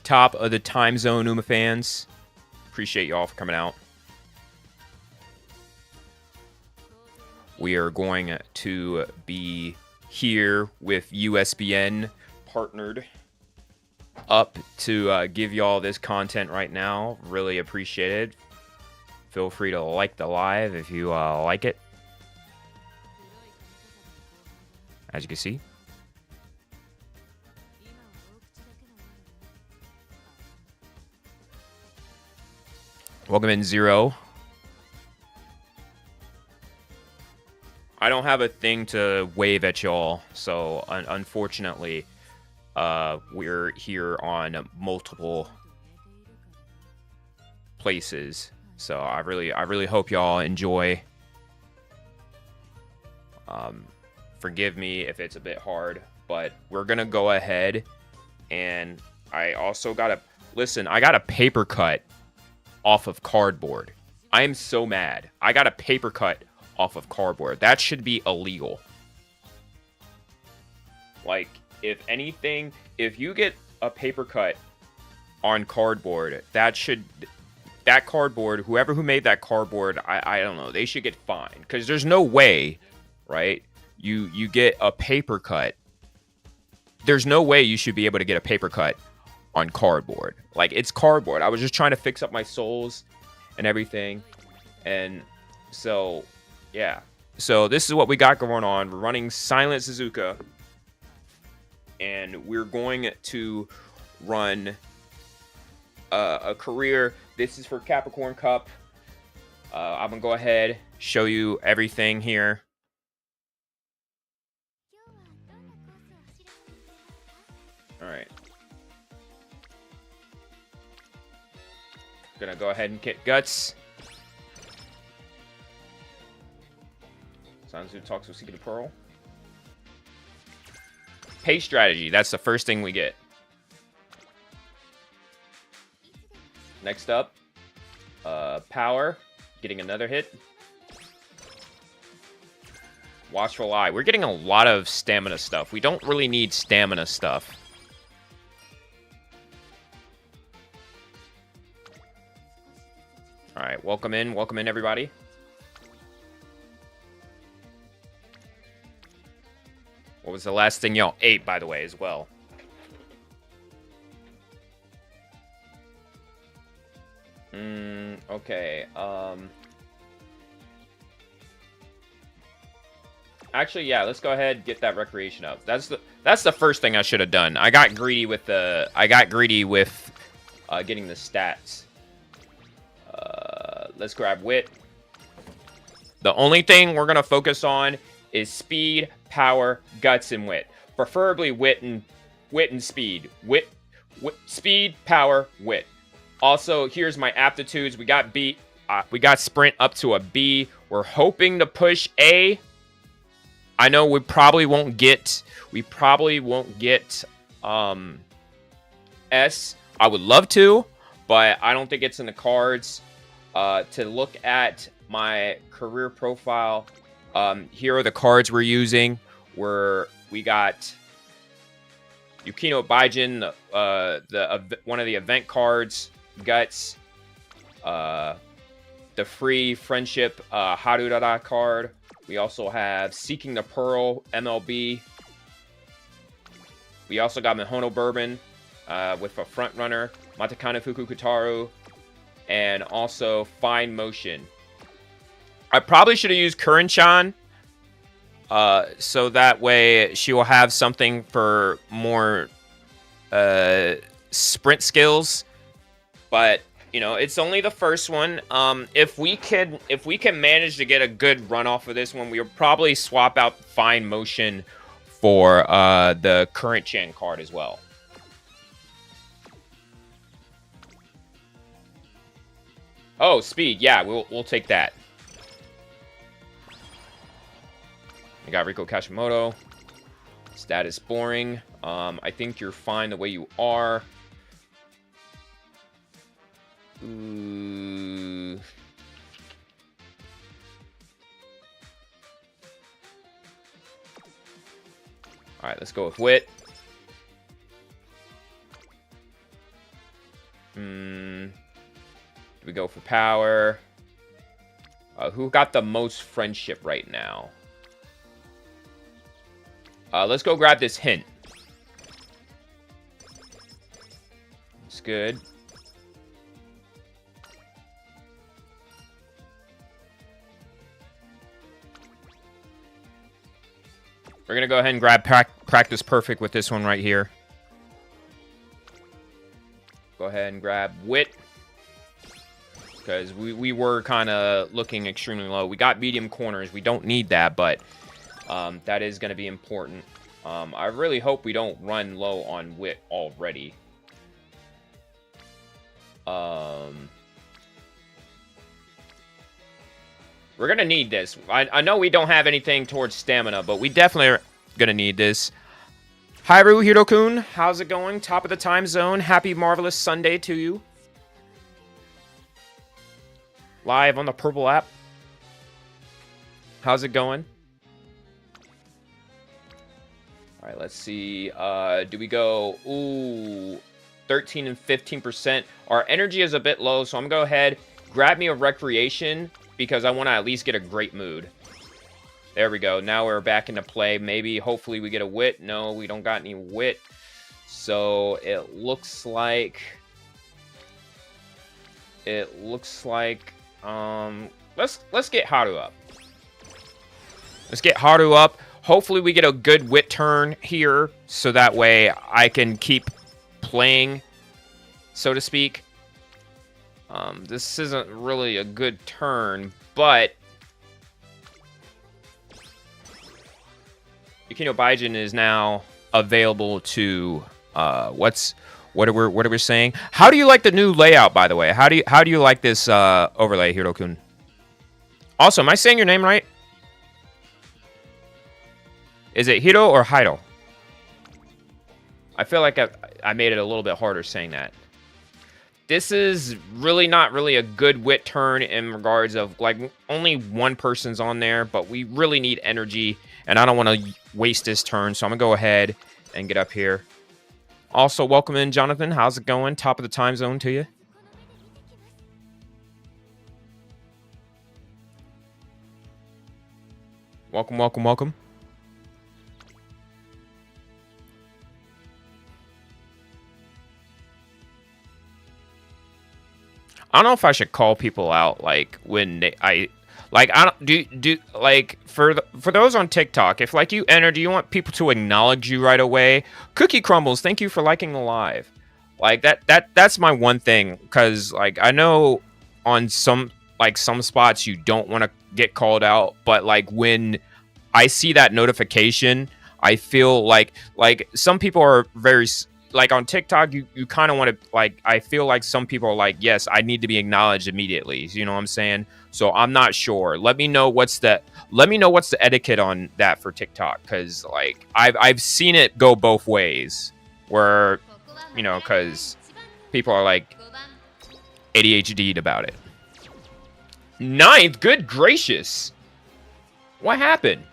top of the time zone, Uma fans. Appreciate y'all for coming out. We are going to be here with USBN partnered up to give y'all this content right now. Really appreciate it. Feel free to like the live if you like it. As you can see. Welcome in, Zero. I don't have a thing to wave at y'all, so unfortunately, we're here on multiple places. So I really hope y'all enjoy. Forgive me if it's a bit hard, but we're gonna go ahead, and I also got I got a paper cut off of cardboard. I am so mad. I got a paper cut off of cardboard. That should be illegal. Like, if anything, if you get a paper cut on cardboard, that cardboard, whoever who made that cardboard, I don't know, they should get fined. Because there's no way, right? You get a paper cut. There's no way you should be able to get a paper cut on cardboard. Like, it's cardboard. I was just trying to fix up my soles and everything. And so, yeah. So this is what we got going on. We're running Silent Suzuka. And we're going to run a career. This is for Capricorn Cup. I'm going to go ahead, show you everything here. All right. Gonna go ahead and get Guts. Sanzu talks with Secret Pearl. Pace strategy. That's the first thing we get. Next up, power. Getting another hit. Watchful Eye. We're getting a lot of stamina stuff. We don't really need stamina stuff. Alright, welcome in, everybody. What was the last thing y'all ate, by the way, as well? Okay, actually, yeah, let's go ahead and get that recreation up. That's the first thing I should have done. I got greedy with getting the stats. Let's grab Wit. The only thing we're going to focus on is speed, power, guts, and wit. Preferably wit and speed. Speed, power, wit. Also, here's my aptitudes. We got we got sprint up to a B. We're hoping to push A. I know we probably won't get S. I would love to, but I don't think it's in the cards. To look at my career profile, here are the cards we're using. We got Yukino Baijin, one of the event cards, Guts, the free friendship Harurara card. We also have Seeking the Pearl MLB. We also got Mihono Bourbon with a front runner, Matakana Fukukutaru, and also Fine Motion. I probably should have used Kurin-chan, so that way she will have something for more sprint skills. But you know, it's only the first one. If we can manage to get a good run off of this one, we'll probably swap out Fine Motion for the Kurin-chan card as well. Oh, speed. Yeah, we'll take that. I got Riko Kashimoto. Status boring. I think you're fine the way you are. Ooh. All right, let's go with Wit. Do we go for power? Who got the most friendship right now? Let's go grab this hint. It's good. We're going to go ahead and grab Practice Perfect with this one right here. Go ahead and grab Wit. Because we were kind of looking extremely low. We got medium corners. We don't need that, but that is going to be important. I really hope we don't run low on Wit already. We're going to need this. I know we don't have anything towards stamina, but we definitely are going to need this. Hyru Hirokun, how's it going? Top of the time zone. Happy marvelous Sunday to you. Live on the Purple app. How's it going? All right, let's see. Do we go... Ooh, 13 and 15%. Our energy is a bit low, so I'm going to go ahead, grab me a recreation, because I want to at least get a great mood. There we go. Now we're back into play. Maybe, hopefully, we get a wit. No, we don't got any wit. So it looks like... let's get Haru up. Let's get Haru up. Hopefully we get a good wit turn here, so that way I can keep playing, so to speak. This isn't really a good turn, but Yukino Baijin is now available to what are we saying? How do you like the new layout, by the way? How do you like this overlay, Hirokun? Also, am I saying your name right? Is it Hiro or Hiro? I feel like I made it a little bit harder saying that. This is really not really a good wit turn in regards of, like, only one person's on there, but we really need energy, and I don't want to waste this turn, so I'm going to go ahead and get up here. Also, welcome in, Jonathan. How's it going? Top of the time zone to you. Welcome, welcome, welcome. I don't know if I should call people out, like, when I don't like for those on TikTok, if like you enter, do you want people to acknowledge you right away? Cookie Crumbles, thank you for liking the live. Like that's my one thing, because like I know on some spots you don't want to get called out, but like when I see that notification, I feel like some people are very, like on TikTok, you kind of want to, like, I feel like some people are like, yes, I need to be acknowledged immediately. You know what I'm saying? So I'm not sure. Let me know what's the etiquette on that for TikTok, because like I've seen it go both ways, where, you know, because people are like ADHD'd about it. 9th, good gracious, what happened?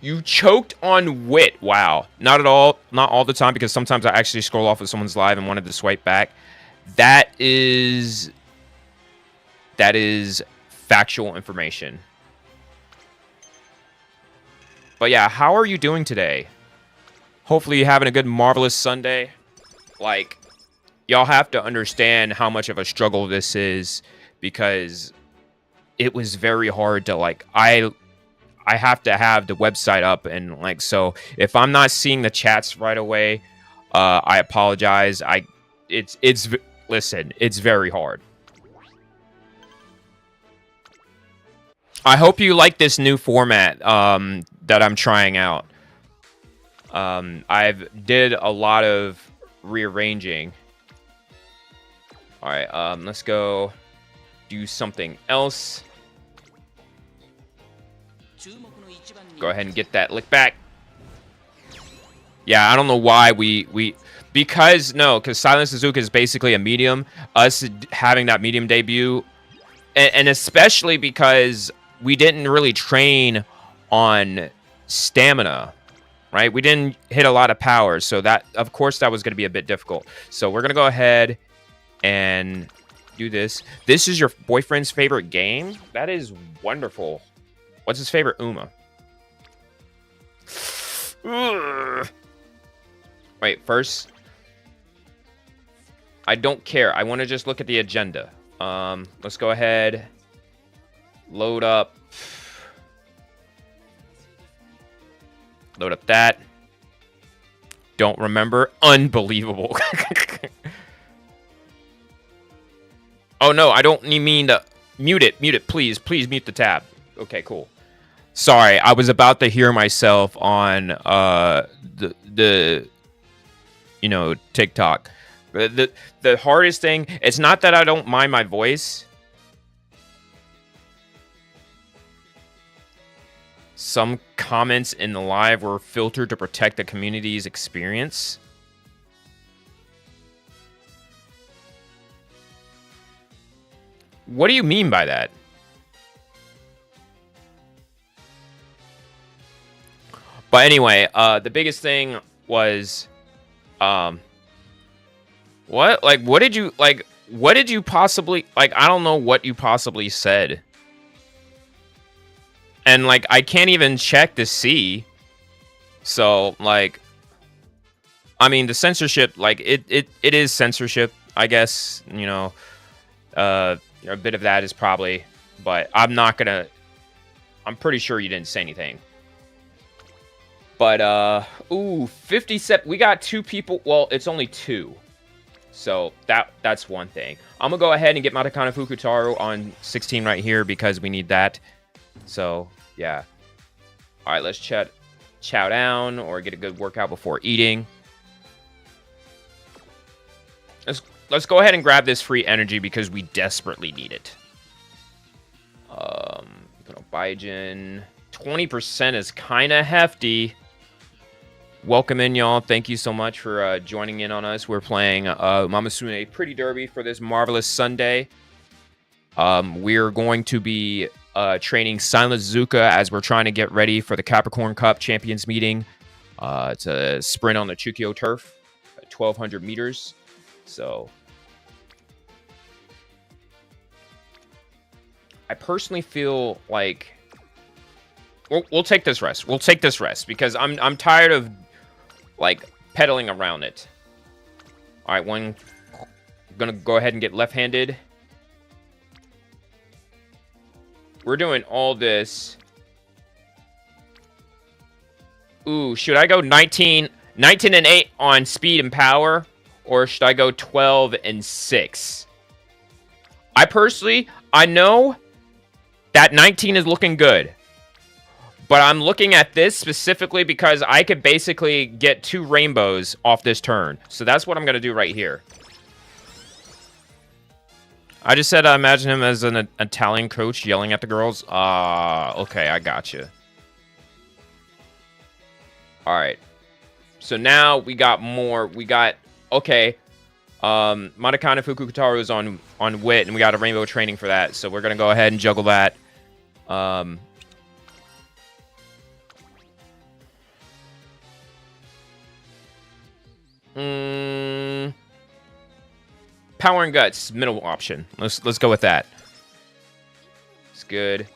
You choked on wit. Wow. Not at all. Not all the time, because sometimes I actually scroll off of someone's live and wanted to swipe back. That is factual information. But yeah, how are you doing today? Hopefully you're having a good, marvelous Sunday. Like, y'all have to understand how much of a struggle this is, because it was very hard to, like, I have to have the website up, and like, so if I'm not seeing the chats right away, I apologize. Listen, it's very hard. I hope you like this new format that I'm trying out. I've did a lot of rearranging. All right, let's go do something else. Go ahead and get that lick back. Yeah, I don't know why because Silent Suzuka is basically a medium. Us having that medium debut, and especially because we didn't really train on stamina, right? We didn't hit a lot of power, so that, of course, that was going to be a bit difficult. So we're going to go ahead and do this. This is your boyfriend's favorite game? That is wonderful. What's his favorite Uma? Ugh. Wait, first, I don't care. I want to just look at the agenda. Let's go ahead. Load up. Load up that. Don't remember. Unbelievable. Oh, no, I don't mean to... Mute it. Mute it, please. Please mute the tab. Okay, cool. Sorry, I was about to hear myself on the you know, TikTok. The hardest thing, it's not that I don't mind my voice. Some comments in the live were filtered to protect the community's experience. What do you mean by that? But anyway, the biggest thing was, what? Like, what did you possibly, like, I don't know what you possibly said. And, like, I can't even check to see. So, like, I mean, the censorship, like, it is censorship, I guess, you know. A bit of that is probably, but I'm pretty sure you didn't say anything. But, ooh, 57, we got 2 people, well, it's only 2. So, that's one thing. I'm gonna go ahead and get Matakana Fukutaro on 16 right here, because we need that. So, yeah. Alright, let's chow down, or get a good workout before eating. Let's go ahead and grab this free energy, because we desperately need it. Baijin, 20% is kind of hefty. Welcome in, y'all. Thank you so much for joining in on us. We're playing Mamasune Pretty Derby for this marvelous Sunday. We're going to be training Silent Zuka as we're trying to get ready for the Capricorn Cup Champions meeting. It's a sprint on the Chukyo turf at 1,200 meters. So, I personally feel like we'll take this rest. We'll take this rest because I'm tired of like pedaling around it. All right, I'm gonna go ahead and get left-handed. We're doing all this. Ooh, should I go 19 and 8 on speed and power, or should I go 12 and 6? I know that 19 is looking good. But I'm looking at this specifically because I could basically get 2 rainbows off this turn. So that's what I'm going to do right here. I just said I imagine him as an Italian coach yelling at the girls. Okay, I got you. All right. So now we got more. We got, okay. Matakana Fukutaro is on wit, and we got a rainbow training for that. So we're going to go ahead and juggle that. Power and guts, middle option. Let's go with that. It's good.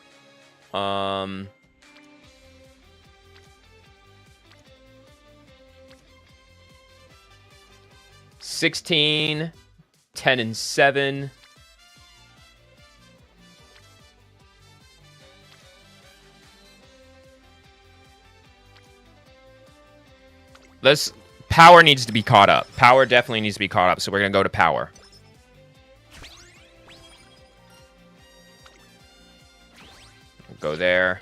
16, 10 and 7. Power needs to be caught up. Power definitely needs to be caught up, so we're going to go to power. Go there.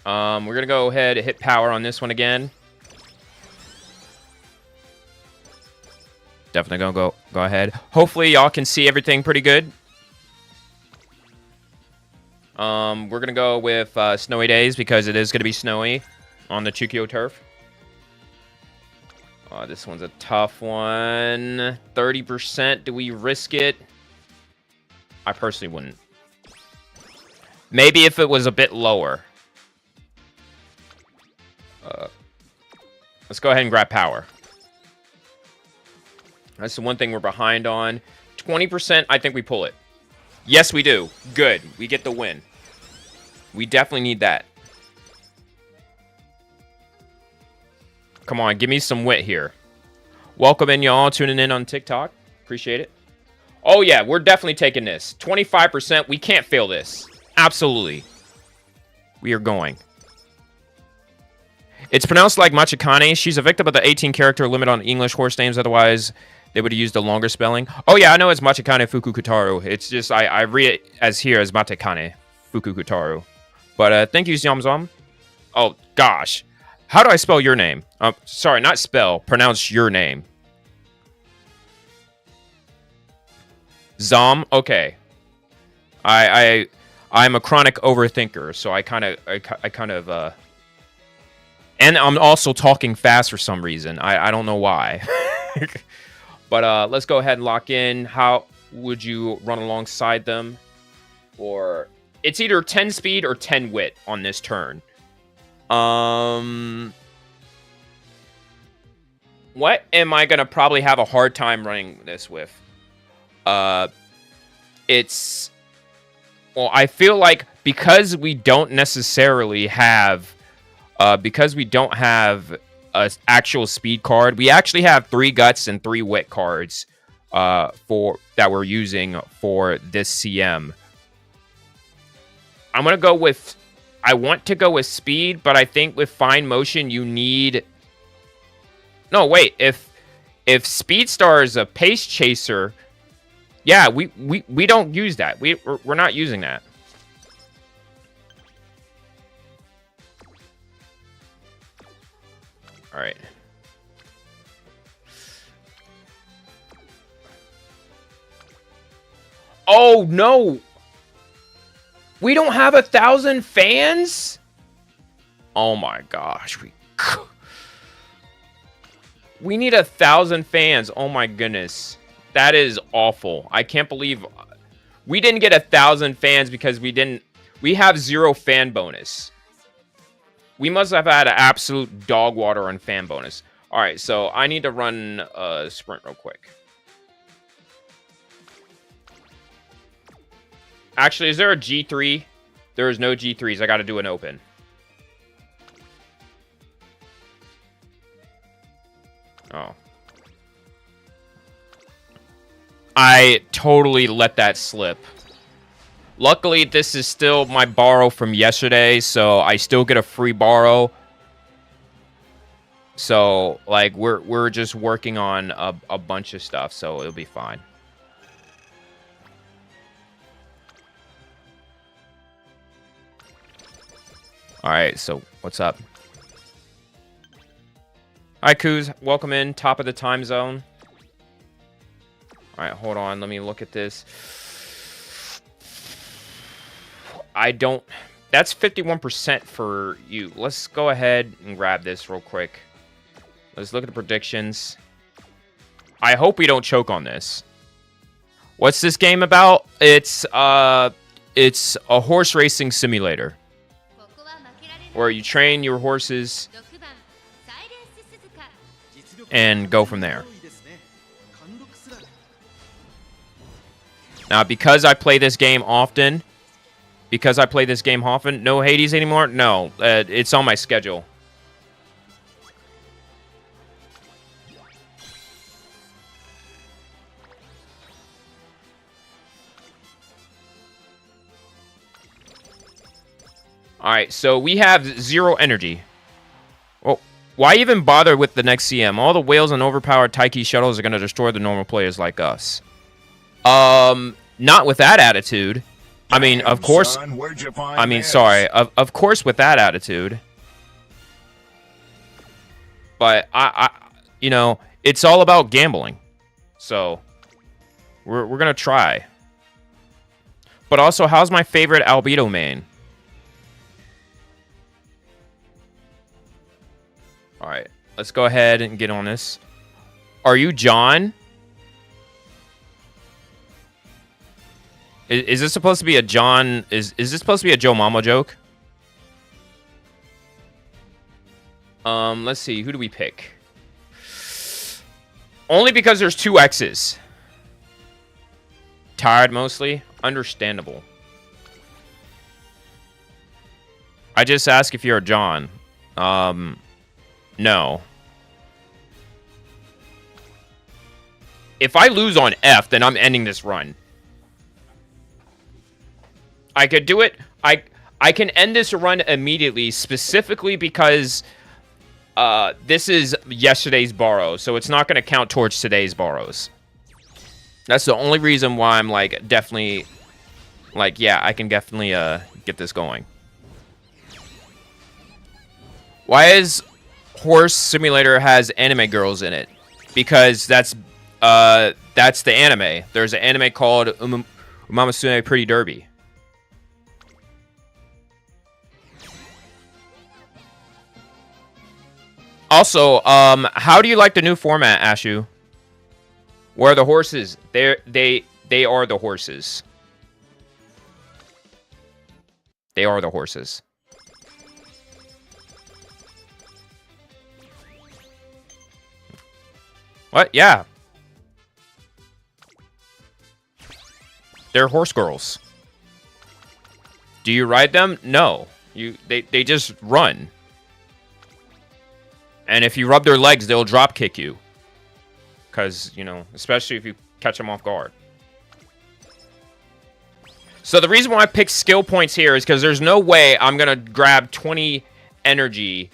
We're going to go ahead and hit power on this one again. Definitely going to go ahead. Hopefully y'all can see everything pretty good. We're going to go with Snowy Days because it is going to be snowy on the Chukyo turf. This one's a tough one. 30%. Do we risk it? I personally wouldn't. Maybe if it was a bit lower. Let's go ahead and grab power. That's the one thing we're behind on. 20%, I think we pull it. Yes, we do. Good. We get the win. We definitely need that. Come on, give me some wit here. Welcome in, y'all, tuning in on TikTok. Appreciate it. Oh, yeah, we're definitely taking this. 25%. We can't fail this. Absolutely. We are going. It's pronounced like Machikane. She's a victim of the 18-character limit on English horse names. Otherwise, they would have used a longer spelling. Oh, yeah, I know it's Machikane Fukukutaru. It's just, I read it as here as Matekane Fukukutaru. But thank you, Zom. Oh, gosh. How do I spell your name? Sorry, not spell. Pronounce your name. Zom? Okay. I'm a chronic overthinker, so I kind of, and I'm also talking fast for some reason. I don't know why. But let's go ahead and lock in. How would you run alongside them? Or it's either 10 speed or 10 wit on this turn. What am I gonna probably have a hard time running this with? It's, well, I feel like because we don't necessarily have, a actual speed card, we actually have 3 guts and 3 wit cards, for that we're using for this CM. I'm gonna go with, I want to go with speed, but I think with fine motion you need. No, wait. If Speedstar is a pace chaser, yeah, we don't use that. We're not using that. All right. Oh no. We don't have 1,000 fans? Oh my gosh. We need 1,000 fans. Oh my goodness. That is awful. I can't believe we didn't get 1,000 fans because we have 0 fan bonus. We must have had an absolute dog water on fan bonus. All right, so I need to run a sprint real quick. Actually, is there a G3? There is no G3s. I got to do an open. Oh. I totally let that slip. Luckily, this is still my borrow from yesterday, so I still get a free borrow. So, like, we're just working on a bunch of stuff, so it'll be fine. All right, so what's up? Hi, Kuz. Welcome in. Top of the time zone. All right, hold on. Let me look at this. I don't... That's 51% for you. Let's go ahead and grab this real quick. Let's look at the predictions. I hope we don't choke on this. What's this game about? It's a horse racing simulator where you train your horses and go from there. Now, because I play this game often, no Hades anymore? No, it's on my schedule. Alright, so we have 0 energy. Well, why even bother with the next CM? All the whales and overpowered Taiki shuttles are going to destroy the normal players like us. Not with that attitude. I mean, of course. I mean, sorry. Of course with that attitude. But you know, it's all about gambling. So we're going to try. But also, how's my favorite albedo main? All right, let's go ahead and get on this. Are you John? Is this supposed to be a John? Is this supposed to be a Joe Mama joke? Let's see. Who do we pick? Only because there's 2 X's. Tired mostly. Understandable. I just asked if you're a John. No. If I lose on F, then I'm ending this run. I could do it. I can end this run immediately, specifically because this is yesterday's borrow, so it's not going to count towards today's borrows. That's the only reason why I'm, like, definitely... Like, yeah, I can definitely get this going. Why is Horse Simulator has anime girls in it? Because that's the anime. There's an anime called Umamusume Pretty Derby. Also, how do you like the new format, Ashu? Where are the horses? They are the horses. They are the horses. What? Yeah. They're horse girls. Do you ride them? No. They just run. And if you rub their legs, they'll drop kick you. Because, you know, especially if you catch them off guard. So the reason why I picked skill points here is because there's no way I'm going to grab 20 energy.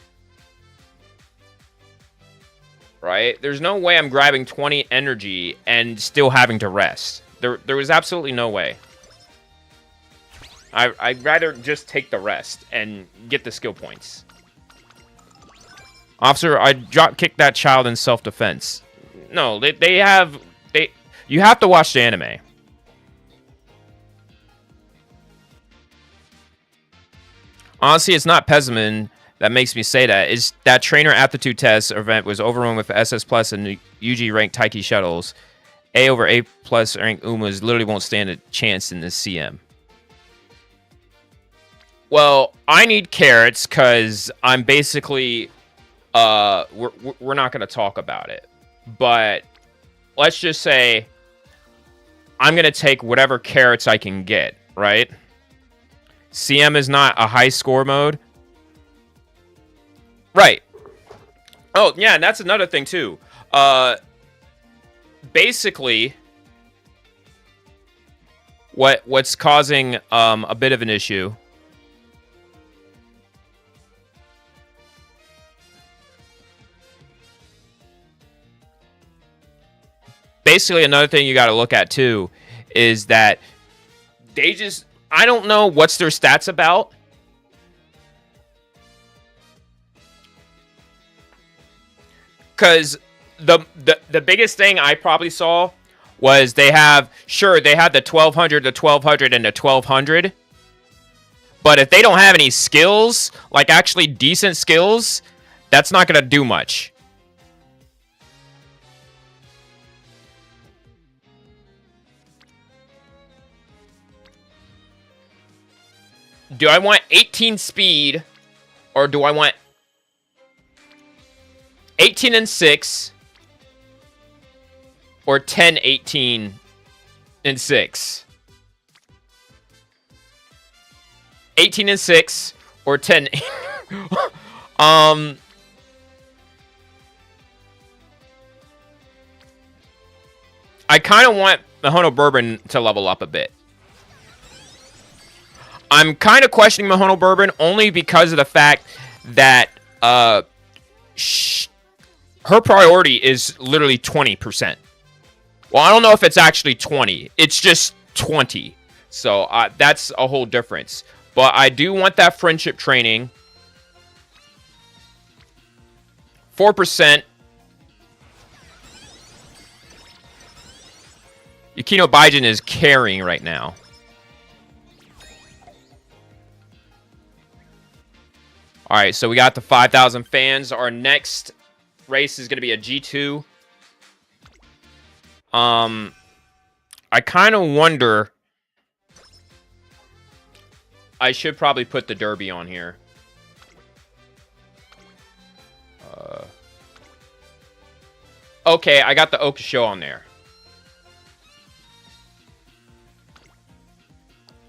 Right? There's no way I'm grabbing 20 energy and still having to rest. There was absolutely no way. I'd rather just take the rest and get the skill points. Officer, I drop kicked that child in self-defense. No, you have to watch the anime. Honestly, it's not Pesimin that makes me say that. It's that trainer aptitude test event was overrun with SS plus and UG ranked Taiki shuttles. A over A plus ranked Umas literally won't stand a chance in this CM. Well, I need carrots because I'm basically... we're not going to talk about it. But let's just say I'm going to take whatever carrots I can get, right? CM is not a high score mode. Right. Oh, yeah, and that's another thing, too. Basically, what's causing a bit of an issue... Basically, another thing you got to look at, too, is that they just... I don't know what's their stats about. Because the biggest thing I probably saw was they have... Sure, they had the 1200, the 1200, and the 1200. But if they don't have any skills, like actually decent skills, that's not going to do much. Do I want 18 speed, or do I want 18 and 6, or 10, 18, and 6? 18 and 6, or 10... I kind of want the Hono Bourbon to level up a bit. I'm kind of questioning Mahono Bourbon only because of the fact that her priority is literally 20%. Well, I don't know if it's actually 20. It's just 20. So that's a whole difference. But I do want that friendship training. 4%. Yukino Baijin is carrying right now. All right, so we got the 5,000 fans. Our next race is going to be a G2. I kind of wonder... I should probably put the Derby on here. Okay, I got the Okusho on there.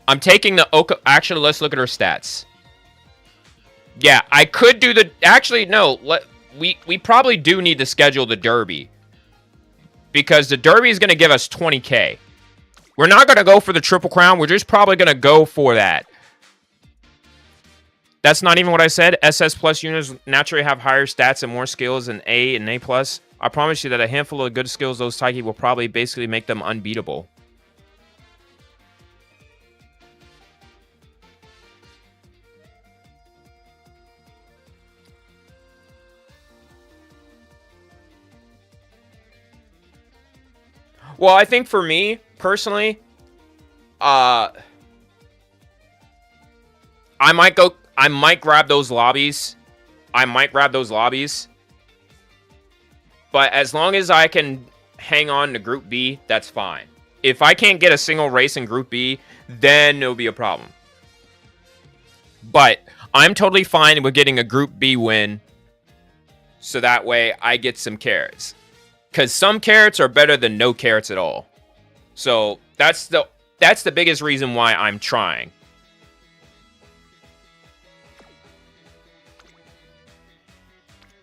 I'm taking the Oka... Actually, let's look at her stats. Yeah, I could do the... Actually, no. We probably do need to schedule the Derby. Because the Derby is going to give us 20k. We're not going to go for the Triple Crown. We're just probably going to go for that. That's not even what I said. SS plus units naturally have higher stats and more skills than A and A plus. I promise you that a handful of good skills those Taiki will probably basically make them unbeatable. Well, I think for me, personally, I might grab those lobbies. But as long as I can hang on to Group B, that's fine. If I can't get a single race in Group B, then it'll be a problem. But I'm totally fine with getting a Group B win, so that way I get some carrots. Because some carrots are better than no carrots at all. So that's the biggest reason why I'm trying.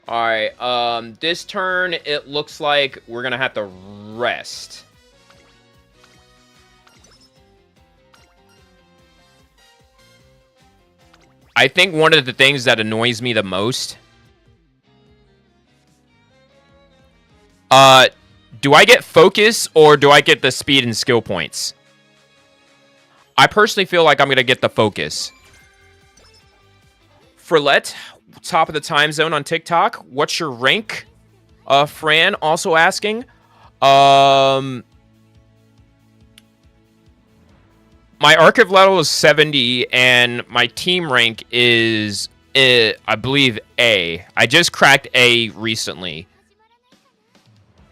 Alright, this turn, it looks like we're gonna have to rest. I think one of the things that annoys me the most... do I get focus or do I get the speed and skill points? I personally feel like I'm going to get the focus. Frolette, top of the time zone on TikTok. What's your rank? Fran also asking. My archive level is 70 and my team rank is, I believe, A. I just cracked A recently.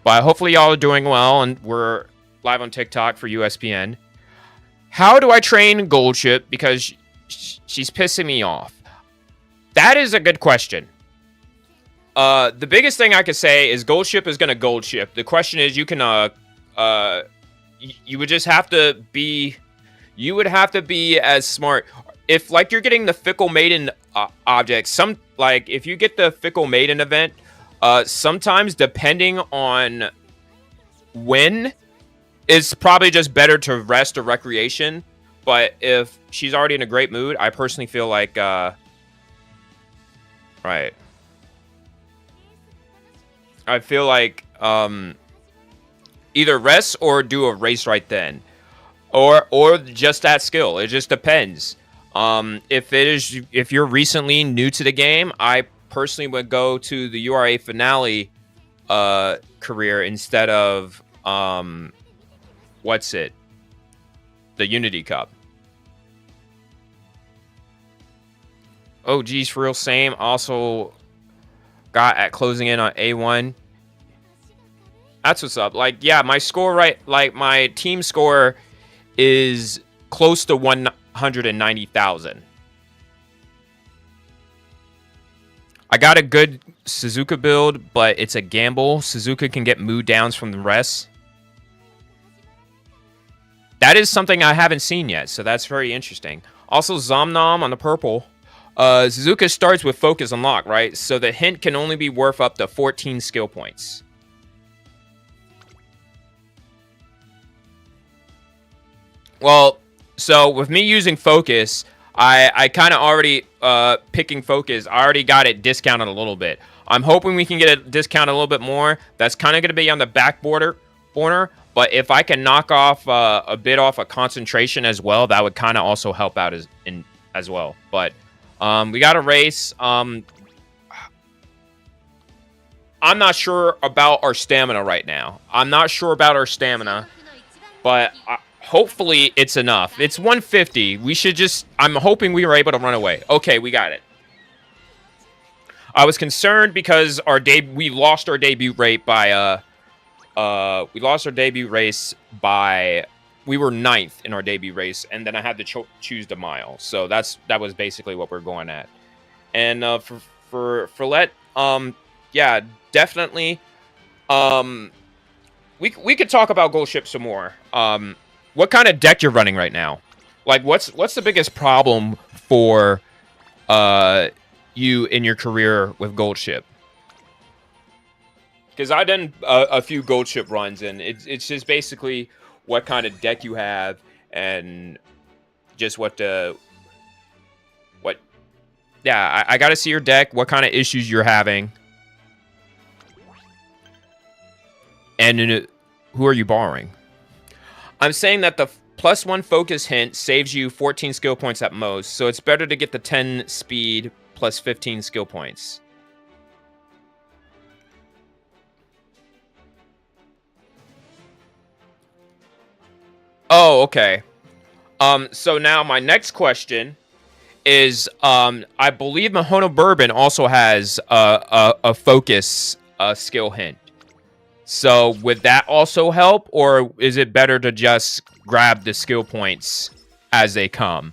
But hopefully y'all are doing well, and we're live on TikTok for USPN. How do I train Goldship? Because she's pissing me off. That is a good question. The biggest thing I could say is Goldship is going to Goldship. The question is, you can, you would just have to be, you would have to be as smart. If, like, you're getting the Fickle Maiden object, like, if you get the Fickle Maiden event, sometimes, depending on when, it's probably just better to rest or recreation. But if she's already in a great mood, I personally feel like, right. I feel like, either rest or do a race right then. Or just that skill. It just depends. If you're recently new to the game, I personally would go to the URA finale career instead of what's it, the Unity Cup. Oh geez, for real, same. Also got at closing in on A1. That's what's up. Like, yeah, my score, right, like my team score is close to 190,000. I got a good Suzuka build, but it's a gamble. Suzuka can get mood downs from the rest. That is something I haven't seen yet, so that's very interesting. Also, Zomnom on the purple. Suzuka starts with focus unlocked, right? So the hint can only be worth up to 14 skill points. Well, so with me using focus, I kind of already, picking focus, I already got it discounted a little bit. I'm hoping we can get it discounted a little bit more. That's kind of going to be on the back corner. But if I can knock off a bit off a concentration as well, that would kind of also help out as well. But we got a race. I'm not sure about our stamina right now. But hopefully it's enough. It's 150. We should just... I'm hoping we were able to run away. Okay, we got it. I was concerned because we lost our debut rate by... we lost our debut race by... We were 9th in our debut race, and then I had to choose the mile. So that was basically what we're going at. And for Let, yeah, definitely. Um, we could talk about Gold Ship some more. What kind of deck you're running right now? Like, what's the biggest problem for you in your career with Gold Ship? Because I've done a few Gold Ship runs, and it's just basically what kind of deck you have, and just what. Yeah, I got to see your deck. What kind of issues you're having, and who are you borrowing? I'm saying that the +1 focus hint saves you 14 skill points at most, so it's better to get the 10 speed plus 15 skill points. Oh, okay. So now my next question is, I believe Mahona Bourbon also has a focus skill hint. So would that also help, or is it better to just grab the skill points as they come?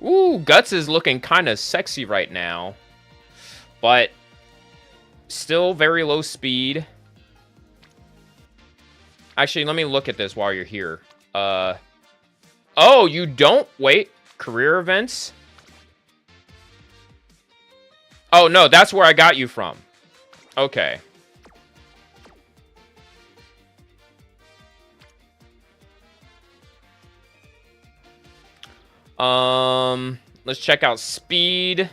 Ooh, Guts is looking kind of sexy right now, but still very low speed. Actually, let me look at this while you're here. Oh, you don't? Wait, career events? Oh, no, that's where I got you from. Okay. Let's check out speed.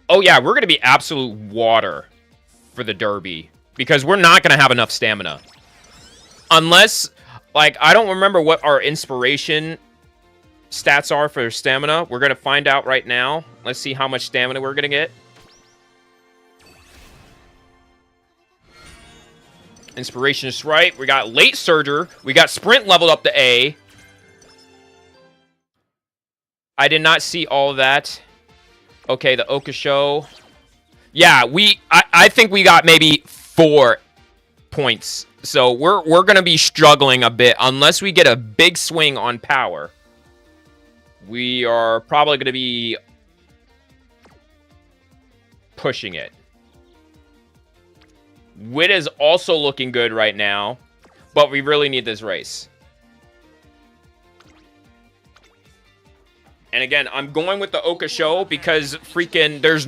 Oh, yeah, we're going to be absolute water for the Derby, because we're not going to have enough stamina. Unless, like, I don't remember what our inspiration stats are for stamina. We're going to find out right now. Let's see how much stamina we're going to get. Inspiration is right. We got late surger. We got sprint leveled up to A. I did not see all of that. Okay, the Oka show. Yeah, I think we got maybe 4 points. So we're going to be struggling a bit unless we get a big swing on power. We are probably going to be pushing it. Wit is also looking good right now, but we really need this race. And again, I'm going with the Oka show because freaking there's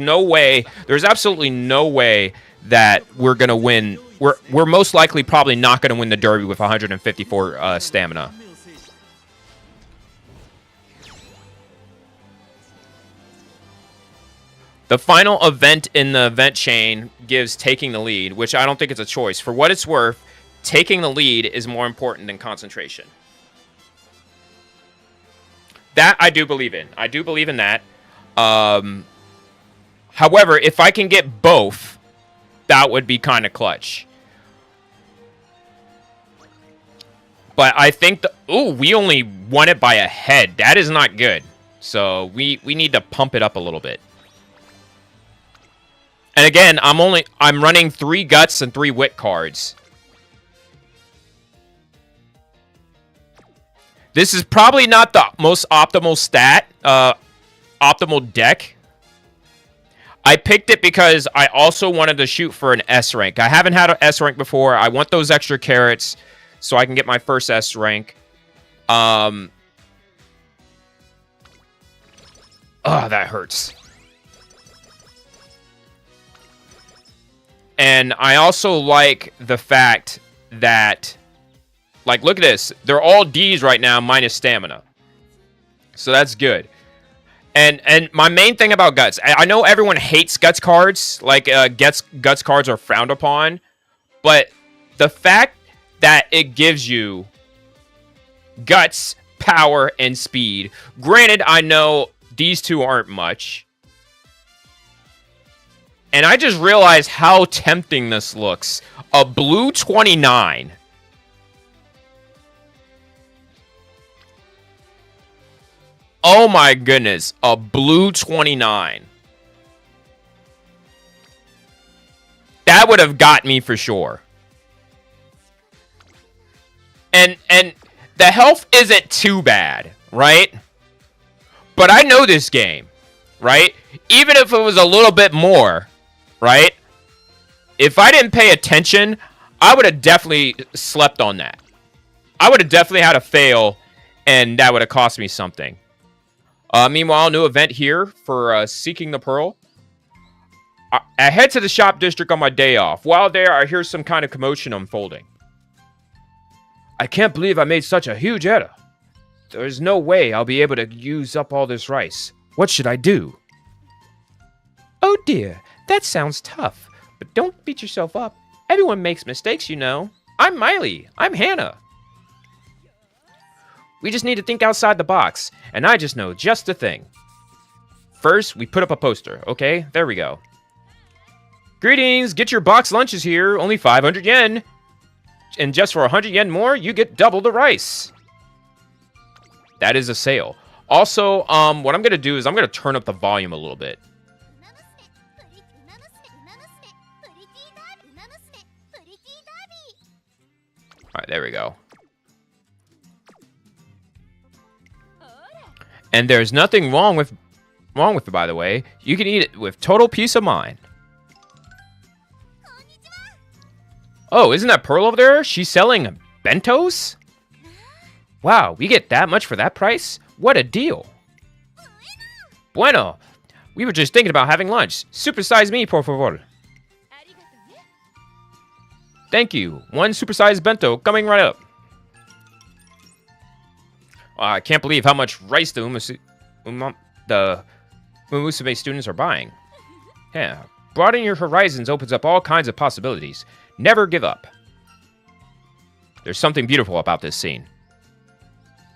absolutely no way that we're going to win. We're most likely probably not going to win the Derby with 154 stamina. The final event in the event chain gives taking the lead, which I don't think it's a choice. For what it's worth, taking the lead is more important than concentration. That I do believe in. I do believe in that. However, if I can get both, that would be kind of clutch. But I think we only won it by a head. That is not good. So we need to pump it up a little bit. And again, I'm running 3 guts and 3 wit cards. This is probably not the most optimal optimal deck. I picked it because I also wanted to shoot for an S rank. I haven't had an S rank before. I want those extra carrots so I can get my first S rank. Oh, that hurts. And I also like the fact that, like, look at this. They're all Ds right now, minus stamina. So that's good. And my main thing about Guts, I know everyone hates Guts cards. Like, Guts cards are frowned upon. But the fact that it gives you Guts, power, and speed. Granted, I know these two aren't much. And I just realized how tempting this looks. A blue 29. Oh my goodness. A blue 29. That would have got me for sure. And the health isn't too bad, right? But I know this game, right? Even if it was a little bit more, right? If I didn't pay attention, I would have definitely slept on that. I would have definitely had a fail, and that would have cost me something. Meanwhile, new event here for Seeking the Pearl. I head to the shop district on my day off. While there, I hear some kind of commotion unfolding. I can't believe I made such a huge error. There's no way I'll be able to use up all this rice. What should I do? Oh dear, that sounds tough. But don't beat yourself up. Everyone makes mistakes, you know. I'm Miley. I'm Hannah. We just need to think outside the box, and I just know just the thing. First, we put up a poster. Okay, there we go. Greetings, get your box lunches here, only 500 yen. And just for 100 yen more, you get double the rice. That is a sale. Also, what I'm going to do is I'm going to turn up the volume a little bit. Alright, there we go. And there's nothing wrong with it, by the way. You can eat it with total peace of mind. Oh, isn't that Pearl over there? She's selling bentos? Wow, we get that much for that price? What a deal. Bueno. We were just thinking about having lunch. Supersize me, por favor. Thank you. One supersized bento coming right up. I can't believe how much rice the Umusume students are buying. Yeah, broadening your horizons opens up all kinds of possibilities. Never give up. There's something beautiful about this scene.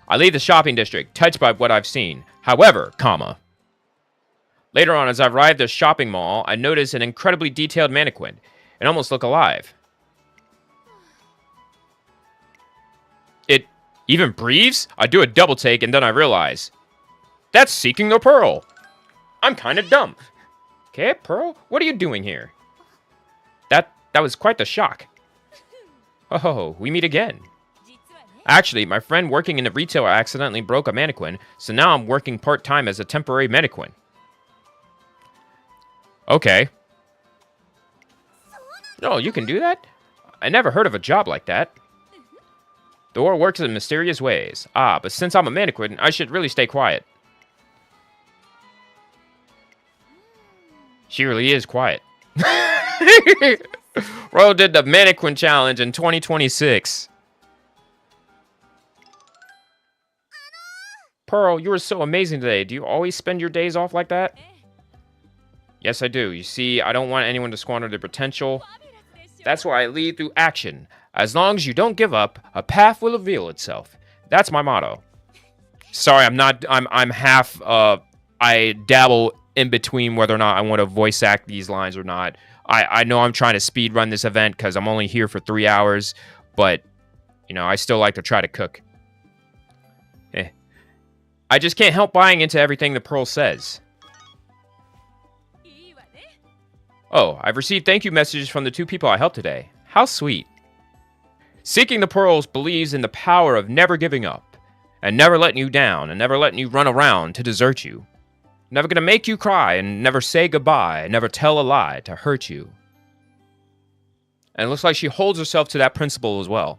I leave the shopping district, touched by what I've seen. However, later on, as I arrived at the shopping mall, I noticed an incredibly detailed mannequin. It almost looked alive. It even breathes? I do a double take, and then I realize, that's Seeking the Pearl. I'm kind of dumb. Okay, Pearl, what are you doing here? That was quite the shock. Oh, we meet again. Actually, my friend working in the retailer accidentally broke a mannequin, so now I'm working part-time as a temporary mannequin. Okay. Oh, you can do that? I never heard of a job like that. The world works in mysterious ways. Ah, but since I'm a mannequin, I should really stay quiet. She really is quiet. Ro did the mannequin challenge in 2026. Pearl, you were so amazing today. Do you always spend your days off like that? Yes, I do. You see, I don't want anyone to squander their potential. That's why I lead through action. As long as you don't give up, a path will reveal itself. That's my motto. Sorry, I'm half, I dabble in between whether or not I want to voice act these lines or not. I know I'm trying to speed run this event because I'm only here for 3 hours, but, you know, I still like to try to cook. I just can't help buying into everything the Pearl says. Oh, I've received thank you messages from the 2 people I helped today. How sweet. Seeking the Pearls believes in the power of never giving up, and never letting you down, and never letting you run around to desert you. Never gonna make you cry, and never say goodbye, and never tell a lie to hurt you. And it looks like she holds herself to that principle as well.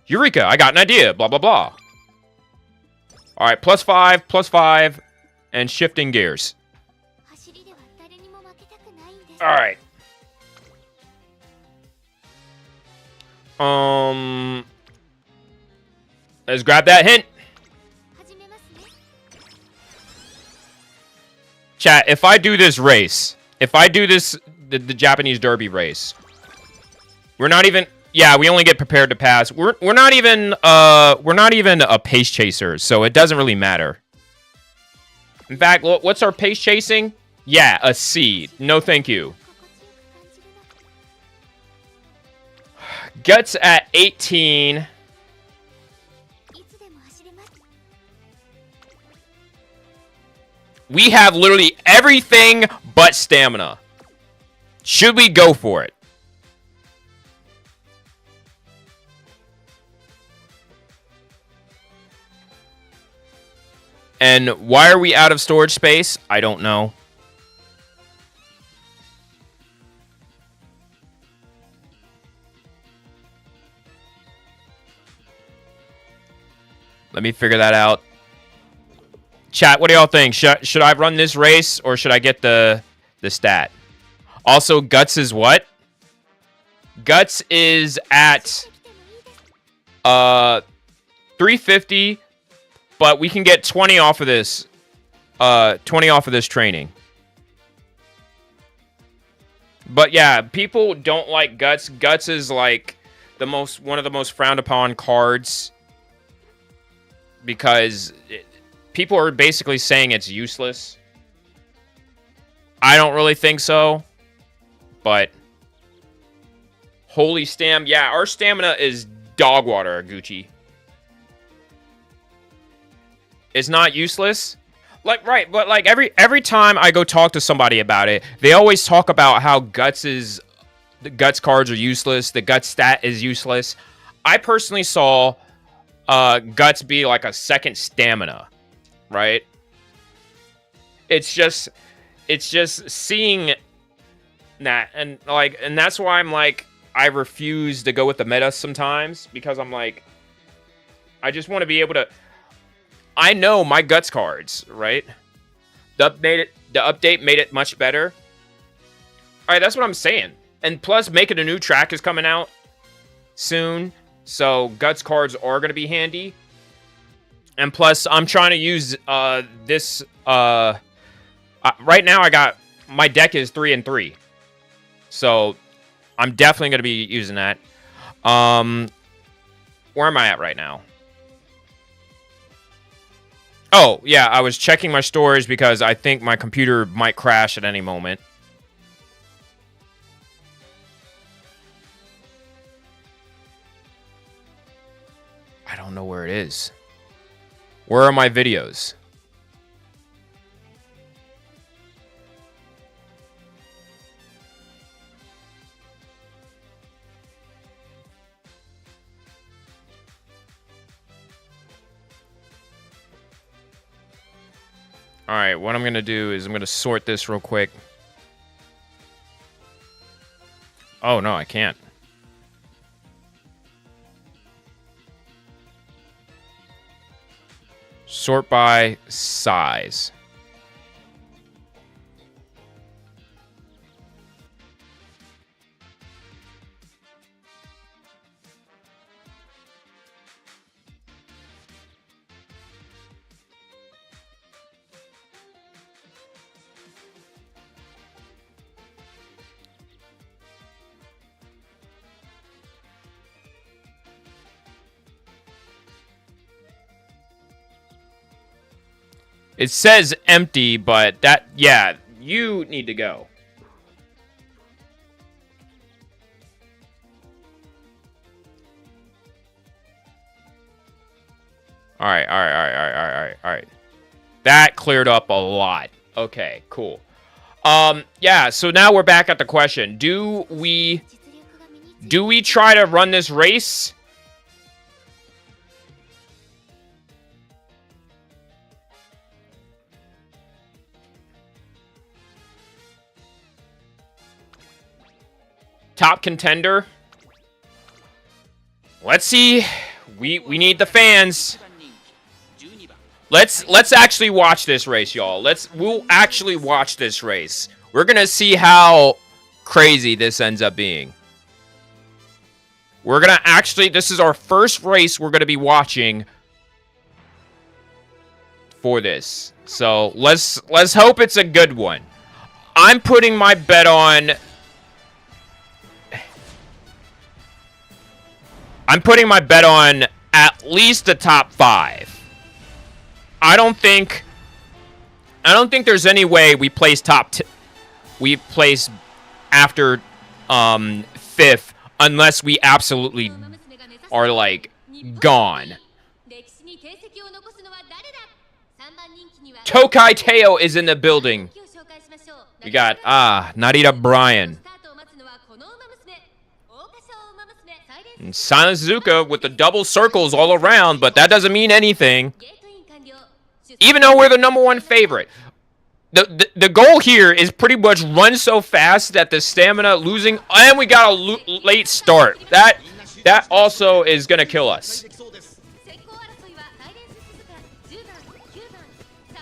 Eureka, I got an idea, blah, blah, blah. Alright, +5, and shifting gears. Alright. Let's grab that hint. Chat, if I do this race, the Japanese Derby race, we're not even, yeah, we only get prepared to pass. We're not even a pace chaser, so it doesn't really matter. In fact, what's our pace chasing? Yeah, a C. No, thank you. Guts at 18. We have literally everything but stamina. Should we go for it? And why are we out of storage space? I don't know. Let me figure that out. Chat, what do y'all think? Should I run this race or should I get the stat? Also, Guts is what? Guts is at 350, but we can get 20 off of this. 20 off of this training. But yeah, people don't like Guts. Guts is like one of the most frowned upon cards because people are basically saying it's useless. I don't really think so, but holy yeah, our stamina is dog water, Gucci. It's not useless. Like, right, but like every time I go talk to somebody about it, they always talk about how the Guts cards are useless, the Guts stat is useless. I personally saw Guts be like a second stamina, right? It's just seeing that, and that's why I'm like, I refuse to go with the meta sometimes, because I'm like, I just want to be able to. I know my Guts cards, right? The update made it much better. All right, that's what I'm saying. And plus, making a new track is coming out soon, so Guts cards are going to be handy. And plus, I'm trying to use this. Right now, my deck is 3-3, so I'm definitely going to be using that. Where am I at right now? Oh, yeah, I was checking my storage because I think my computer might crash at any moment. I don't know where it is. Where are my videos? Alright, what I'm going to do is I'm going to sort this real quick. Oh, no, I can't. Sort by size. It says empty, but yeah, you need to go. All right. That cleared up a lot. Okay, cool. Yeah, so now we're back at the question. Do we try to run this race? Top contender. Let's see. We need the fans. Let's actually watch this race, y'all. We'll actually watch this race. We're gonna see how crazy this ends up being. We're gonna actually. This is our first race we're gonna be watching for this. So let's hope it's a good one. I'm putting my bet on. I'm putting my bet on at least the top 5. I don't think there's any way we place we place after 5th unless we absolutely are like gone. Tokai Teo is in the building. We got Narita Bryan. And Silent Zuka with the double circles all around, but that doesn't mean anything. Even though we're the #1 favorite. The goal here is pretty much run so fast that the stamina losing, and we got a late start. That also is gonna kill us.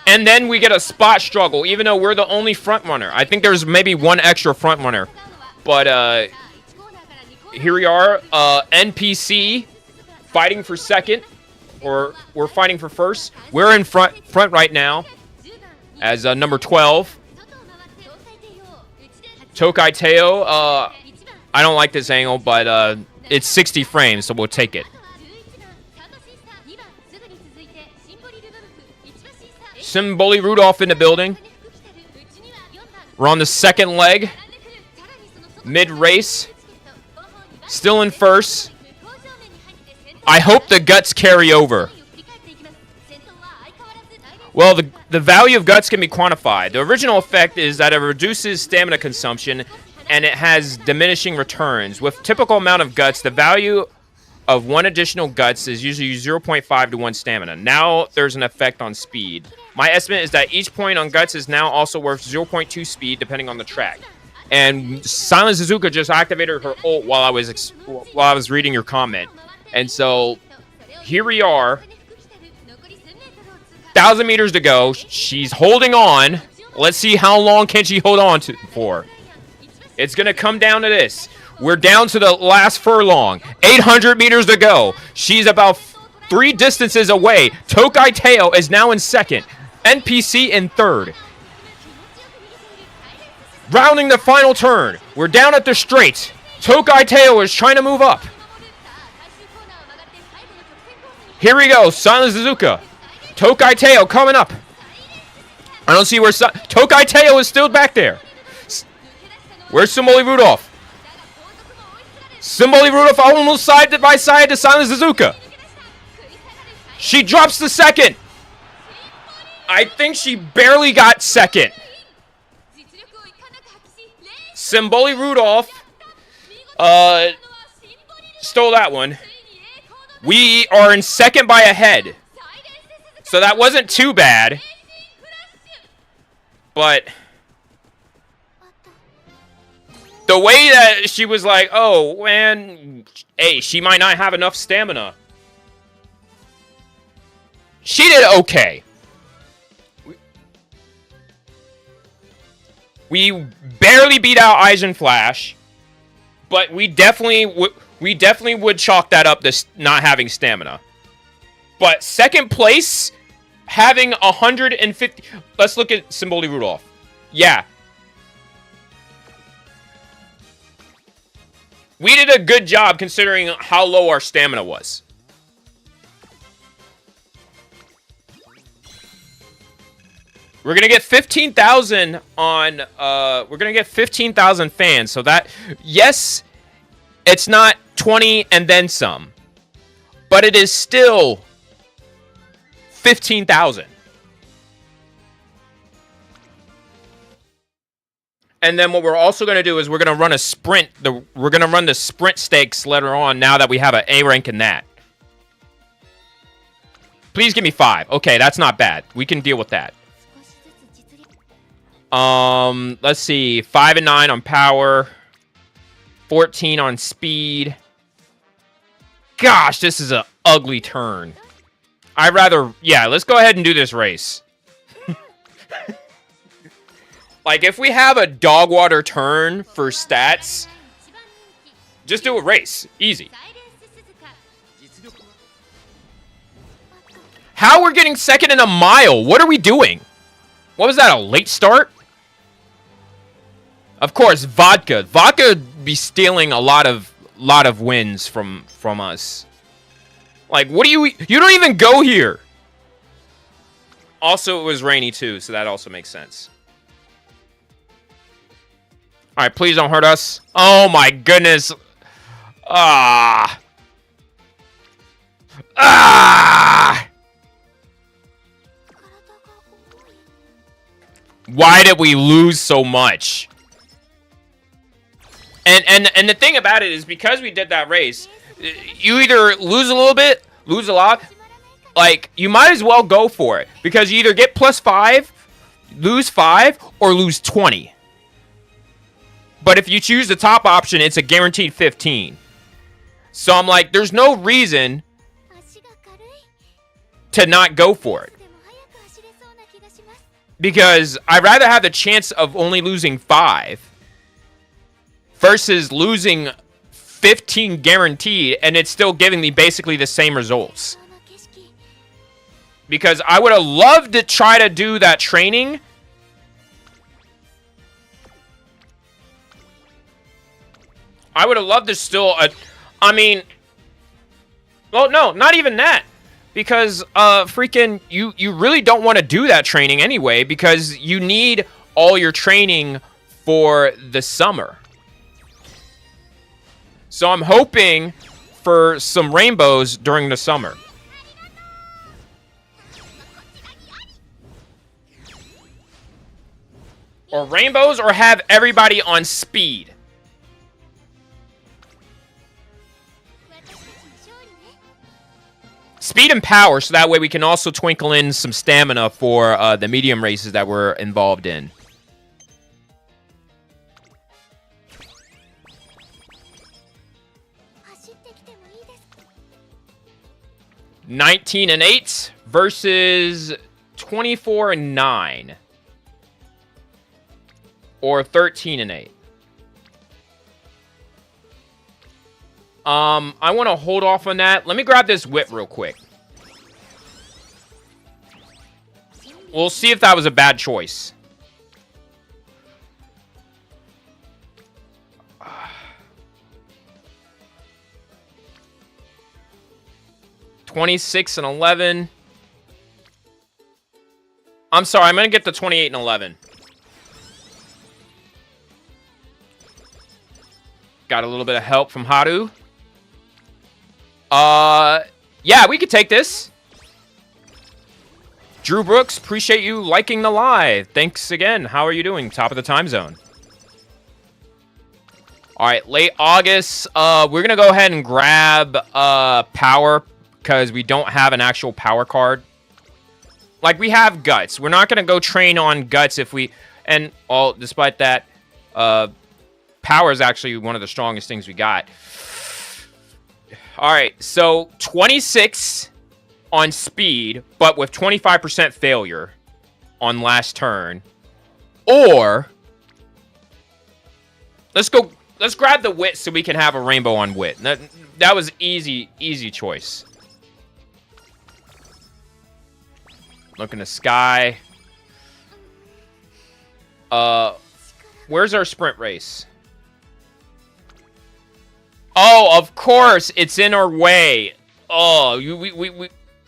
And then we get a spot struggle, even though we're the only front runner. I think there's maybe one extra front runner, but here we are. NPC fighting for second, or we're fighting for first. We're in front right now. As number 12, Tokai Teo. I don't like this angle, but it's 60 frames, so we'll take it. Symboli Rudolph in the building. We're on the second leg. Mid-race. Still in first. I hope the guts carry over. Well, the value of guts can be quantified. The original effect is that it reduces stamina consumption, and it has diminishing returns. With typical amount of guts, the value of 1 additional guts is usually 0.5 to 1 stamina. Now there's an effect on speed. My estimate is that each point on guts is now also worth 0.2 speed, depending on the track. And Silent Suzuka just activated her ult while I was reading your comment. And so here we are. 1,000 meters to go. She's holding on. Let's see how long can she hold on for. It's going to come down to this. We're down to the last furlong. 800 meters to go. She's about 3 distances away. Tokai Teo is now in second. NPC in third. Rounding the final turn. We're down at the straight. Tokai Teo is trying to move up. Here we go. Silent Suzuka. Tokai Teo coming up. I don't see where Tokai Teo is still back there. Where's Symboli Rudolph? Symboli Rudolph almost side by side to Silent Suzuka. She drops the second. I think she barely got second. Symboli Rudolph stole that one. We are in second by a head. So that wasn't too bad. But the way that she was like, oh, man, hey, she might not have enough stamina. She did okay. We barely beat out Eisen Flash, but we definitely would chalk that up to not having stamina. But second place, having 150... Let's look at Symboli Rudolph. Yeah. We did a good job considering how low our stamina was. We're going to get 15,000 on... we're going to get 15,000 fans. So that... Yes, it's not 20 and then some. But it is still... 15,000. And then what we're also going to do is we're going to run a sprint. We're going to run the sprint stakes later on now that we have an A rank in that. Please give me 5. Okay, that's not bad. We can deal with that. Let's see. 5 and 9 on power. 14 on speed. Gosh, this is an ugly turn. I'd rather... Yeah, let's go ahead and do this race. Like, if we have a dog water turn for stats, just do a race. Easy. How we're getting second in a mile? What are we doing? What was that, a late start? Of course, Vodka. Vodka be stealing a lot of wins from us. Like, what do you... You don't even go here. Also, it was rainy, too, so that also makes sense. Alright, please don't hurt us. Oh, my goodness. Ah. Ah. Why did we lose so much? And the thing about it is because we did that race... You either lose a little bit, lose a lot, Like, you might as well go for it. Because you either get +5, lose 5, or lose 20. But if you choose the top option, it's a guaranteed 15. So I'm like, there's no reason to not go for it. Because I'd rather have the chance of only losing 5 versus losing 15 guaranteed, and it's still giving me basically the same results. Because I would have loved to try to do that training. I would have loved to still... I mean... Well, no, not even that. Because, freaking, you really don't want to do that training anyway, because you need all your training for the summer. So I'm hoping for some rainbows during the summer. Or rainbows, or have everybody on speed. Speed and power, so that way we can also twinkle in some stamina for the medium races that we're involved in. $19-8 versus 24-9. Or 13-8. I want to hold off on that. Let me grab this whip real quick. We'll see if that was a bad choice. $26-11. I'm sorry, I'm going to get the 28-11. Got a little bit of help from Haru. Yeah, we could take this. Drew Brooks, appreciate you liking the live. Thanks again. How are you doing? Top of the time zone. All right, late August. We're going to go ahead and grab power because we don't have an actual power card. Like, we have guts. We're not going to go train on guts if we... And, well, despite that, power is actually one of the strongest things we got. All right, so 26 on speed, but with 25% failure on last turn. Or let's grab the wit so we can have a rainbow on wit. That was easy choice. Look in the sky. Where's our sprint race? Oh, of course, it's in our way. Oh,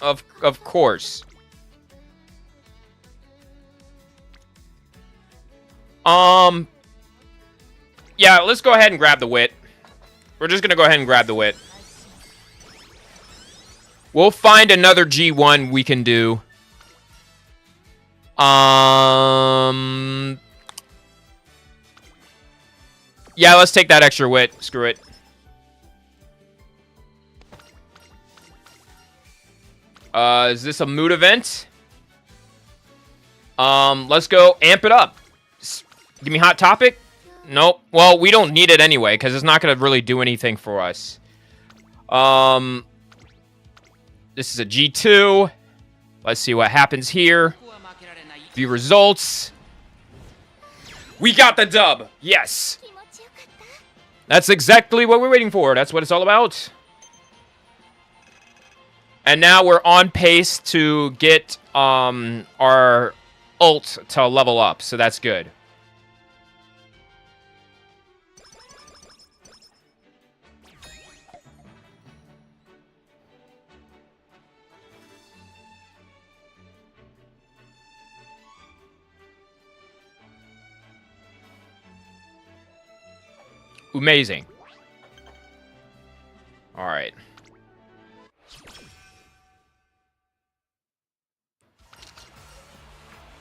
of course. Yeah, let's go ahead and grab the wit. We're just gonna go ahead and grab the wit. We'll find another G1 we can do. Yeah, let's take that extra wit. Screw it. Is this a mood event? Let's go amp it up. Give me hot topic. Nope. Well, we don't need it anyway, because it's not going to really do anything for us. This is a G2. Let's see what happens here. View results. We got the dub. Yes. That's exactly what we're waiting for. That's what it's all about. And now we're on pace to get our ult to level up, so that's good. Amazing. All right.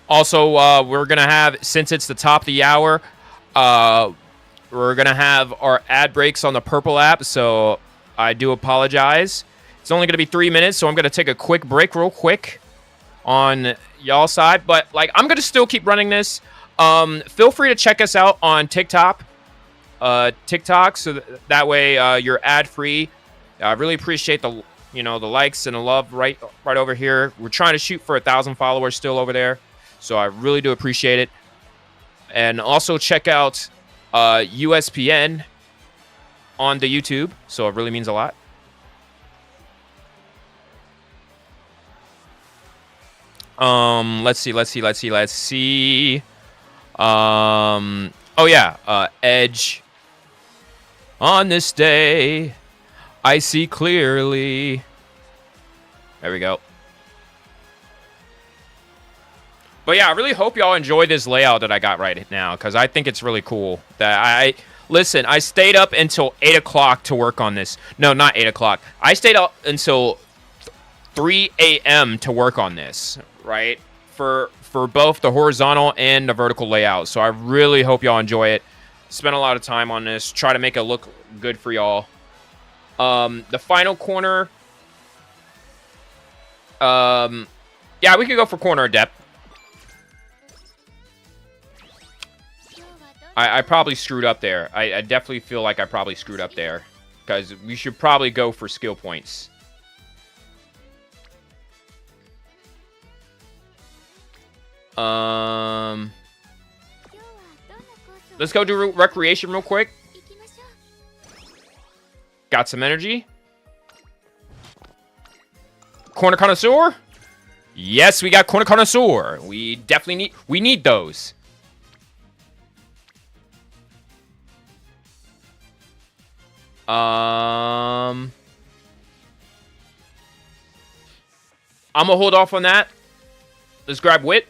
Also, we're going to have, since it's the top of the hour, we're going to have our ad breaks on the Purple app, so I do apologize. It's only going to be 3 minutes, so I'm going to take a quick break real quick on y'all side. But, like, I'm going to still keep running this. Feel free to check us out on TikTok. So that way you're ad-free. I really appreciate the likes and the love right over here. We're trying to shoot for 1,000 followers still over there, so I really do appreciate it. And also check out USPN on the YouTube, so it really means a lot. Let's see. Oh yeah, Edge. On this day, I see clearly. There we go. But yeah, I really hope y'all enjoy this layout that I got right now, because I think it's really cool. Listen, I stayed up until 8 o'clock to work on this. No, not 8 o'clock. I stayed up until 3 a.m. to work on this, right? For both the horizontal and the vertical layout. So I really hope y'all enjoy it. Spent a lot of time on this. Try to make it look good for y'all. The final corner. Yeah, we could go for corner of depth. I probably screwed up there. I definitely feel like I probably screwed up there. Because we should probably go for skill points. Let's go do recreation real quick. Got some energy. Corner connoisseur? Yes, we got corner connoisseur. We definitely need those. I'm gonna hold off on that. Let's grab wit.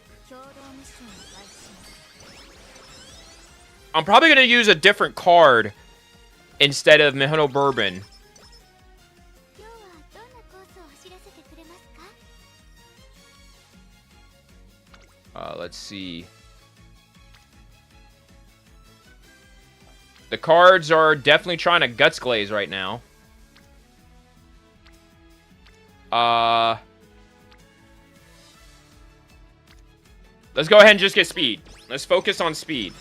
I'm probably gonna use a different card instead of Mihono Bourbon. Let's see. The cards are definitely trying to guts glaze right now. Let's go ahead and just get speed. Let's focus on speed.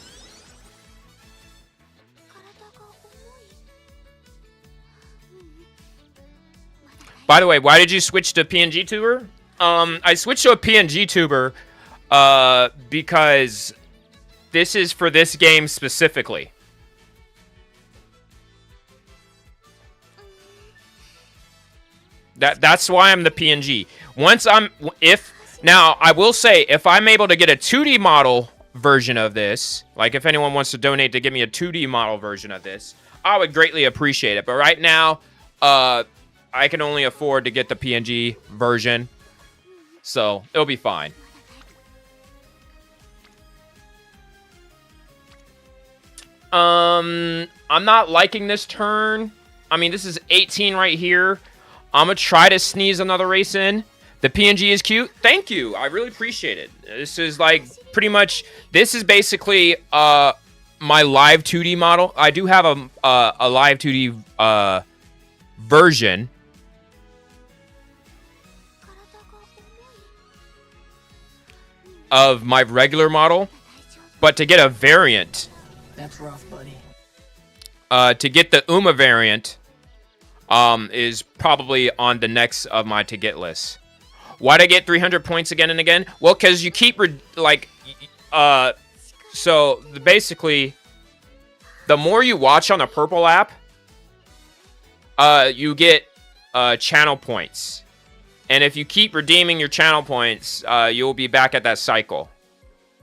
By the way, why did you switch to PNG tuber? I switched to a PNG tuber because this is for this game specifically. That's why I'm the PNG. Now I will say, if I'm able to get a 2D model version of this, like if anyone wants to donate to give me a 2D model version of this, I would greatly appreciate it. But right now, I can only afford to get the PNG version, so it'll be fine. I'm not liking this turn. I mean, this is 18 right here. I'm gonna try to sneeze another race in. The PNG is cute. Thank you. I really appreciate it. This is like pretty much. This is basically my live 2D model. I do have a live 2D version. Of my regular model, but to get a variant, that's rough, buddy. To get the Uma variant, is probably on the next of my to get list. Why'd I get 300 points again and again? Well, because you keep so basically, the more you watch on the purple app, you get channel points. And if you keep redeeming your channel points, you'll be back at that cycle.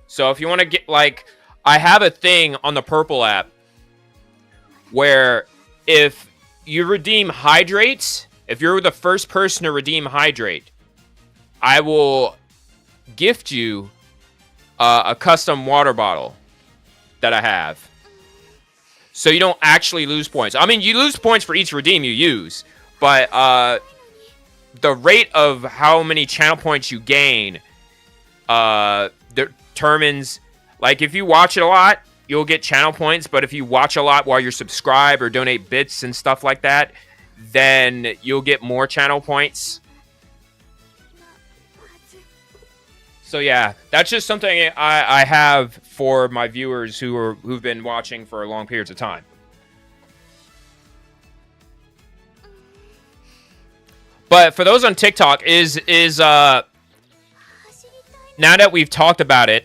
So if you want to get, like, I have a thing on the purple app where if you redeem hydrates, if you're the first person to redeem hydrate, I will gift you a custom water bottle that I have. So you don't actually lose points. I mean, you lose points for each redeem you use, but the rate of how many channel points you gain determines, like, if you watch it a lot, you'll get channel points, but if you watch a lot while you're subscribed or donate bits and stuff like that, then you'll get more channel points. So yeah, that's just something I have for my viewers who've been watching for long periods of time. But for those on TikTok, now that we've talked about it,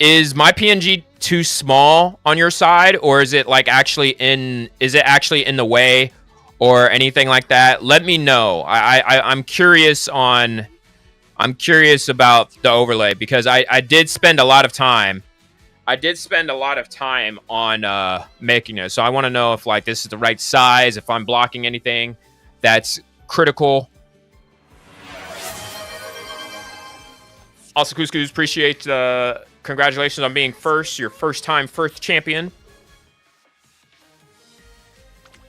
is my PNG too small on your side, or is it like actually in the way or anything like that? Let me know. I'm curious about the overlay, because I did spend a lot of time. On making it. So I want to know if like this is the right size, if I'm blocking anything that's critical. Also, Couscous, appreciate congratulations on being first, your first time first champion.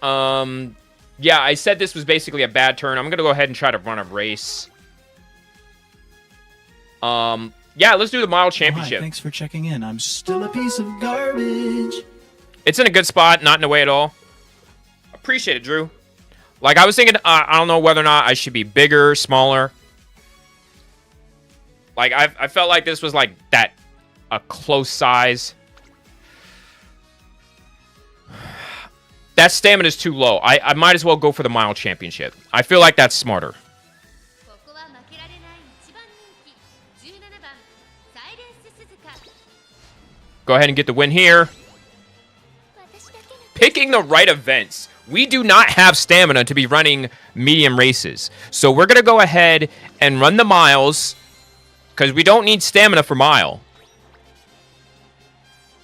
Yeah, I said this was basically a bad turn. I'm going to go ahead and try to run a race. Yeah, let's do the mile championship. Hi, thanks for checking in. I'm still a piece of garbage. It's in a good spot, not in the way at all. Appreciate it, Drew. Like, I was thinking, I don't know whether or not I should be bigger, smaller. Like, I felt like this was, like, a close size. That stamina is too low. I might as well go for the mile championship. I feel like that's smarter. Go ahead and get the win here. Picking the right events. We do not have stamina to be running medium races. So we're going to go ahead and run the miles, because we don't need stamina for mile.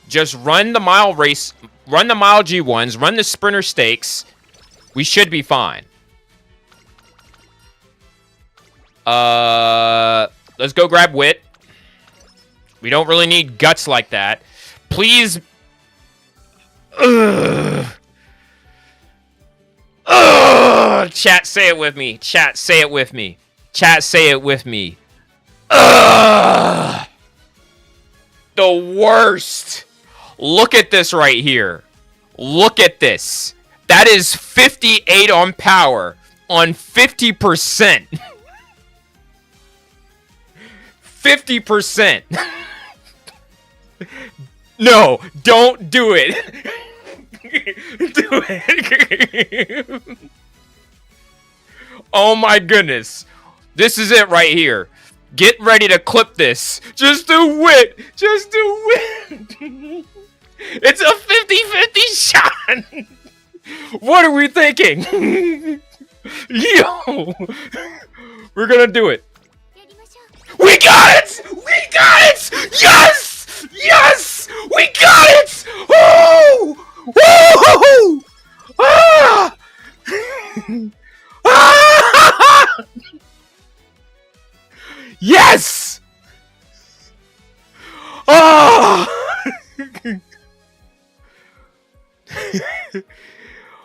Just run the mile race, run the mile G1s, run the sprinter stakes. We should be fine. Let's go grab wit. We don't really need guts like that. Please. Chat, say it with me. Chat, say it with me. Chat, say it with me. The worst. Look at this right here. Look at this. That is 58 on power on 50%. 50%. No, don't do it. Do it. Oh my goodness. This is it right here. Get ready to clip this. Just do it. Just do it. It's a 50-50 shot. What are we thinking? Yo. We're gonna do it. We got it! We got it! Yes! Yes! We got it! Oh! Woo! Ah! Ah! Yes! Oh!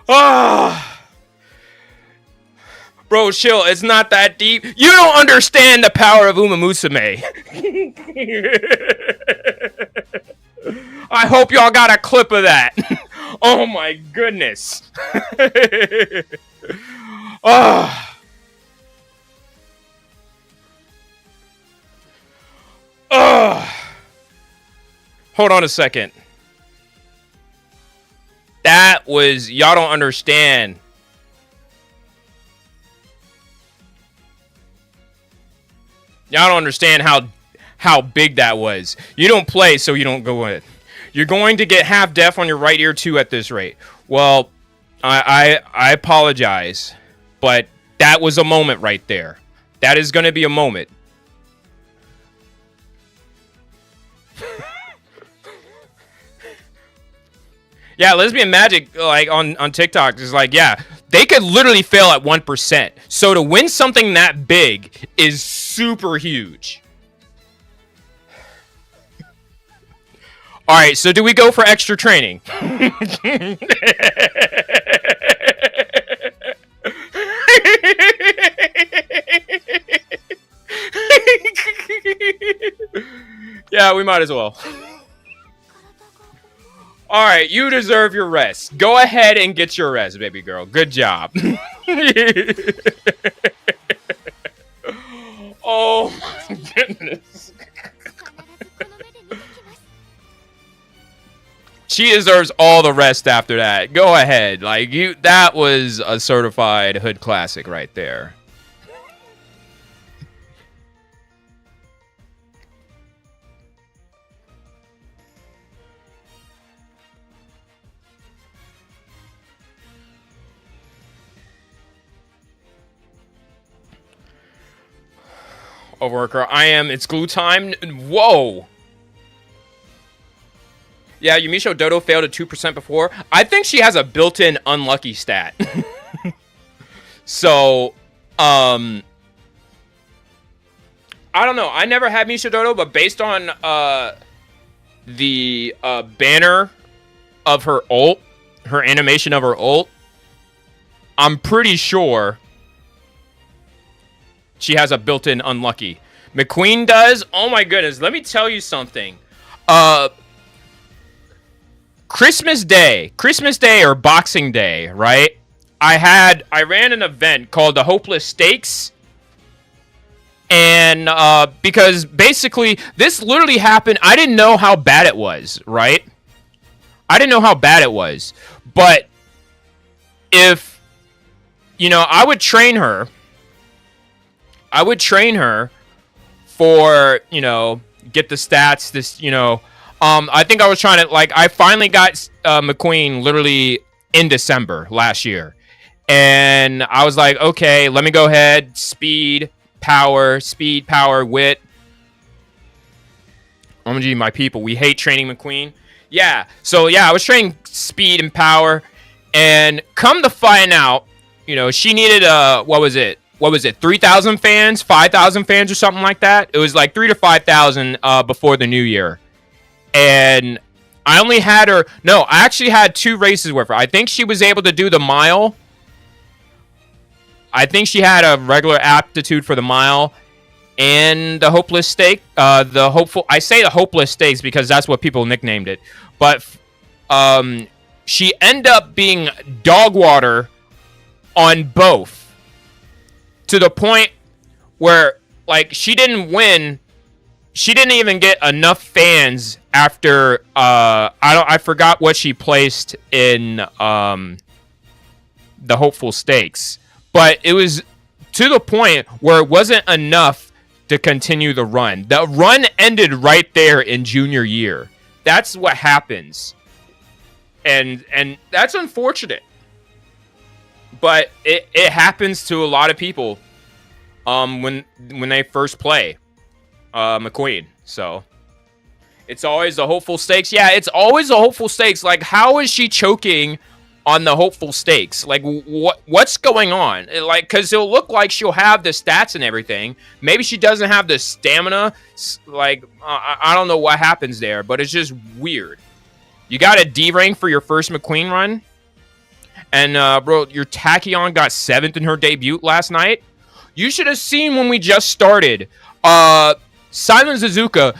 Oh! Bro, chill. It's not that deep. You don't understand the power of Uma Musume. I hope y'all got a clip of that. Oh my goodness. Oh. Oh. Hold on a second. That was... Y'all don't understand. Y'all don't understand how big that was. You don't play, so you don't go in. You're going to get half deaf on your right ear too at this rate. Well, I apologize, but that was a moment right there. That is going to be a moment. Yeah, Lesbian Magic, like on TikTok, is like, yeah, they could literally fail at 1%. So to win something that big is super huge. All right, so do we go for extra training? Yeah, we might as well. All right, you deserve your rest. Go ahead and get your rest, baby girl. Good job. Oh my goodness. She deserves all the rest after that. Go ahead. Like that was a certified hood classic right there. Overworker, I am. It's glue time. Whoa. Yeah, Yumisho Dodo failed at 2% before. I think she has a built-in unlucky stat. So, I don't know. I never had Misho Dodo, but based on the banner of her ult, her animation of her ult, I'm pretty sure she has a built-in unlucky. McQueen does? Oh my goodness. Let me tell you something. Christmas Day or Boxing Day, right? I ran an event called the Hopeless Stakes. And because basically this literally happened, I didn't know how bad it was, right? I didn't know how bad it was. But if, you know, I would train her for, you know, get the stats, this, you know, I think I was trying to, like, I finally got McQueen literally in December last year. And I was like, okay, let me go ahead, speed, power, wit. OMG, my people, we hate training McQueen. Yeah, so yeah, I was training speed and power. And come to find out, you know, she needed, what was it? 3,000 fans, 5,000 fans or something like that? It was like 3,000 to 5,000 before the new year. And I only had her... No, I actually had 2 races with her. I think she was able to do the mile. I think she had a regular aptitude for the mile and the hopeless stake. The hopeful... I say the hopeless stakes because that's what people nicknamed it. But she ended up being dog water on both. To the point where, like, she didn't win... She didn't even get enough fans after I forgot what she placed in the hopeful stakes, but it was to the point where it wasn't enough to continue the run. The run ended right there in junior year. That's what happens, and that's unfortunate, but it happens to a lot of people when they first play McQueen. So it's always a hopeful stakes. Yeah, it's always a hopeful stakes. Like, how is she choking on the hopeful stakes? Like, what's going on? Like, because it'll look like she'll have the stats and everything. Maybe she doesn't have the stamina. Like, I don't know what happens there, but it's just weird. You got a D rank for your first McQueen run, and bro, your Tachyon got 7th in her debut last night. You should have seen when we just started. Silent Suzuka,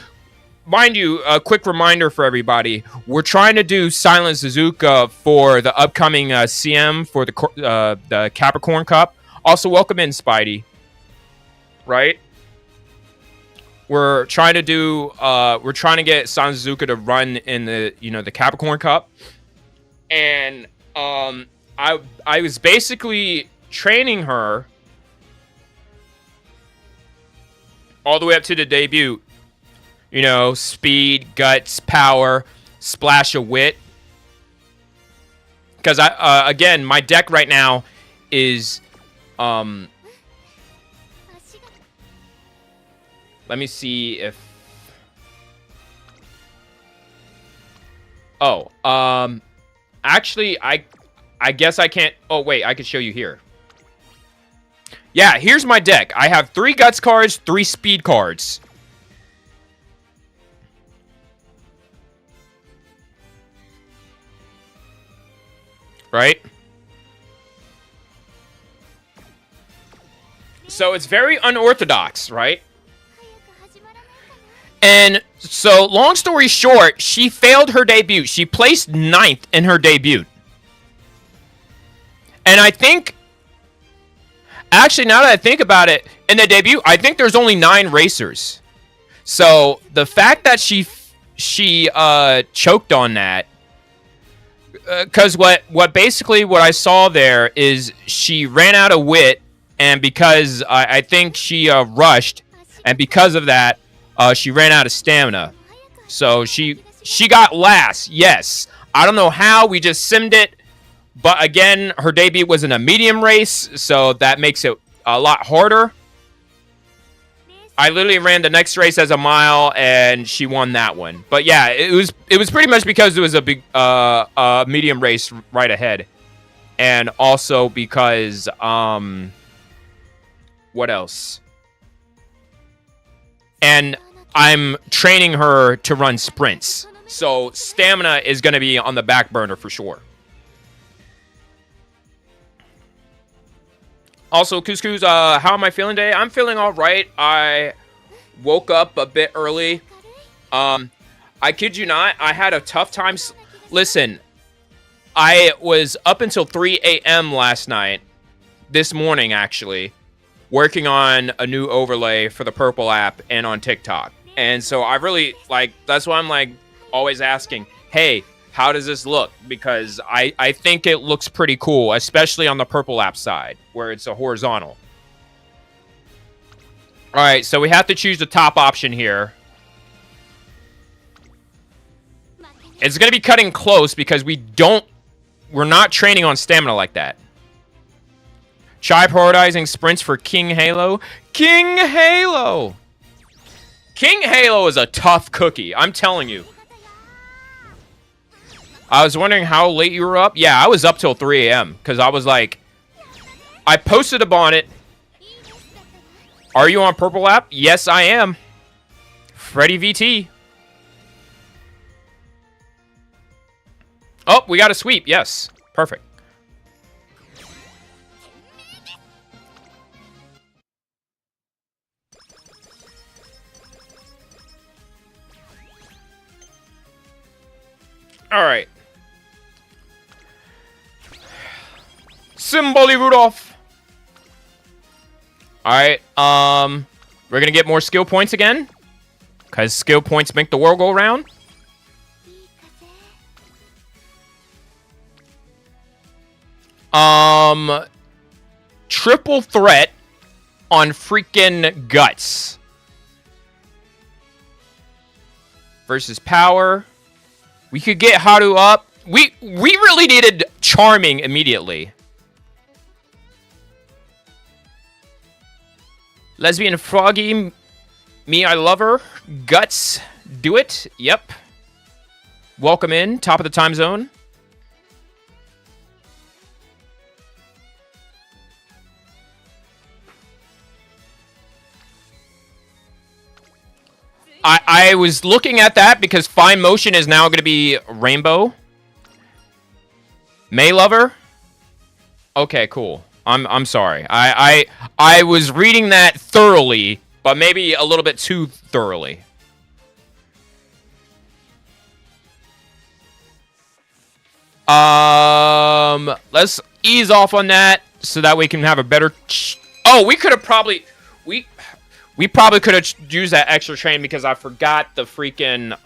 mind you, a quick reminder for everybody. We're trying to do Silent Suzuka for the upcoming CM for the Capricorn Cup. Also, welcome in, Spidey. Right? We're trying to do. We're trying to get Silent Suzuka to run in the the Capricorn Cup, and I was basically training her all the way up to the debut. You know, speed, guts, power, splash of wit. Because again, my deck right now is let me see if actually I guess I can't. Oh wait, I could show you here. Yeah, here's my deck. I have 3 guts cards, 3 speed cards. Right? So it's very unorthodox, right? And So, long story short, she failed her debut. She placed 9th in her debut. And I think, actually, now that I think about it, in the debut, I think there's only 9 racers. So, the fact that she choked on that, because what I saw there is she ran out of wit, and because I think she rushed, and because of that, she ran out of stamina. So she got last. Yes, I don't know how, we just simmed it, but again, her debut was in a medium race, so that makes it a lot harder. I literally ran the next race as a mile, and she won that one. But yeah, it was pretty much because it was a big medium race right ahead, and also because what else? And I'm training her to run sprints, so stamina is going to be on the back burner for sure. Also, Couscous, how am I feeling today? I'm feeling all right. I woke up a bit early. I kid you not, I had a tough time. Listen, I was up until 3 a.m. last night, this morning actually, working on a new overlay for the Purple app and on TikTok. And so I really, that's why I'm, always asking, hey, how does this look? Because I think it looks pretty cool, especially on the Purple app side, where it's a horizontal. All right, so we have to choose the top option here. It's going to be cutting close because we're not training on stamina like that. Try prioritizing sprints for King Halo. King Halo! King Halo is a tough cookie, I'm telling you. I was wondering how late you were up. Yeah, I was up till 3 a.m. because I was I posted a bonnet. Are you on Purple app? Yes, I am. Freddy VT. Oh, we got a sweep. Yes. Perfect. All right. Symboli Rudolph. Alright, we're gonna get more skill points again. Because skill points make the world go round. Triple threat on freaking Guts. Versus Power. We could get Haru up. We really needed Charming immediately. Lesbian Froggy, me, I love her. Guts, do it. Yep. Welcome in, top of the time zone. I was looking at that because Fine Motion is now going to be Rainbow. May Lover? Okay, cool. I'm sorry. I was reading that thoroughly, but maybe a little bit too thoroughly. Let's ease off on that so that we can have a better. Oh, we could have probably we probably could have used that extra train because I forgot the freaking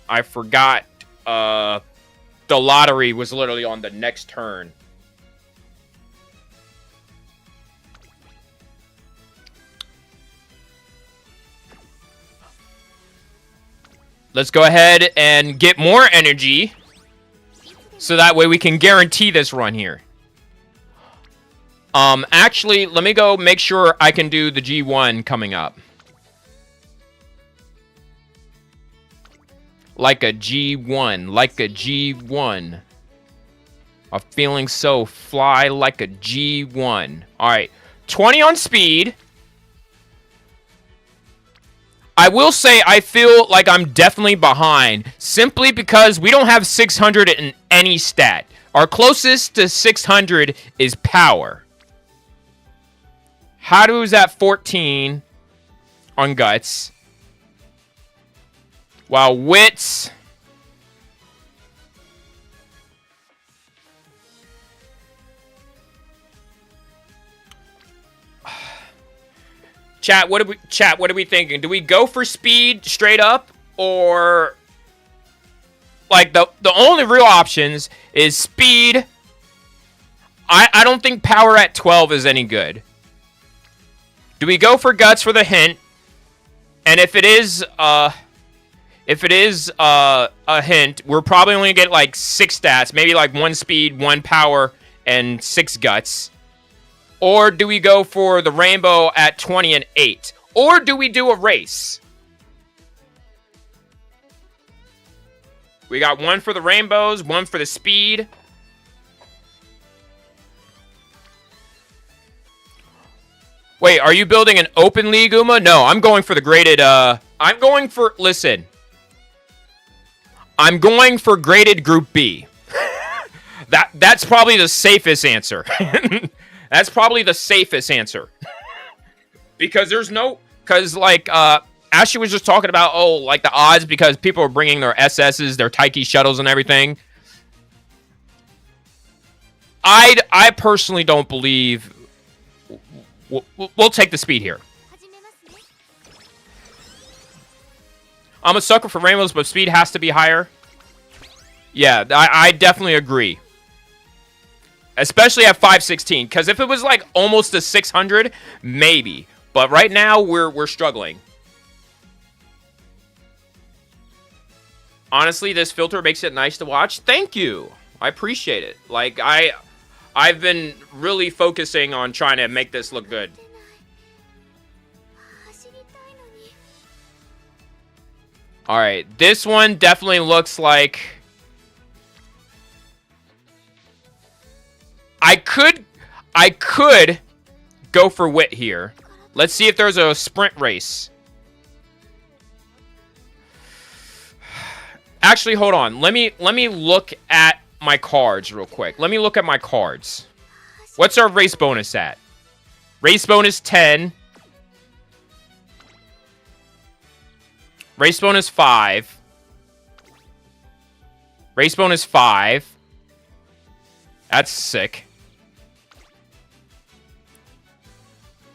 I forgot the lottery was literally on the next turn. Let's go ahead and get more energy. So that way we can guarantee this run here. Actually, let me go make sure I can do the G1 coming up. Like a G1. Like a G1. I'm feeling so fly like a G1. Alright. 20 on speed. I will say I feel like I'm definitely behind simply because we don't have 600 in any stat. Our closest to 600 is power. Haru's at 14 on Guts. While wits... Chat, what are we thinking? Do we go for speed straight up, or like the only real options is speed. I don't think power at 12 is any good. Do we go for guts for the hint? And if it is a hint, we're probably only gonna get like 6 stats, maybe like 1 speed, 1 power, and 6 guts. Or do we go for the rainbow at 20 and 8? Or do we do a race? We got 1 for the rainbows, 1 for the speed. Wait, are you building an open league, Uma? No, I'm going for the graded, listen. I'm going for graded Group B. That's probably the safest answer. That's probably the safest answer. Because like, Ashley was just talking about, like the odds because people are bringing their SSs, their Taiki shuttles and everything. I personally don't believe... We'll take the speed here. I'm a sucker for rainbows, but speed has to be higher. Yeah, I definitely agree. Especially at 516, because if it was like almost a 600, maybe. But right now, we're struggling. Honestly, this filter makes it nice to watch. Thank you. I appreciate it. Like, I've been really focusing on trying to make this look good. Alright, this one definitely looks like... I could go for wit here. Let's see if there's a sprint race. Actually, hold on. Let me look at my cards real quick. Let me look at my cards. What's our race bonus at? Race bonus 10. Race bonus 5. Race bonus 5. That's sick.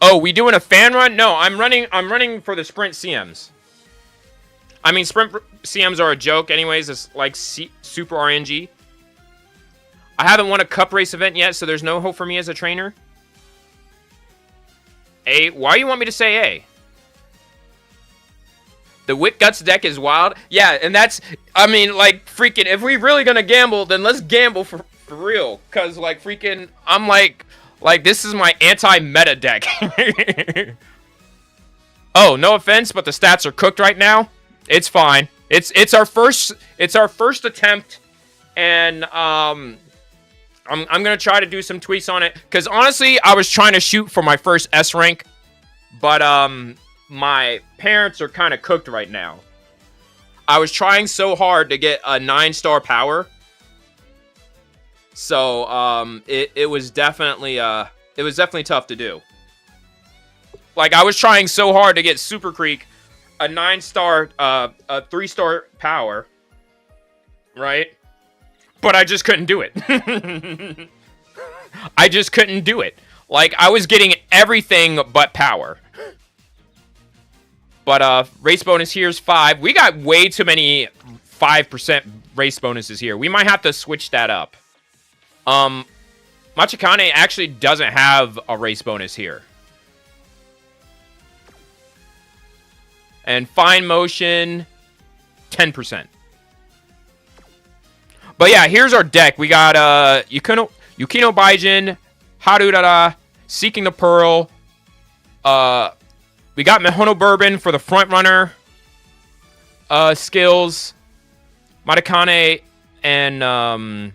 Oh, we doing a fan run? No, I'm running for the sprint CMs. I mean, sprint CMs are a joke anyways. It's like super RNG. I haven't won a cup race event yet, so there's no hope for me as a trainer. A? Why do you want me to say A? The Wit Guts deck is wild. Yeah, and that's... I mean, like, freaking... If we really gonna gamble, then let's gamble for real. Because, like, freaking... I'm like... Like, this is my anti-meta deck. Oh, no offense, but the stats are cooked right now. It's fine. It's our first attempt, and I'm gonna try to do some tweaks on it. Cause honestly, I was trying to shoot for my first S rank, but my parents are kind of cooked right now. I was trying so hard to get a 9-star power. So, it was definitely tough to do. Like, I was trying so hard to get Super Creek a 9-star, a 3-star power, right? But I just couldn't do it. I just couldn't do it. Like, I was getting everything but power. But, race bonus here is 5. We got way too many 5% race bonuses here. We might have to switch that up. Machikane actually doesn't have a race bonus here. And fine motion, 10%. But yeah, here's our deck. We got Yukino Baijin, Harurara, Seeking the Pearl. We got Mihono Bourbon for the front runner skills. Matakane and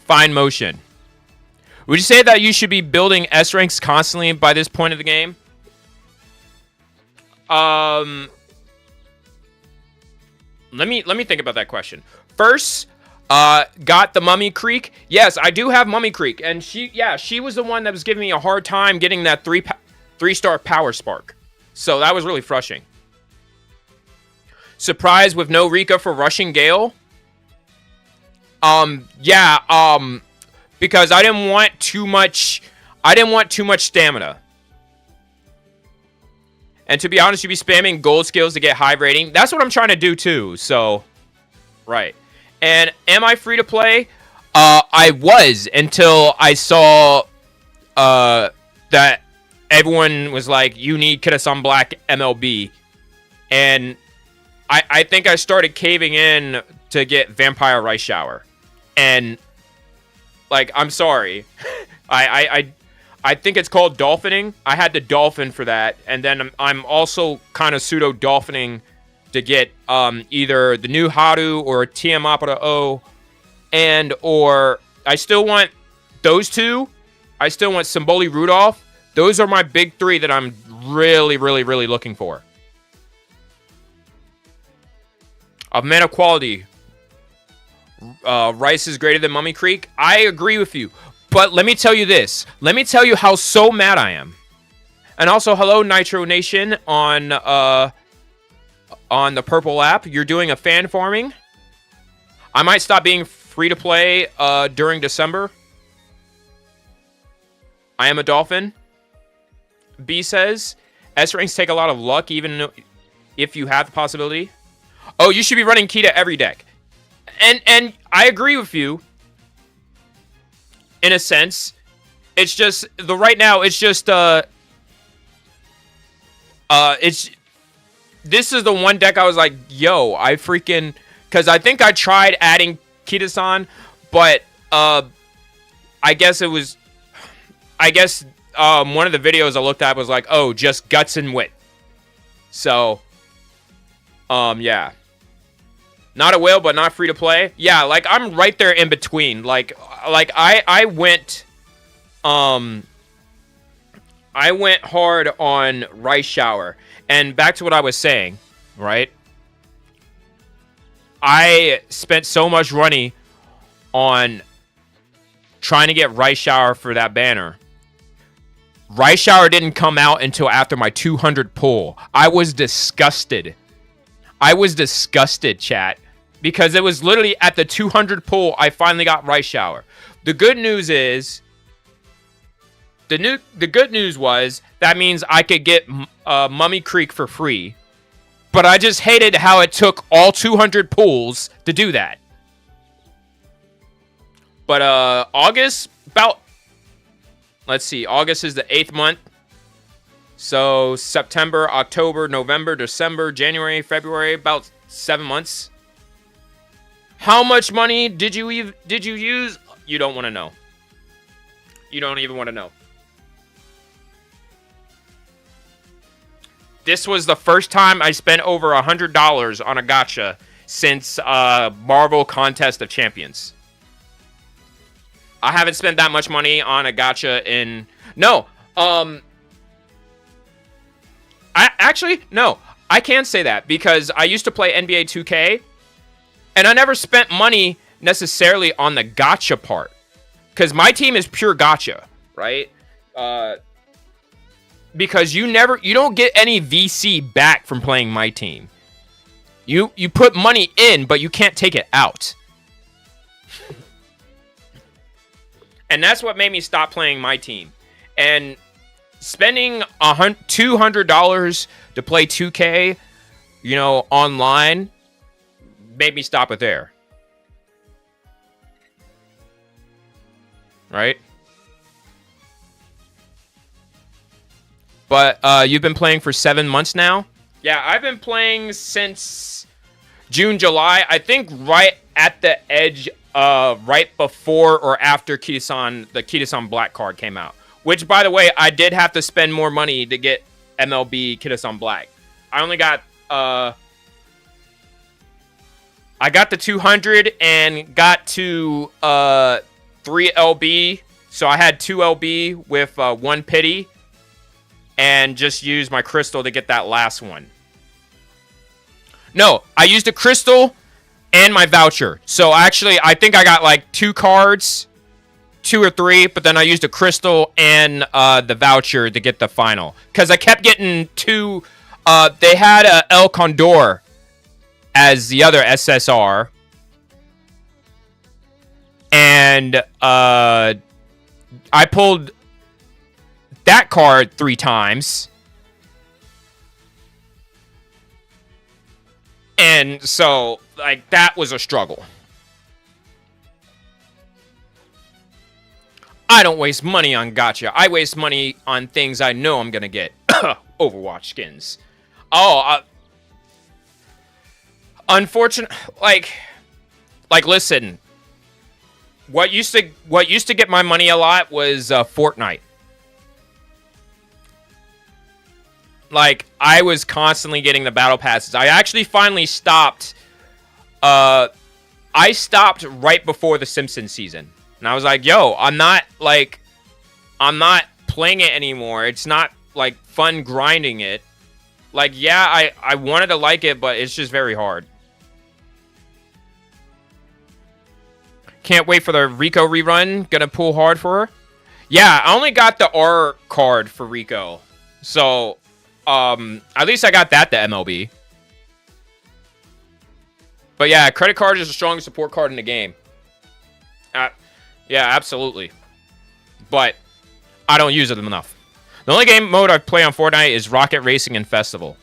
fine motion. Would you say that you should be building S ranks constantly by this point of the game? Let me think about that question. First, got the Mummy Creek. Yes, I do have Mummy Creek, and she was the one that was giving me a hard time getting that 3-star power spark. So that was really frustrating. Surprised with no Rika for rushing Gale. Because I didn't want too much stamina. And to be honest, you'd be spamming gold skills to get high rating. That's what I'm trying to do too. So, right. And am I free to play? I was until I saw that everyone was like, you need Kitasan Black MLB. And I think I started caving in to get Vampire Rice Shower. And, like, I'm sorry. I think it's called dolphining. I had the dolphin for that. And then I'm also kind of pseudo-dolphining to get either the new Haru or TM Opera O. And, or I still want those two. I still want Symboli Rudolph. Those are my big three that I'm really, really, really looking for. Of mana quality, Rice is greater than Mummy Creek. I agree with you. But let me tell you this. Let me tell you how so mad I am. And also, hello, Nitro Nation on the Purple app. You're doing a fan farming. I might stop being free to play during December. I am a dolphin. B says, S-ranks take a lot of luck, even if you have the possibility. Oh, you should be running Kita every deck. And I agree with you. In a sense. It's just, right now, it's just, this is the one deck I was like, yo, I freaking, because I think I tried adding Kita-san, but, I guess one of the videos I looked at was like, oh, just guts and wit. So, yeah. Not a whale, but not free to play. Yeah, like, I'm right there in between. Like I went hard on Rice Shower. And back to what I was saying, right? I spent so much money on trying to get Rice Shower for that banner. Rice Shower didn't come out until after my 200 pull. I was disgusted. Chat. Because it was literally at the 200 pull, I finally got Rice Shower. The good news is, the good news was, that means I could get Mummy Creek for free. But I just hated how it took all 200 pulls to do that. But August, let's see, August is the 8th month. So September, October, November, December, January, February, about 7 months. How much money did you use? You don't want to know. You don't even want to know. This was the first time I spent over $100 on a gacha since Marvel Contest of Champions. I haven't spent that much money on a gacha in... No. I can't say that because I used to play NBA 2K. And I never spent money necessarily on the gacha part. Because my team is pure gacha, right? Because you don't get any VC back from playing my team. You put money in, but you can't take it out. And that's what made me stop playing my team. And spending $200 to play 2K, online, made me stop it there. Right? But you've been playing for 7 months now? Yeah, I've been playing since June, July. I think right at the edge, right before or after the Kita-san Black card came out. Which, by the way, I did have to spend more money to get MLB Kita-san Black. I only got... I got the 200 and got to 3 LB. So I had 2 LB with 1 pity. And just used my crystal to get that last one. No, I used a crystal and my voucher. So actually, I think I got like 2 cards. 2 or 3. But then I used a crystal and the voucher to get the final. Because I kept getting 2... they had a El Condor as the other SSR. And I pulled that card 3 times. And so, like, that was a struggle. I don't waste money on gacha. I waste money on things I know I'm gonna get. Overwatch skins. Oh, unfortunate. Like, listen. What used to get my money a lot was Fortnite. Like, I was constantly getting the battle passes. I actually finally stopped. I stopped right before the Simpsons season. And I was like, yo, I'm not playing it anymore. It's not, like, fun grinding it. Like, yeah, I wanted to like it, but it's just very hard. Can't wait for the Rico rerun. Gonna pull hard for her. Yeah, I only got the R card for Rico. So, at least I got that, the MLB. But yeah, credit card is the strongest support card in the game. Yeah, absolutely. But I don't use it enough. The only game mode I play on Fortnite is Rocket Racing and Festival.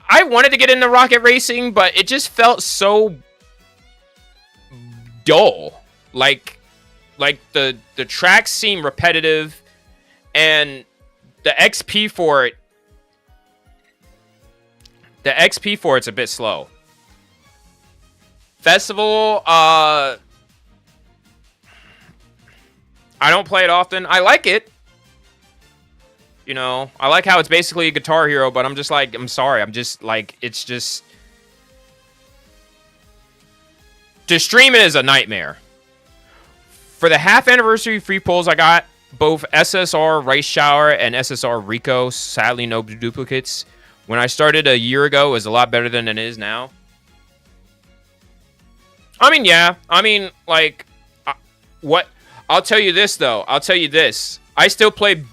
I wanted to get into Rocket Racing, but it just felt so dull. Like the tracks seem repetitive, and the XP for it's a bit slow. Festival, I don't play it often. I like it. You know, I like how it's basically a Guitar Hero, but I'm just like, I'm sorry. I'm just like, it's just... To stream it is a nightmare. For the half anniversary free pulls, I got both SSR Rice Shower and SSR Rico. Sadly, no duplicates. When I started a year ago, it was a lot better than it is now. I mean, yeah. I mean, like, what... I'll tell you this, though. I'll tell you this. I still play...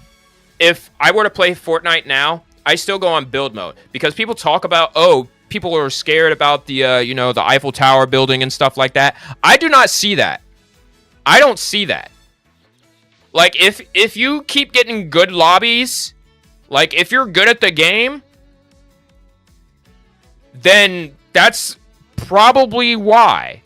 If I were to play Fortnite now, I still go on build mode. Because people talk about, oh, people are scared about the, you know, the Eiffel Tower building and stuff like that. I do not see that. I don't see that. Like, if you keep getting good lobbies, like, if you're good at the game, then that's probably why.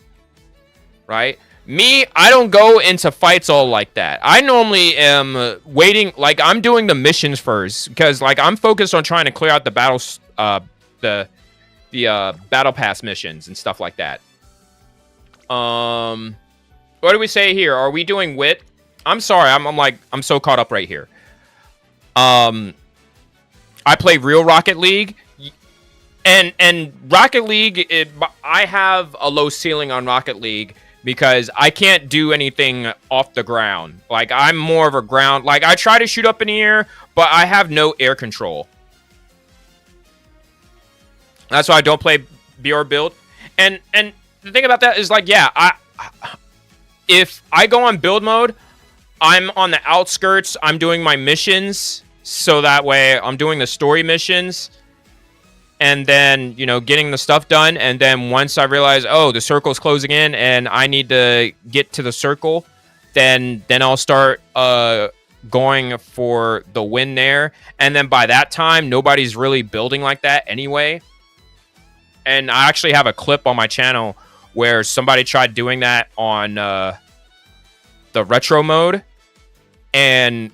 Right? Me, I don't go into fights all like that. I normally am waiting, like, I'm doing the missions first, because, like, I'm focused on trying to clear out the battles, the battle pass missions and stuff like that. What do we say here? Are we doing wit? I'm sorry, I'm so caught up right here. I play real Rocket League, and Rocket League, I have a low ceiling on Rocket League, because I can't do anything off the ground. Like, I'm more of a ground... Like, I try to shoot up in the air, but I have no air control. That's why I don't play BR build. And the thing about that is, like, yeah, if I go on build mode, I'm on the outskirts. I'm doing my missions. So that way, I'm doing the story missions. And then, you know, getting the stuff done. And then once I realize, oh, the circle's closing in and I need to get to the circle, then I'll start going for the win there. And then by that time, nobody's really building like that anyway. And I actually have a clip on my channel where somebody tried doing that on the retro mode. And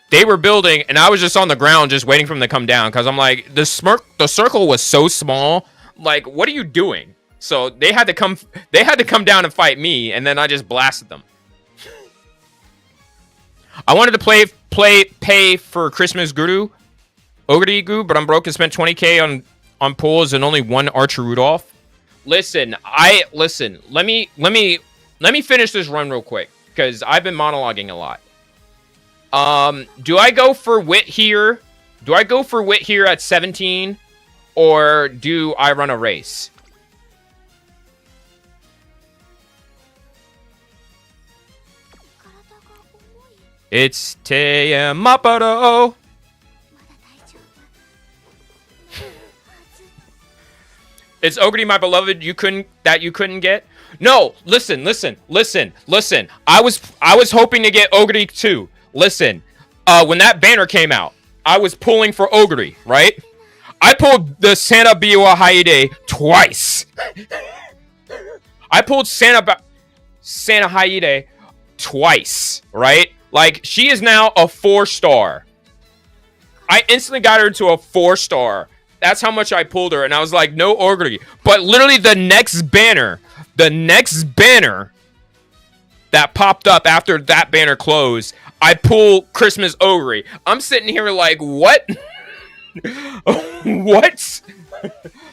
they were building, and I was just on the ground just waiting for them to come down, because I'm like, the circle was so small. Like, what are you doing? So they had to come down and fight me, and then I just blasted them. I wanted to pay for Christmas Ogurigu, but I'm broke and spent 20K on pulls and only one Archer Rudolph. Listen. Let me finish this run real quick, because I've been monologuing a lot. Do I go for wit here? Do I go for wit here at 17? Or do I run a race? It's Teyamaparo. It's Ogre, my beloved. You couldn't get. No, listen. I was hoping to get Ogre too. Listen, when that banner came out, I was pulling for Ogre, right? I pulled the Santa Biwa Haide twice. I pulled Santa Haide twice, right? Like, she is now a 4-star. I instantly got her into a 4-star. That's how much I pulled her, and I was like, no Ogre. But literally the next banner that popped up after that banner closed, I pull Christmas Ogre. I'm sitting here like, what? What?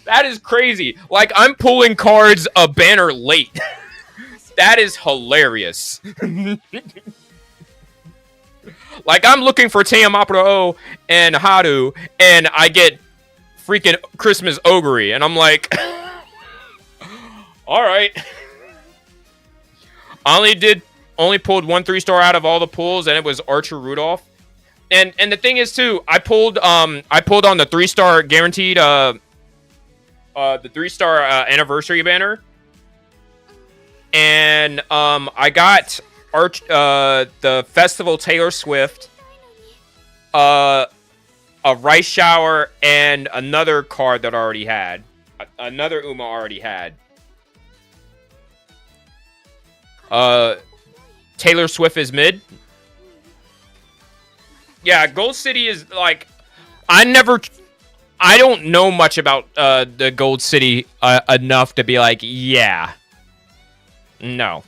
That is crazy. Like, I'm pulling cards a banner late. That is hilarious. Like, I'm looking for Tiamapro and Haru, and I get freaking Christmas Ogre, and I'm like, all right. Only pulled 1 3-star out of all the pulls, and it was Archer Rudolph. And the thing is too, I pulled on the 3-star guaranteed the 3-star anniversary banner, and I got the Festival Taylor Swift, a Rice Shower, and another card that I already had. Another Uma already had. Taylor Swift is mid. Yeah, Gold City is like, I don't know much about the Gold City enough to be like, yeah. No.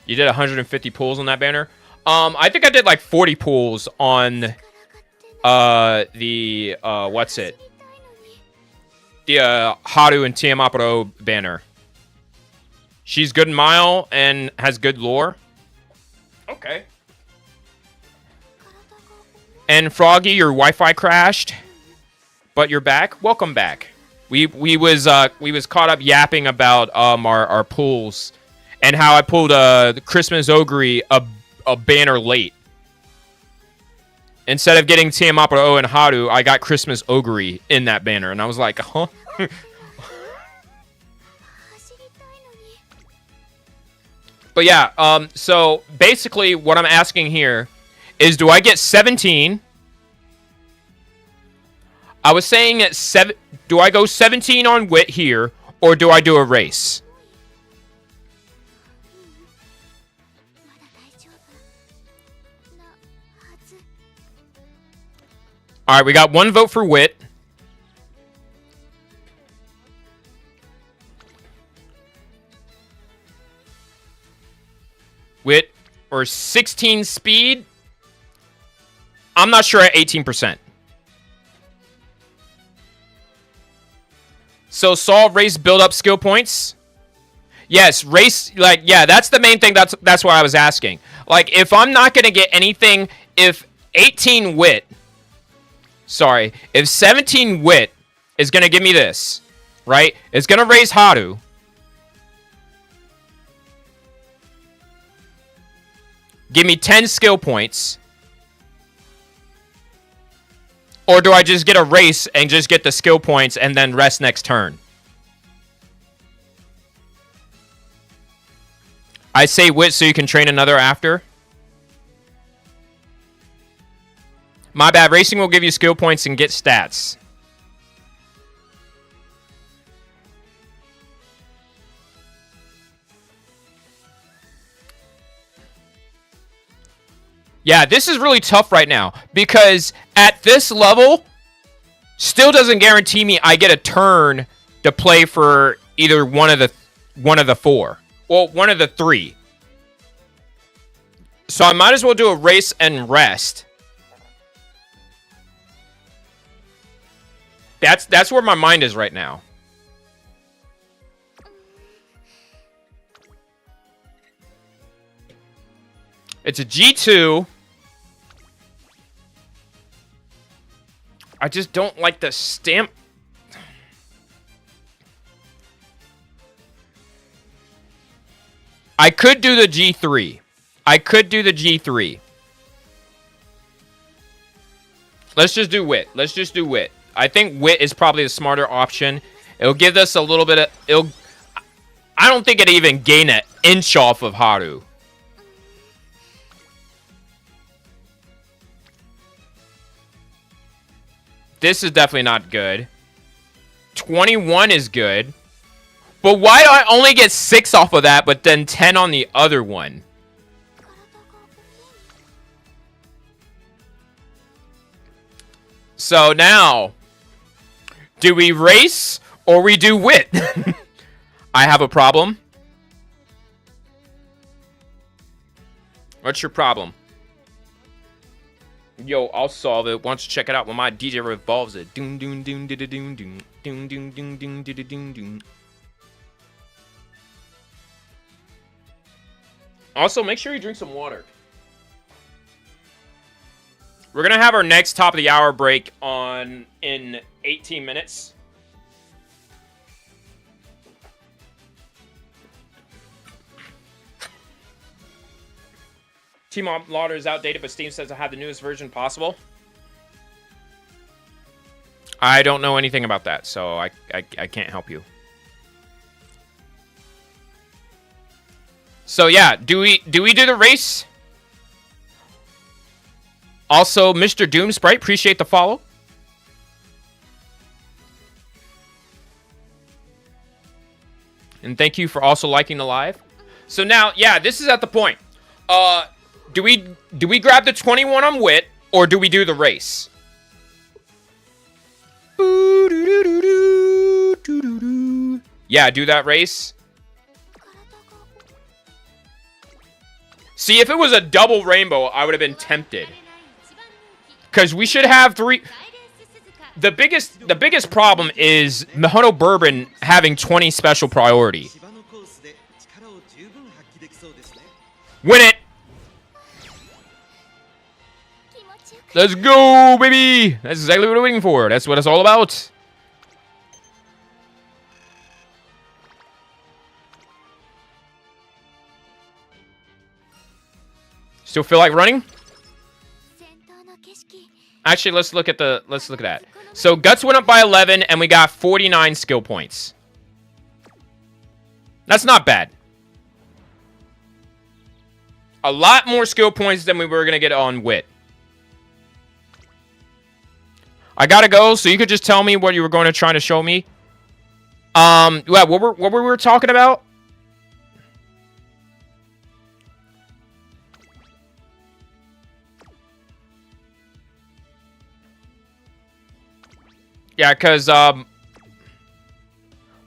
You did 150 pulls on that banner? I think I did like 40 pulls on the what's it? The Haru and Tiamapro banner. She's good in Mile and has good lore. Okay. And Froggy, your Wi-Fi crashed, but you're back. Welcome back. We was caught up yapping about our pulls and how I pulled the Christmas Ogre a banner late. Instead of getting Tiamapro and Haru, I got Christmas Ogre in that banner, and I was like, huh? But yeah, so basically what I'm asking here is, do I get 17? I was saying at 7. Do I go 17 on Wit here, or do I do a race? All right, we got 1 vote for Wit. Wit or 16 speed. I'm not sure at 18%. So solve race, build up skill points. Yes, race, like, yeah, that's the main thing. That's what I was asking. Like, if I'm not gonna get anything, if 18 Wit, sorry, if 17 Wit is gonna give me this, right? It's gonna raise Haru. Give me 10 skill points. Or do I just get a race and just get the skill points and then rest next turn? I say Wit so you can train another after. My bad. Racing will give you skill points and get stats. Yeah, this is really tough right now because at this level, still doesn't guarantee me I get a turn to play for either one of the 4. Well, one of the 3. So I might as well do a race and rest. That's where my mind is right now. It's a G2. I just don't like the stamp. I could do the G3. Let's just do Wit. I think Wit is probably the smarter option. It'll give us a little bit of... I don't think it'd even gain an inch off of Haru. This is definitely not good. 21 is good. But why do I only get 6 off of that, but then 10 on the other one? So now, do we race or we do wit? I have a problem. What's your problem? Yo, I'll solve it. Why don't you check it out when my DJ revolves it. Doom doom doom doom doom doom doom doom doom doom doom doom. Also, make sure you drink some water. We're gonna have our next top of the hour break in 18 minutes. Team Lauder is outdated, but Steam says I have the newest version possible. I don't know anything about that, so I can't help you. So yeah, do we do the race? Also, Mr. Doom Sprite, appreciate the follow. And thank you for also liking the live. So now, yeah, this is at the point. Do we grab the 21 on wit, or do we do the race? Yeah, do that race. See, if it was a double rainbow, I would have been tempted. Because we should have 3... The biggest problem is Mihono Bourbon having 20 special priority. Win it! Let's go, baby! That's exactly what we're waiting for. That's what it's all about. Still feel like running? Actually, let's look at that. So Guts went up by 11, and we got 49 skill points. That's not bad. A lot more skill points than we were gonna get on Wit. I gotta go, so you could just tell me what you were going to try to show me. Yeah, what were we talking about? Yeah, because,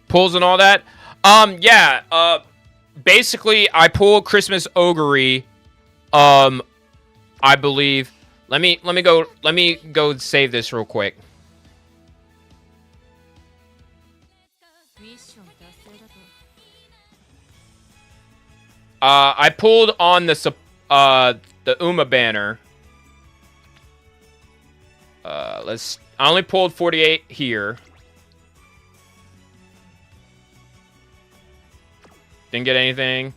pulls and all that. Yeah, basically, I pull Christmas Ogre, I believe. Let me go save this real quick. I pulled on the Uma banner. I only pulled 48 here. Didn't get anything.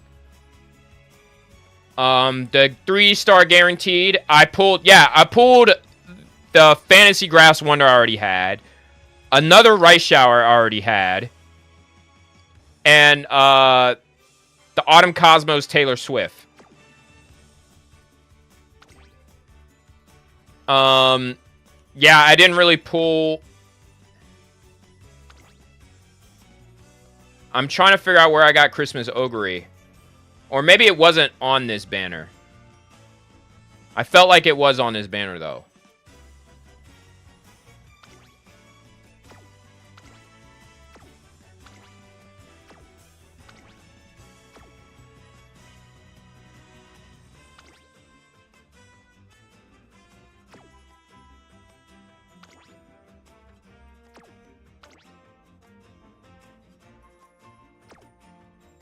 The 3-star guaranteed. I pulled the Fantasy Grass Wonder I already had. Another Rice Shower I already had. And, the Autumn Cosmos Taylor Swift. Yeah, I didn't really pull... I'm trying to figure out where I got Christmas Ogre. Or maybe it wasn't on this banner. I felt like it was on this banner, though.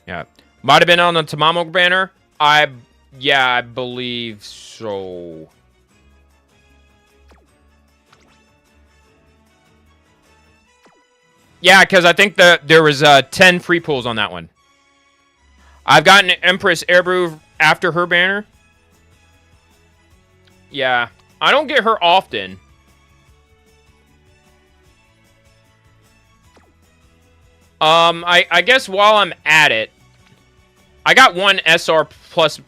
Yeah. Might have been on the Tamamo banner. Yeah, I believe so. Yeah, because I think there was 10 free pulls on that one. I've gotten Empress Airbrew after her banner. Yeah. I don't get her often. I guess while I'm at it, I got one SR plus.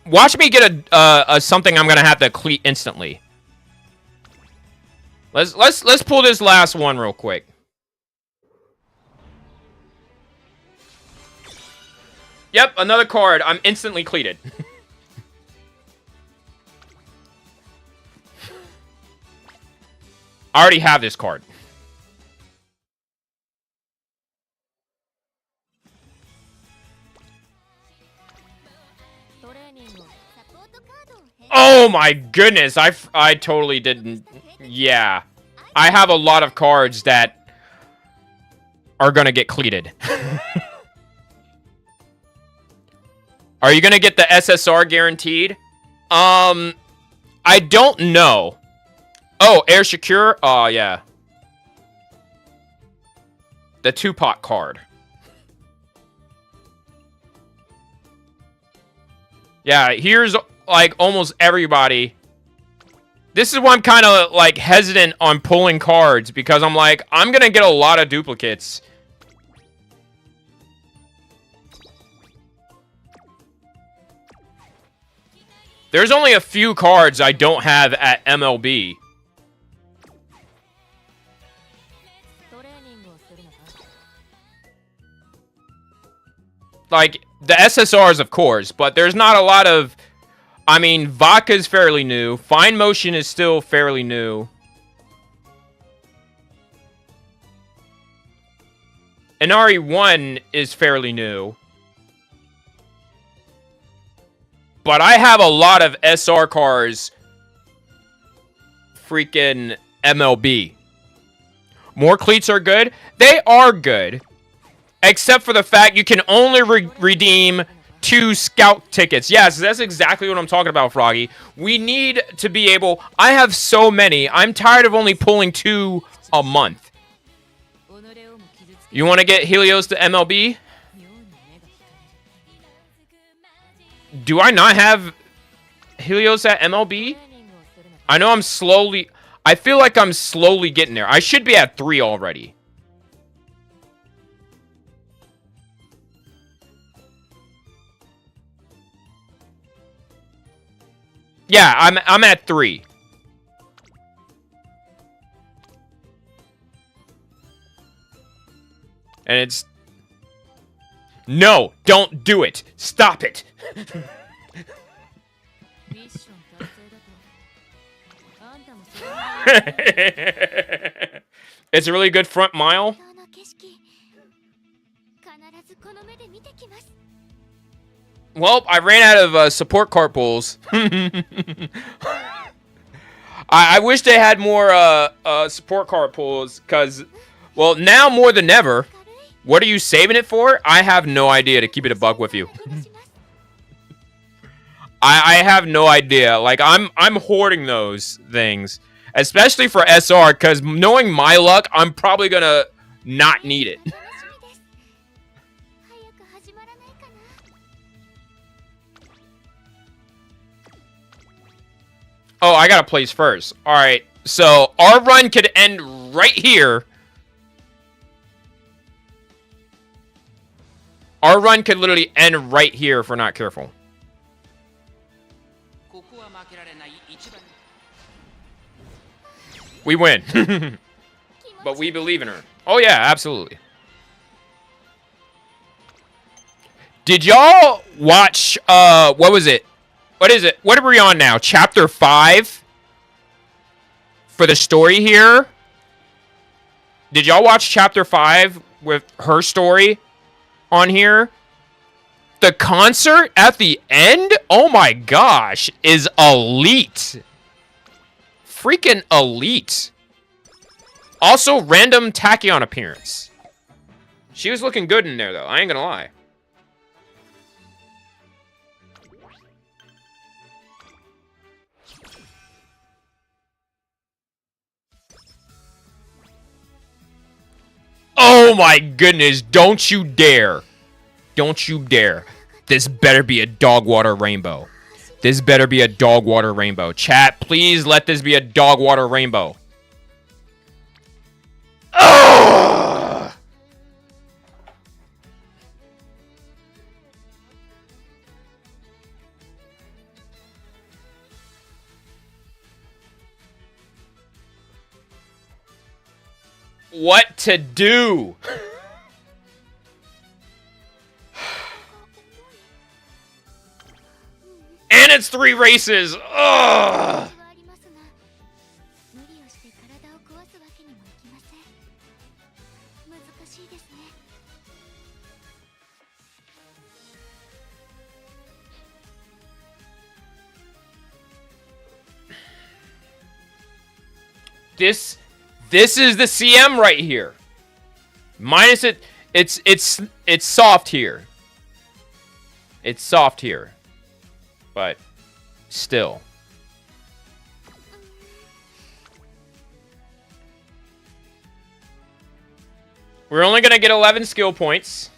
Watch me get a something I'm gonna have to cleat instantly. Let's pull this last one real quick. Yep, another card. I'm instantly cleated. I already have this card. Oh my goodness, I totally didn't. Yeah. I have a lot of cards that are gonna get cleated. Are you gonna get the SSR guaranteed? I don't know. Oh, Air Secure? Oh, yeah. The Tupac card. Yeah, here's, like, almost everybody. This is why I'm kind of, like, hesitant on pulling cards, because I'm like, I'm gonna get a lot of duplicates. There's only a few cards I don't have at MLB. Like, the SSRs, of course, but there's not a lot of... I mean, Vodka's fairly new. Fine Motion is still fairly new. Inari 1 is fairly new. But I have a lot of SR cars. Freaking MLB. More cleats are good? They are good. Except for the fact you can only redeem 2 scout tickets. Yes, that's exactly what I'm talking about, Froggy. We need to be able... I have so many. I'm tired of only pulling 2 a month. You want to get Helios to MLB? Do I not have Helios at MLB? I know I'm slowly... I feel like I'm slowly getting there. I should be at 3 already. Yeah, I'm at 3. And it's... No, don't do it. Stop it. It's a really good front mile. Well, I ran out of support card pulls. I wish they had more support card pulls, because, well, now more than ever. What are you saving it for? I have no idea, to keep it a buck with you. I have no idea. Like, I'm hoarding those things. Especially for SR, because knowing my luck, I'm probably gonna not need it. Oh, I gotta place first. Alright, so our run could end right here. Our run could literally end right here if we're not careful. We win. But we believe in her. Oh yeah, absolutely. Did y'all watch, what was it? What is it? What are we on now? Chapter 5? For the story here? Did y'all watch Chapter 5 with her story on here? The concert at the end? Oh my gosh. Is elite. Freaking elite. Also, random Tachyon appearance. She was looking good in there, though. I ain't gonna lie. Oh my goodness, don't you dare. Don't you dare. This better be a dog water rainbow. This better be a dog water rainbow. Chat, please let this be a dog water rainbow. Ugh! what to do. And it's 3 races. Ugh. This is the CM right here. Minus it, it's soft here. It's soft here. But still. We're only going to get 11 skill points.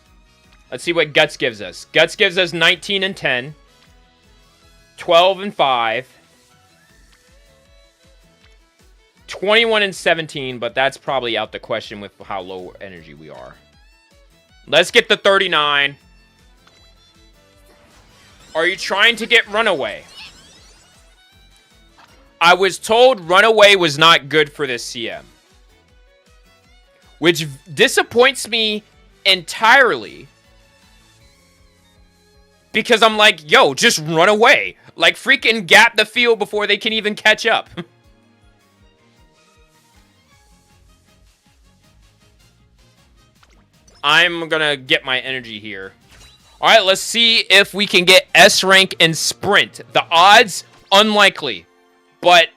Let's see what Guts gives us. Guts gives us 19 and 10. 12 and 5. 21 and 17, but that's probably out the question with how low energy we are. Let's get the 39. Are you trying to get Runaway? I was told Runaway was not good for this CM. Which disappoints me entirely. Because I'm like, yo, just run away. Like, freaking gap the field before they can even catch up. I'm gonna get my energy here. Alright, let's see if we can get S rank and sprint. The odds, unlikely. But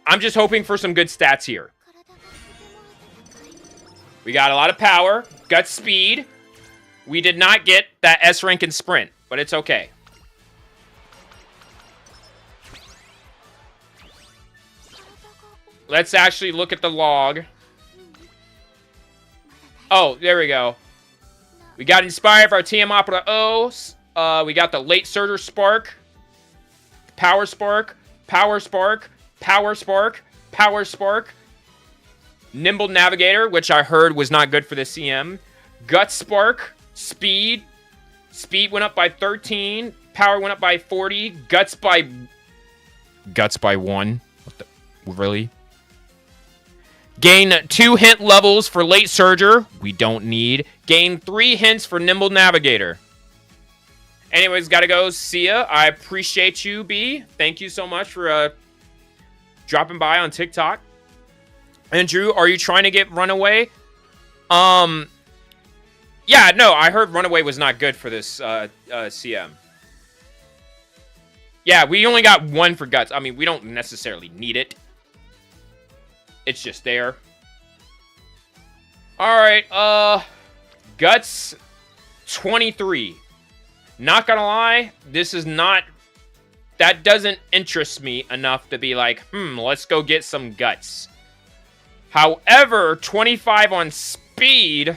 I'm just hoping for some good stats here. We got a lot of power, gut speed. We did not get that S rank and sprint, but it's okay. Let's actually look at the log. Oh, there we go. We got inspired for our TM Opera O. We got the late surger spark. Power spark. Power spark. Power spark. Power spark. Nimble navigator, which I heard was not good for the CM. Gut spark. Speed. Speed went up by 13. Power went up by 40. Guts by 1. What the? Really? Gain 2 hint levels for late surger. We don't need. Gain 3 hints for nimble navigator. Anyways, gotta go. See ya. I appreciate you, B. Thank you so much for dropping by on TikTok. And Drew, are you trying to get Runaway? Yeah, no, I heard Runaway was not good for this CM. Yeah, we only got 1 for Guts. I mean, we don't necessarily need it. It's just there. Alright, Guts 23. Not gonna lie, this is not... That doesn't interest me enough to be like, let's go get some Guts. However, 25 on speed...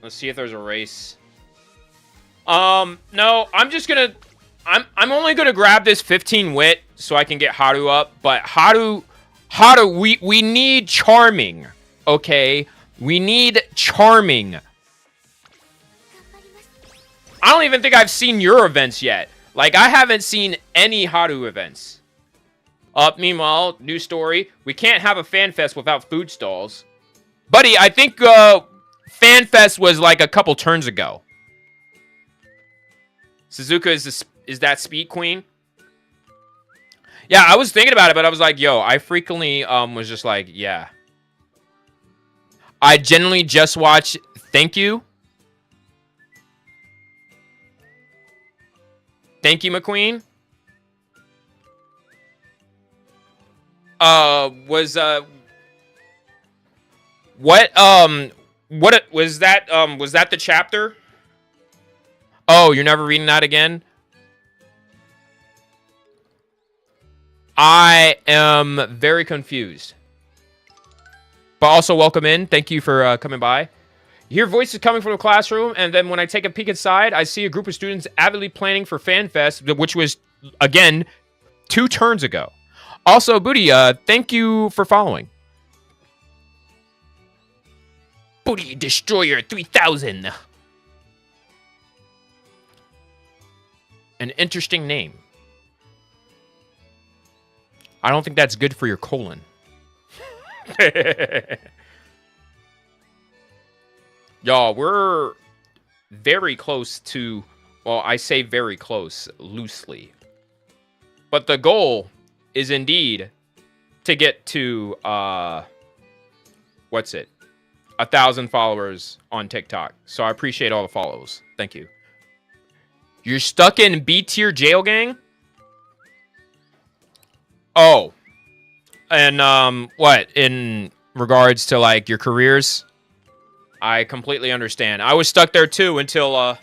Let's see if there's a race. No, I'm just gonna... I'm only gonna grab this 15 wit so I can get Haru up, but Haru, we need charming, okay? We need charming. I don't even think I've seen your events yet. Like, I haven't seen any Haru events. Meanwhile, new story. We can't have a fan fest without food stalls. Buddy, I think, fan fest was like a couple turns ago. Suzuka is that speed queen? Yeah, I was thinking about it, but I was like, yo, I frequently was just like, yeah. I generally just watch Thank You. Thank you, McQueen. Was was that the chapter? Oh, you're never reading that again? I am very confused. But also, welcome in. Thank you for coming by. You hear voices coming from the classroom, and then when I take a peek inside, I see a group of students avidly planning for FanFest, which was, again, 2 turns ago. Also, Booty, thank you for following. Booty Destroyer 3000. An interesting name. I don't think that's good for your colon. Y'all, we're very close to, well, I say very close loosely. But the goal is indeed to get to, what's it? 1,000 followers on TikTok. So I appreciate all the follows. Thank you. You're stuck in B tier jail, gang? Oh. And, what? In regards to, like, your careers? I completely understand. I was stuck there, too, until,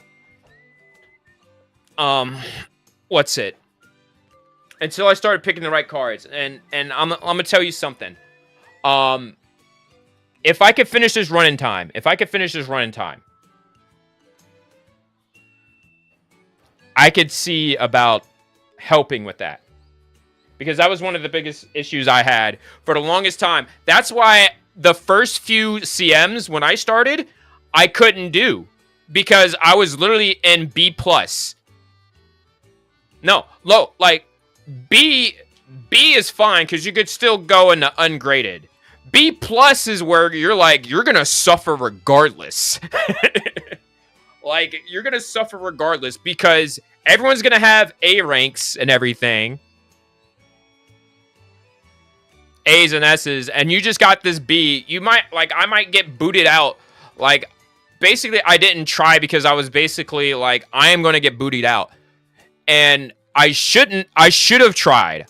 what's it? Until I started picking the right cards. And I'm gonna tell you something. If I could finish this run in time, I could see about helping with that. Because that was one of the biggest issues I had for the longest time. That's why the first few CMs, when I started, I couldn't do. Because I was literally in B+. No, low. Like, B is fine because you could still go into ungraded. B+ is where you're like, you're going to suffer regardless. Like, you're going to suffer regardless because everyone's going to have A ranks and everything. A's and S's, and you just got this B. You might, like, I might get booted out. Like, basically, I didn't try because I was basically like, I am going to get booted out. And I should have tried.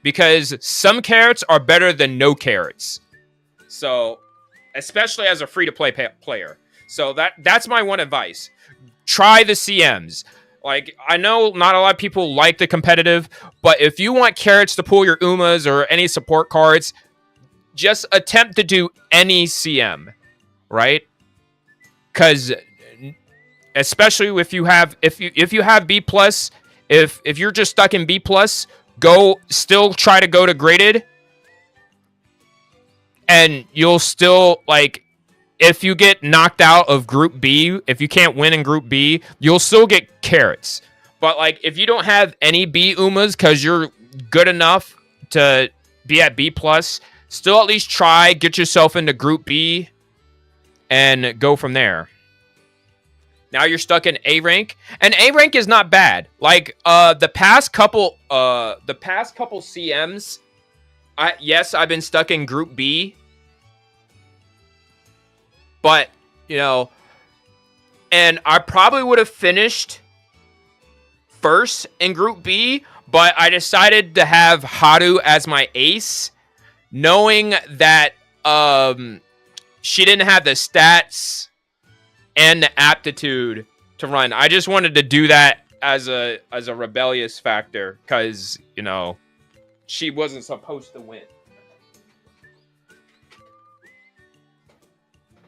Because some carrots are better than no carrots. So, especially as a free-to-play player. So, that's my one advice. Try the CMs. Like, I know not a lot of people like the competitive, but if you want carrots to pull your Umas or any support cards, just attempt to do any CM, right? Because especially if you have B+, if you're just stuck in B+, still try to go to graded, and you'll still, like, if you get knocked out of Group B, if you can't win in Group B, you'll still get carrots. But, like, if you don't have any B Umas because you're good enough to be at B+, still at least try, get yourself into Group B, and go from there. Now you're stuck in A rank, and A rank is not bad. Like, the past couple CMs, yes, I've been stuck in Group B. But, you know, and I probably would have finished first in Group B, but I decided to have Haru as my ace, knowing that she didn't have the stats and the aptitude to run. I just wanted to do that as a rebellious factor, because, you know, she wasn't supposed to win.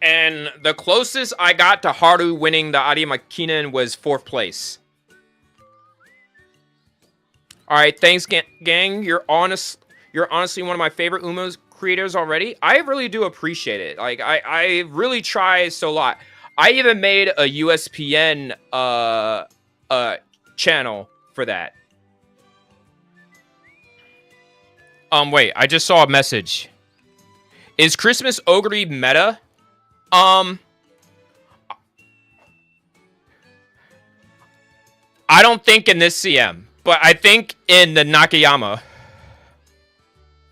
And the closest I got to Haru winning the Adi Makinen was 4th place. Alright, thanks, gang. You're honestly one of my favorite Uma's creators already. I really do appreciate it. Like, I really try so a lot. I even made a USPN channel for that. Wait, I just saw a message. Is Christmas Ogre meta? I don't think in this CM, but I think in the Nakayama,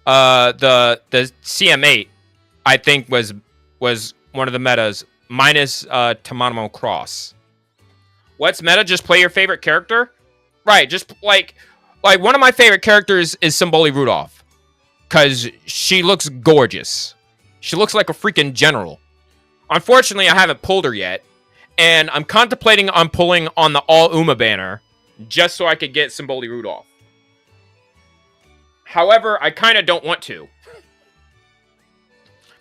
the CM8, I think was one of the metas, minus Tamanamo Cross. What's meta? Just play your favorite character? Right, just like one of my favorite characters is Symboli Rudolph, because she looks gorgeous. She looks like a freaking general. Unfortunately, I haven't pulled her yet, and I'm contemplating on pulling on the All Uma banner just so I could get Symboli Rudolph. However, I kind of don't want to,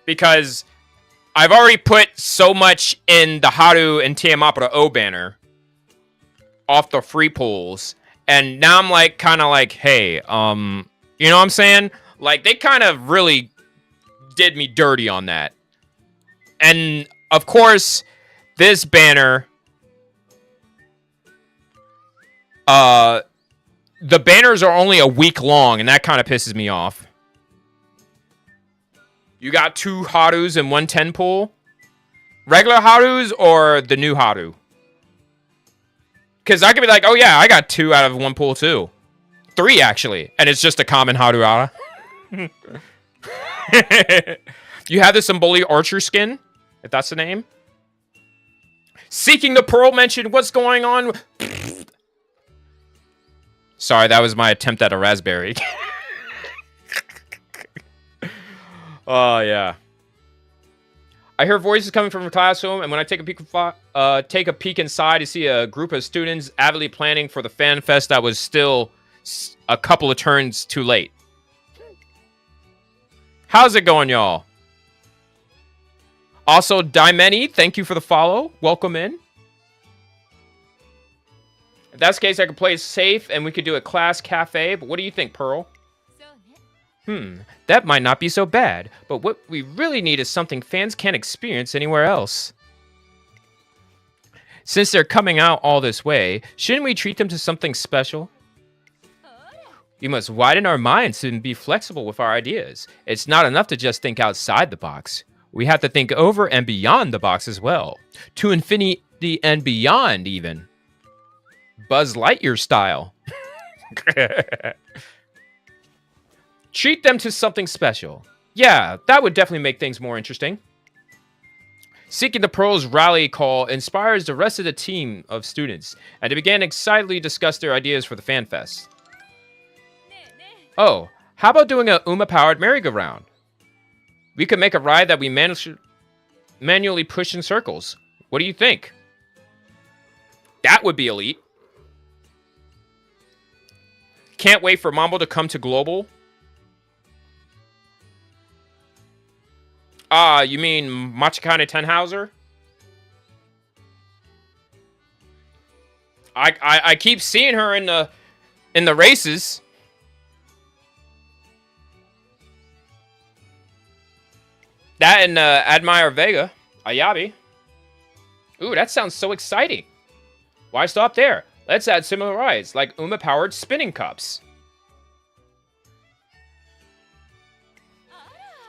because I've already put so much in the Haru and Tiamapara O banner off the free pulls, and now I'm like, kind of like, hey, you know what I'm saying? Like, they kind of really did me dirty on that. And, of course, this banner, the The banners are only a week long, and that kind of pisses me off. You got 2 Harus and 1 10 pull? Regular Harus or the new Haru? Because I could be like, oh yeah, I got 2 out of 1 pull too. 3 actually. And it's just a common Haru. You have the Symboli Archer skin, if that's the name. Seeking the Pearl mentioned, what's going on? Sorry, that was my attempt at a raspberry. Oh, yeah. I hear voices coming from the classroom, and when I take a peek inside, I see a group of students avidly planning for the fan fest that was still a couple of turns too late. How's it going, y'all? Also, Dimeni, thank you for the follow. Welcome in. If that's the case, I could play safe, and we could do a class cafe. But what do you think, Pearl? That might not be so bad. But what we really need is something fans can't experience anywhere else. Since they're coming out all this way, shouldn't we treat them to something special? We must widen our minds and be flexible with our ideas. It's not enough to just think outside the box. We have to think over and beyond the box as well. To infinity and beyond, even. Buzz Lightyear style. Treat them to something special. Yeah, that would definitely make things more interesting. Seeking the Pearl's rally call inspires the rest of the team of students, and they began excitedly discuss their ideas for the fan fest. Oh, how about doing a Uma-powered merry-go-round? We could make a ride that we manually push in circles. What do you think? That would be elite. Can't wait for Mambo to come to Global. You mean Machikane Tenhauser? I keep seeing her in the races. That and Admire Vega, Ayabi. Ooh, that sounds so exciting. Why stop there? Let's add similar rides, like Uma-powered spinning cups.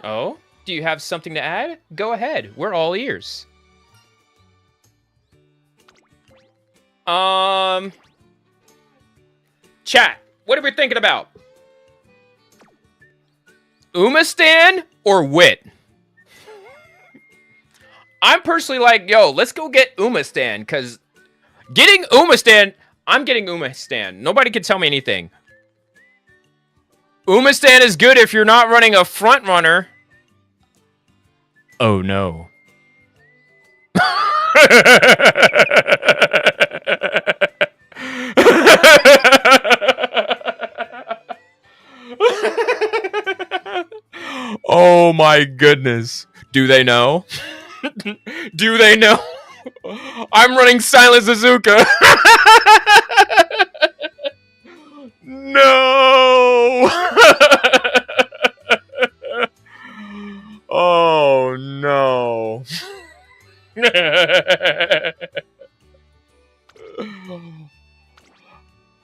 Oh? Do you have something to add? Go ahead. We're all ears. Chat, what are we thinking about? Uma-stan or Wit? I'm personally like, yo, let's go get Uma-stan, because getting Uma-stan, I'm getting Uma-stan. Nobody can tell me anything. Uma-stan is good if you're not running a front runner. Oh no. Oh my goodness. Do they know? Do they know? I'm running Silent Suzuka. No. Oh no.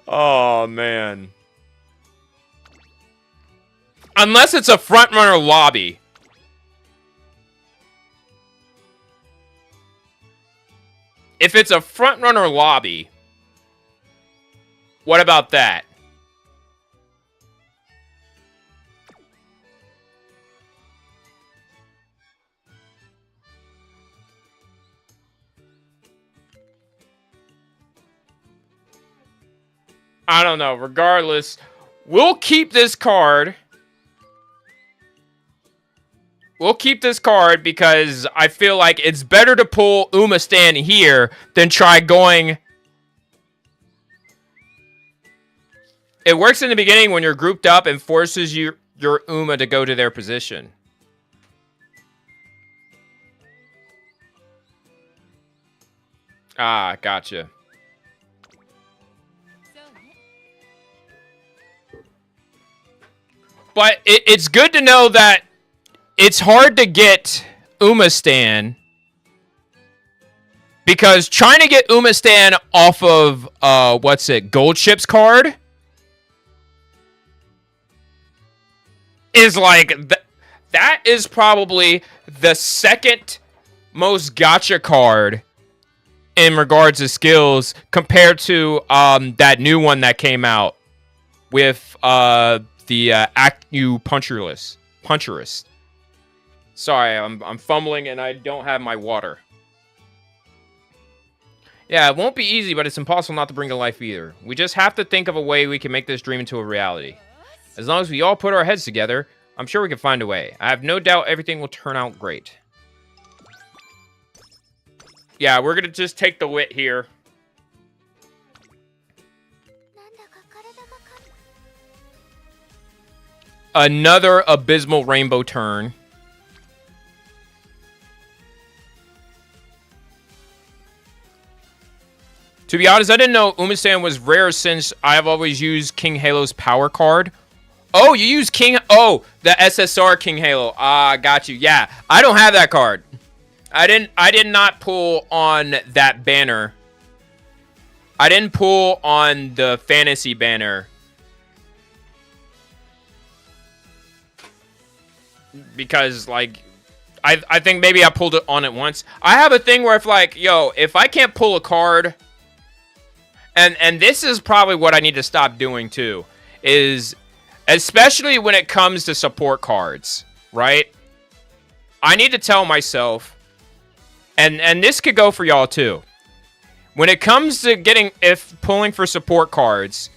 Oh man. Unless it's a frontrunner lobby. If it's a frontrunner lobby, what about that? I don't know. Regardless, we'll keep this card. We'll keep this card because I feel like it's better to pull Uma-stan here than try going... It works in the beginning when you're grouped up and forces your Uma to go to their position. Ah, gotcha. But it's good to know that it's hard to get Uma-stan because trying to get Uma-stan off of Gold Ship's card is like that is probably the second most gacha card in regards to skills compared to that new one that came out with the Puncherist. Sorry, I'm fumbling and I don't have my water. Yeah, it won't be easy, but it's impossible not to bring to life either. We just have to think of a way we can make this dream into a reality. As long as we all put our heads together, I'm sure we can find a way. I have no doubt everything will turn out great. Yeah, we're gonna just take the wit here. Another abysmal rainbow turn. To be honest, I didn't know Umasan was rare since I have always used King Halo's power card. Oh, you use King... Oh, the SSR King Halo. Ah, got you. Yeah, I don't have that card. I did not pull on that banner. I didn't pull on the fantasy banner. Because, like... I think maybe I pulled it on it once. I have a thing where if, like, yo, if I can't pull a card... And this is probably what I need to stop doing, too. Is... Especially when it comes to support cards, right? I need to tell myself, and this could go for y'all too. When it comes to pulling for support cards,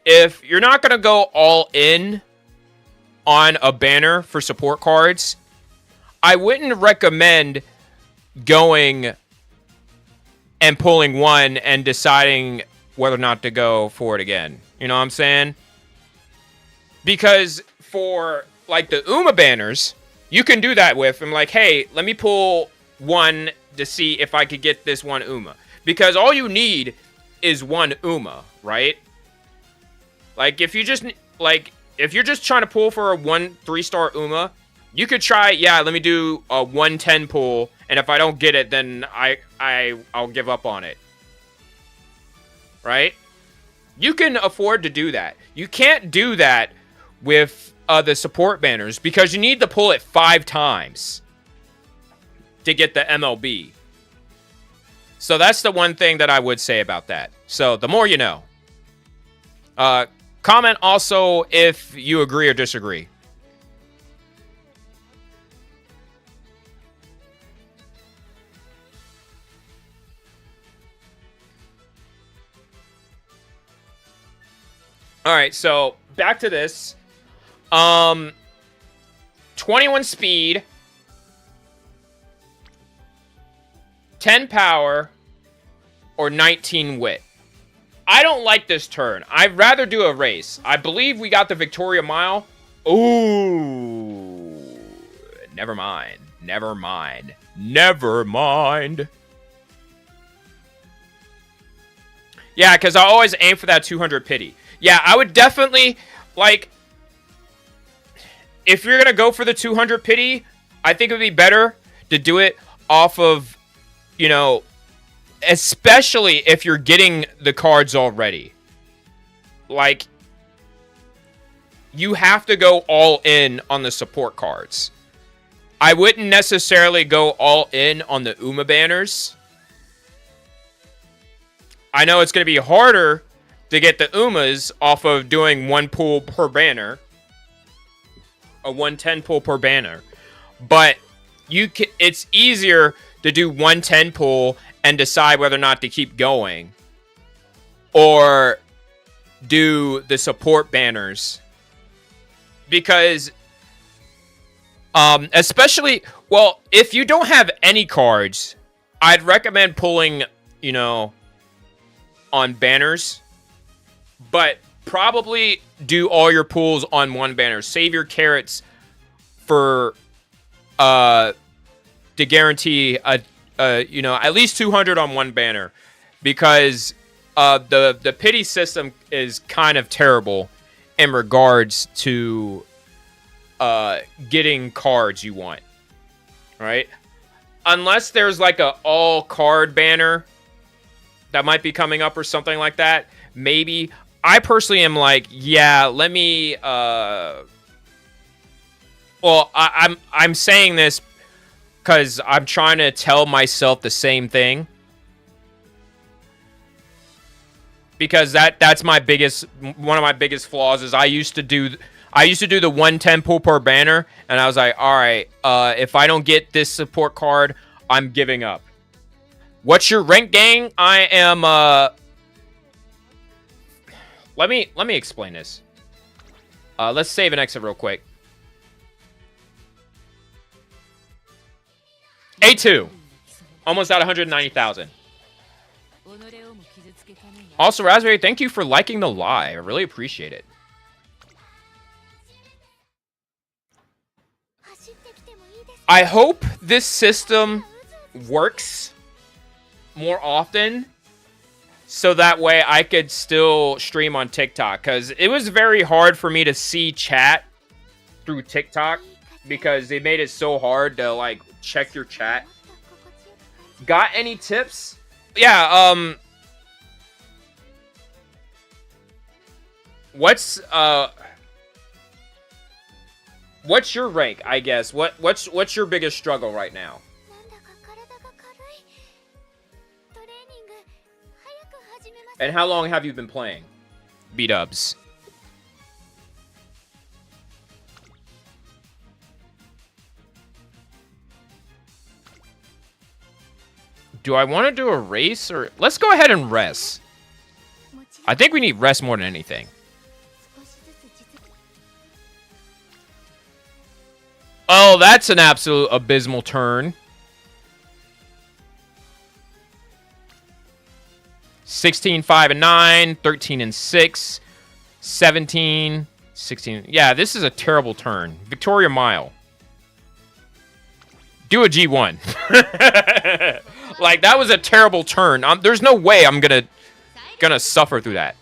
if you're not gonna go all in on a banner for support cards, I wouldn't recommend going and pulling one and deciding whether or not to go for it again. You know what I'm saying? Because for, like, the Uma banners, you can do that with. I'm like, hey, let me pull one to see if I could get this one Uma. Because all you need is one Uma, right? Like, if you're just trying to pull for a 3-star Uma, you could try, yeah, let me do a 110 pull, and if I don't get it, then I'll give up on it. Right? You can afford to do that. You can't do that with the support banners because you need to pull it 5 times to get the MLB. So that's the one thing that I would say about that. So the more you know. Comment also if you agree or disagree. All right, so back to this. 21 speed, 10 power, or 19 wit. I don't like this turn. I'd rather do a race. I believe we got the Victoria Mile. Ooh. Never mind. Never mind. Never mind. Yeah, because I always aim for that 200 pity. Yeah, I would definitely, like, if you're going to go for the 200 pity, I think it would be better to do it off of, you know, especially if you're getting the cards already. Like, you have to go all in on the support cards. I wouldn't necessarily go all in on the Uma banners. I know it's going to be harder to get the Umas off of doing 1 pull per banner. A 110 pull per banner. But it's easier to do 110 pull and decide whether or not to keep going. Or do the support banners. Because, especially, well, if you don't have any cards, I'd recommend pulling, you know, on banners. But probably do all your pulls on one banner. Save your carrots for to guarantee you know, at least 200 on one banner, because the pity system is kind of terrible in regards to getting cards you want, right? Unless there's like a all card banner that might be coming up or something like that, maybe I personally am like, yeah, let me. Well, I'm saying this because I'm trying to tell myself the same thing. Because that's my biggest, one of my biggest flaws is I used to do the 110 pull per banner, and I was like, all right, if I don't get this support card, I'm giving up. What's your rank, gang? I am let me explain this. Let's save and exit real quick. A2. Almost at 190,000. Also, Raspberry, thank you for liking the live. I really appreciate it. I hope this system works more often so that way I could still stream on TikTok, because it was very hard for me to see chat through TikTok because they made it so hard to like check your chat. Got any tips? Yeah, what's your rank, I guess? What's your biggest struggle right now? And how long have you been playing? B-dubs. Do I want to do a race or... Let's go ahead and rest. I think we need rest more than anything. Oh, that's an absolute abysmal turn. 16, 5, and 9. 13 and 6. 17, 16. Yeah, this is a terrible turn. Victoria Mile. Do a G1. Like, that was a terrible turn. There's no way I'm gonna suffer through that.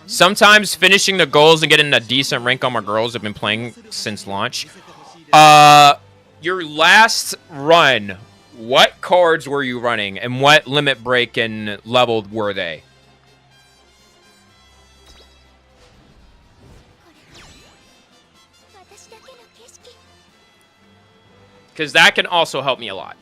Sometimes finishing the goals and getting a decent rank on my girls have been playing since launch. Your last run, what cards were you running and what limit break and level were they? Because that can also help me a lot.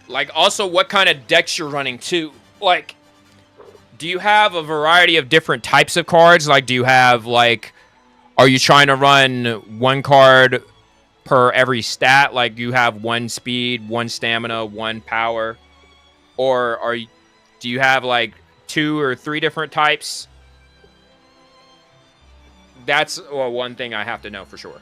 Like, also, what kind of decks you're running, too. Like, do you have a variety of different types of cards? Like, do you have, like, are you trying to run one card per every stat? Like, you have one speed, one stamina, one power? Or do you have, like, 2 or 3 different types? That's one thing I have to know for sure.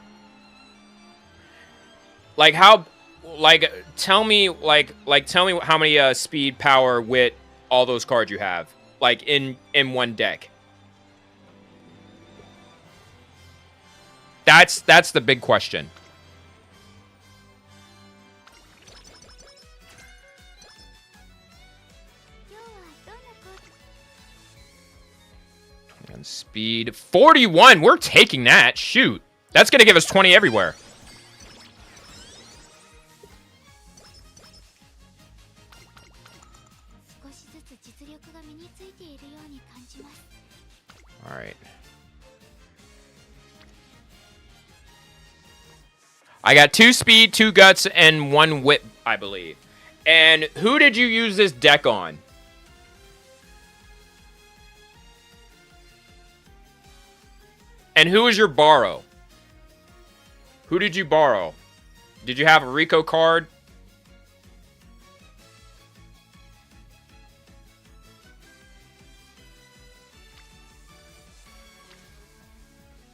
Like, how... Like, tell me how many speed, power, wit, all those cards you have, like in one deck. That's the big question. And speed 41. We're taking that. Shoot, that's gonna give us 20 everywhere. All right. I got 2 speed, 2 guts, and 1 wit, I believe. And who did you use this deck on? And who was your borrow? Who did you borrow? Did you have a Rico card?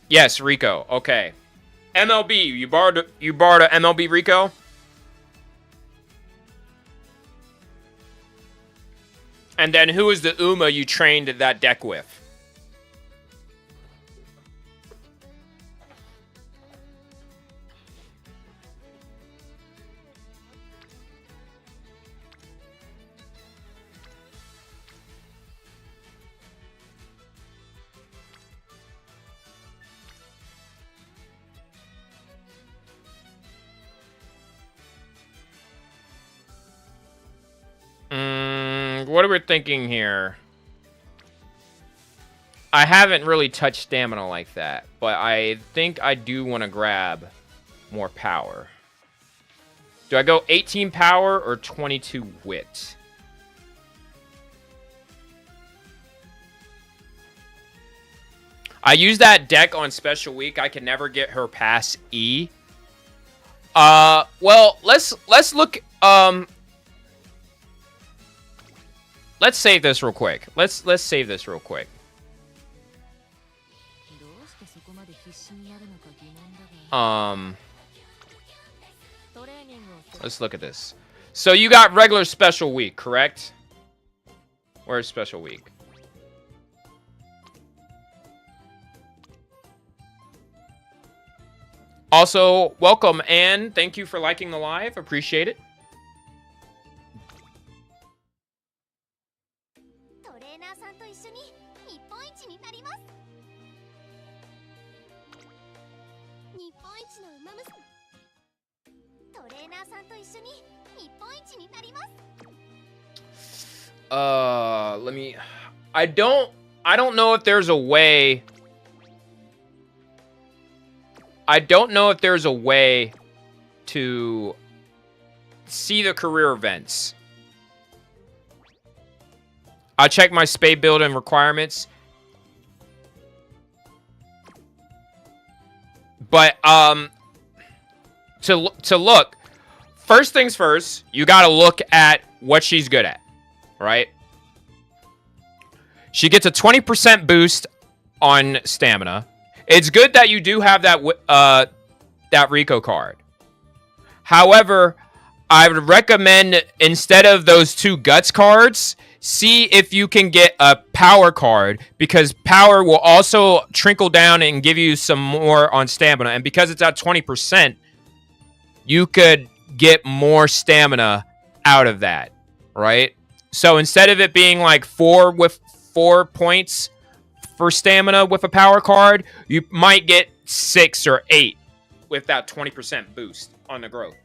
Yes, Rico. Okay. MLB. You borrowed a MLB Rico? And then who is the Uma you trained that deck with? what are we thinking here? I haven't really touched stamina like that, but I think I do want to grab more power. Do I go 18 power or 22 wit? I use that deck on special week. I can never get her past E. Well, let's look. Let's save this real quick. Let's save this real quick. Let's look at this. So you got regular special week, correct? Where's special week? Also, welcome, Anne. Thank you for liking the live. Appreciate it. Let me... I don't know if there's a way... I don't know if there's a way to see the career events. I'll check my spade build and requirements. But, to look, first things first, you gotta look at what she's good at, right? She gets a 20% boost on stamina. It's good that you do have that Rico card. However, I would recommend, instead of those 2 Guts cards, see if you can get a Power card, because Power will also trickle down and give you some more on stamina. And because it's at 20%, you could get more stamina out of that, right? So instead of it being like 4 points for stamina with a Power card, you might get 6 or 8 with that 20% boost on the growth.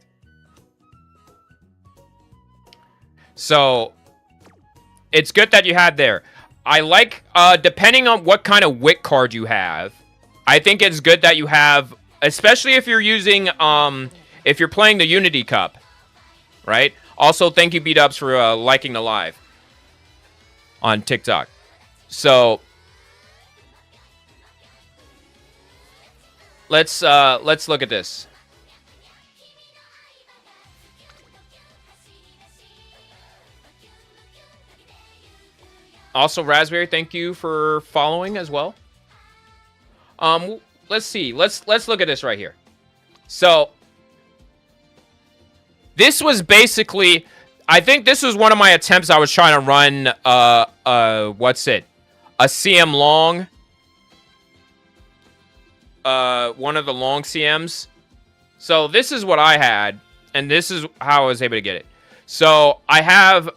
So it's good that you had there. I like, depending on what kind of wit card you have, I think it's good that you have, especially if you're using, if you're playing the Unity Cup, right? Also, thank you, B-Dubs, for liking the live on TikTok. So let's look at this. Also, Raspberry, thank you for following as well. Let's see. Let's look at this right here. So this was basically, I think this was one of my attempts. I was trying to run what's it? A CM long. One of the long CMs. So this is what I had, and this is how I was able to get it. So I have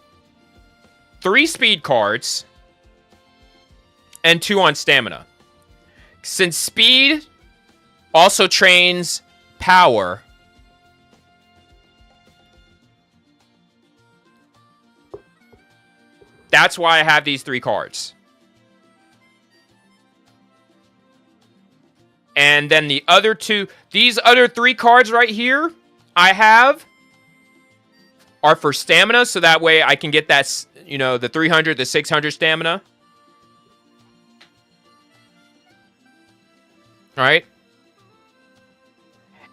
3 speed cards and 2 on stamina. Since speed also trains power, that's why I have these 3 cards. And then the other 2, these other 3 cards right here I have are for stamina, so that way I can get that, you know, the 300, the 600 stamina. All right.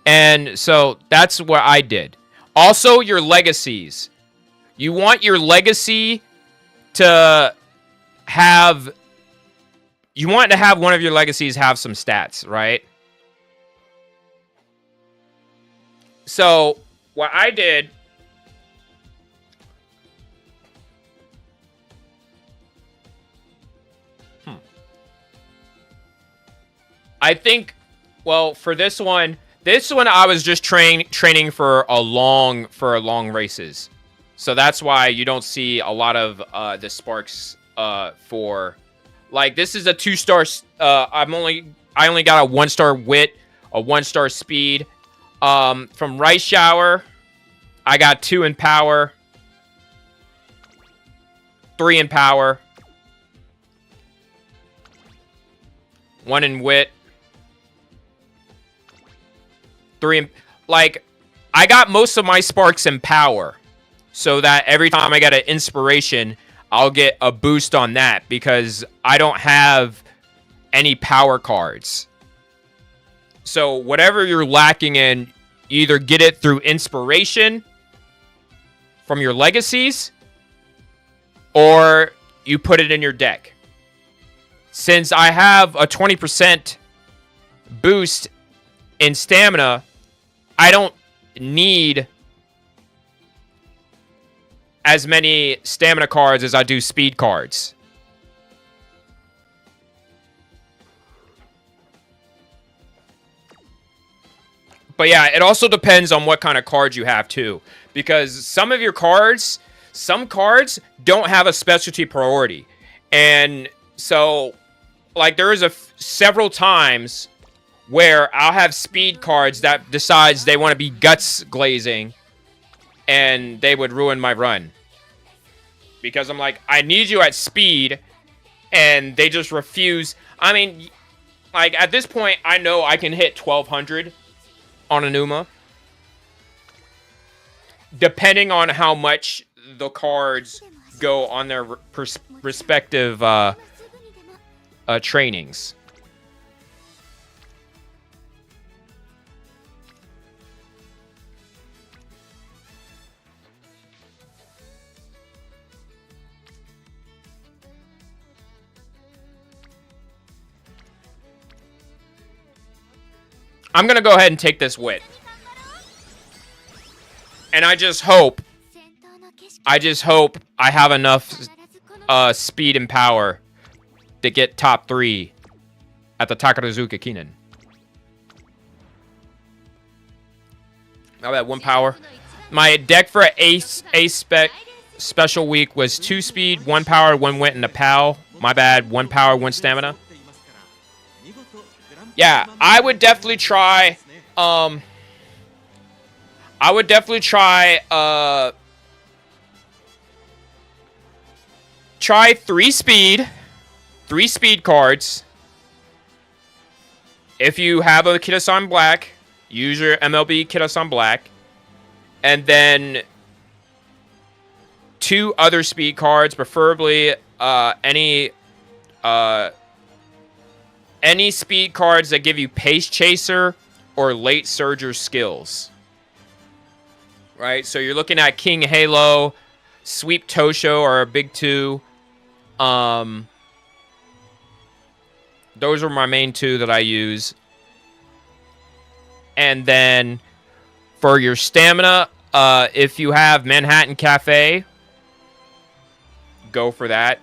And so that's what I did. Also, your legacies. You want your legacy to have... You want to have one of your legacies have some stats, right? So, what I did... I think, well, for this one I was just training for long races. So that's why you don't see a lot of the sparks for, like, this is a 2-star. I only got a 1-star wit, a 1-star speed. From Rice Shower, I got 2 in power. 3 in power, 1 in wit, 3 in... Like, I got most of my sparks in power, so that every time I get an inspiration, I'll get a boost on that, because I don't have any power cards. So whatever you're lacking in, you either get it through inspiration from your legacies, or you put it in your deck. Since I have a 20% boost in stamina, I don't need as many stamina cards as I do speed cards. But yeah, it also depends on what kind of cards you have too. Because some of your cards, some cards don't have a specialty priority. And so, like, there is several times where I'll have speed cards that decides they want to be guts glazing, and they would ruin my run. Because I'm like, I need you at speed, and they just refuse. I mean, like, at this point, I know I can hit 1200 on a Numa, depending on how much the cards go on their respective trainings. I'm going to go ahead and take this wit. And I just hope I have enough speed and power to get top 3 at the Takarazuka Kinen. I had 1 power. My deck for Ace special week was 2 speed, 1 power, 1 wit, and a PAL. My bad, 1 power, 1 stamina. Yeah, I would definitely try, try 3 speed cards. If you have a Kitasan Black, use your MLB Kitasan Black. And then 2 other speed cards, preferably any speed cards that give you Pace Chaser or Late Surger skills. Right? So you're looking at King Halo, Sweep Tosho, or a Big 2. Those are my main 2 that I use. And then for your stamina, if you have Manhattan Cafe, go for that.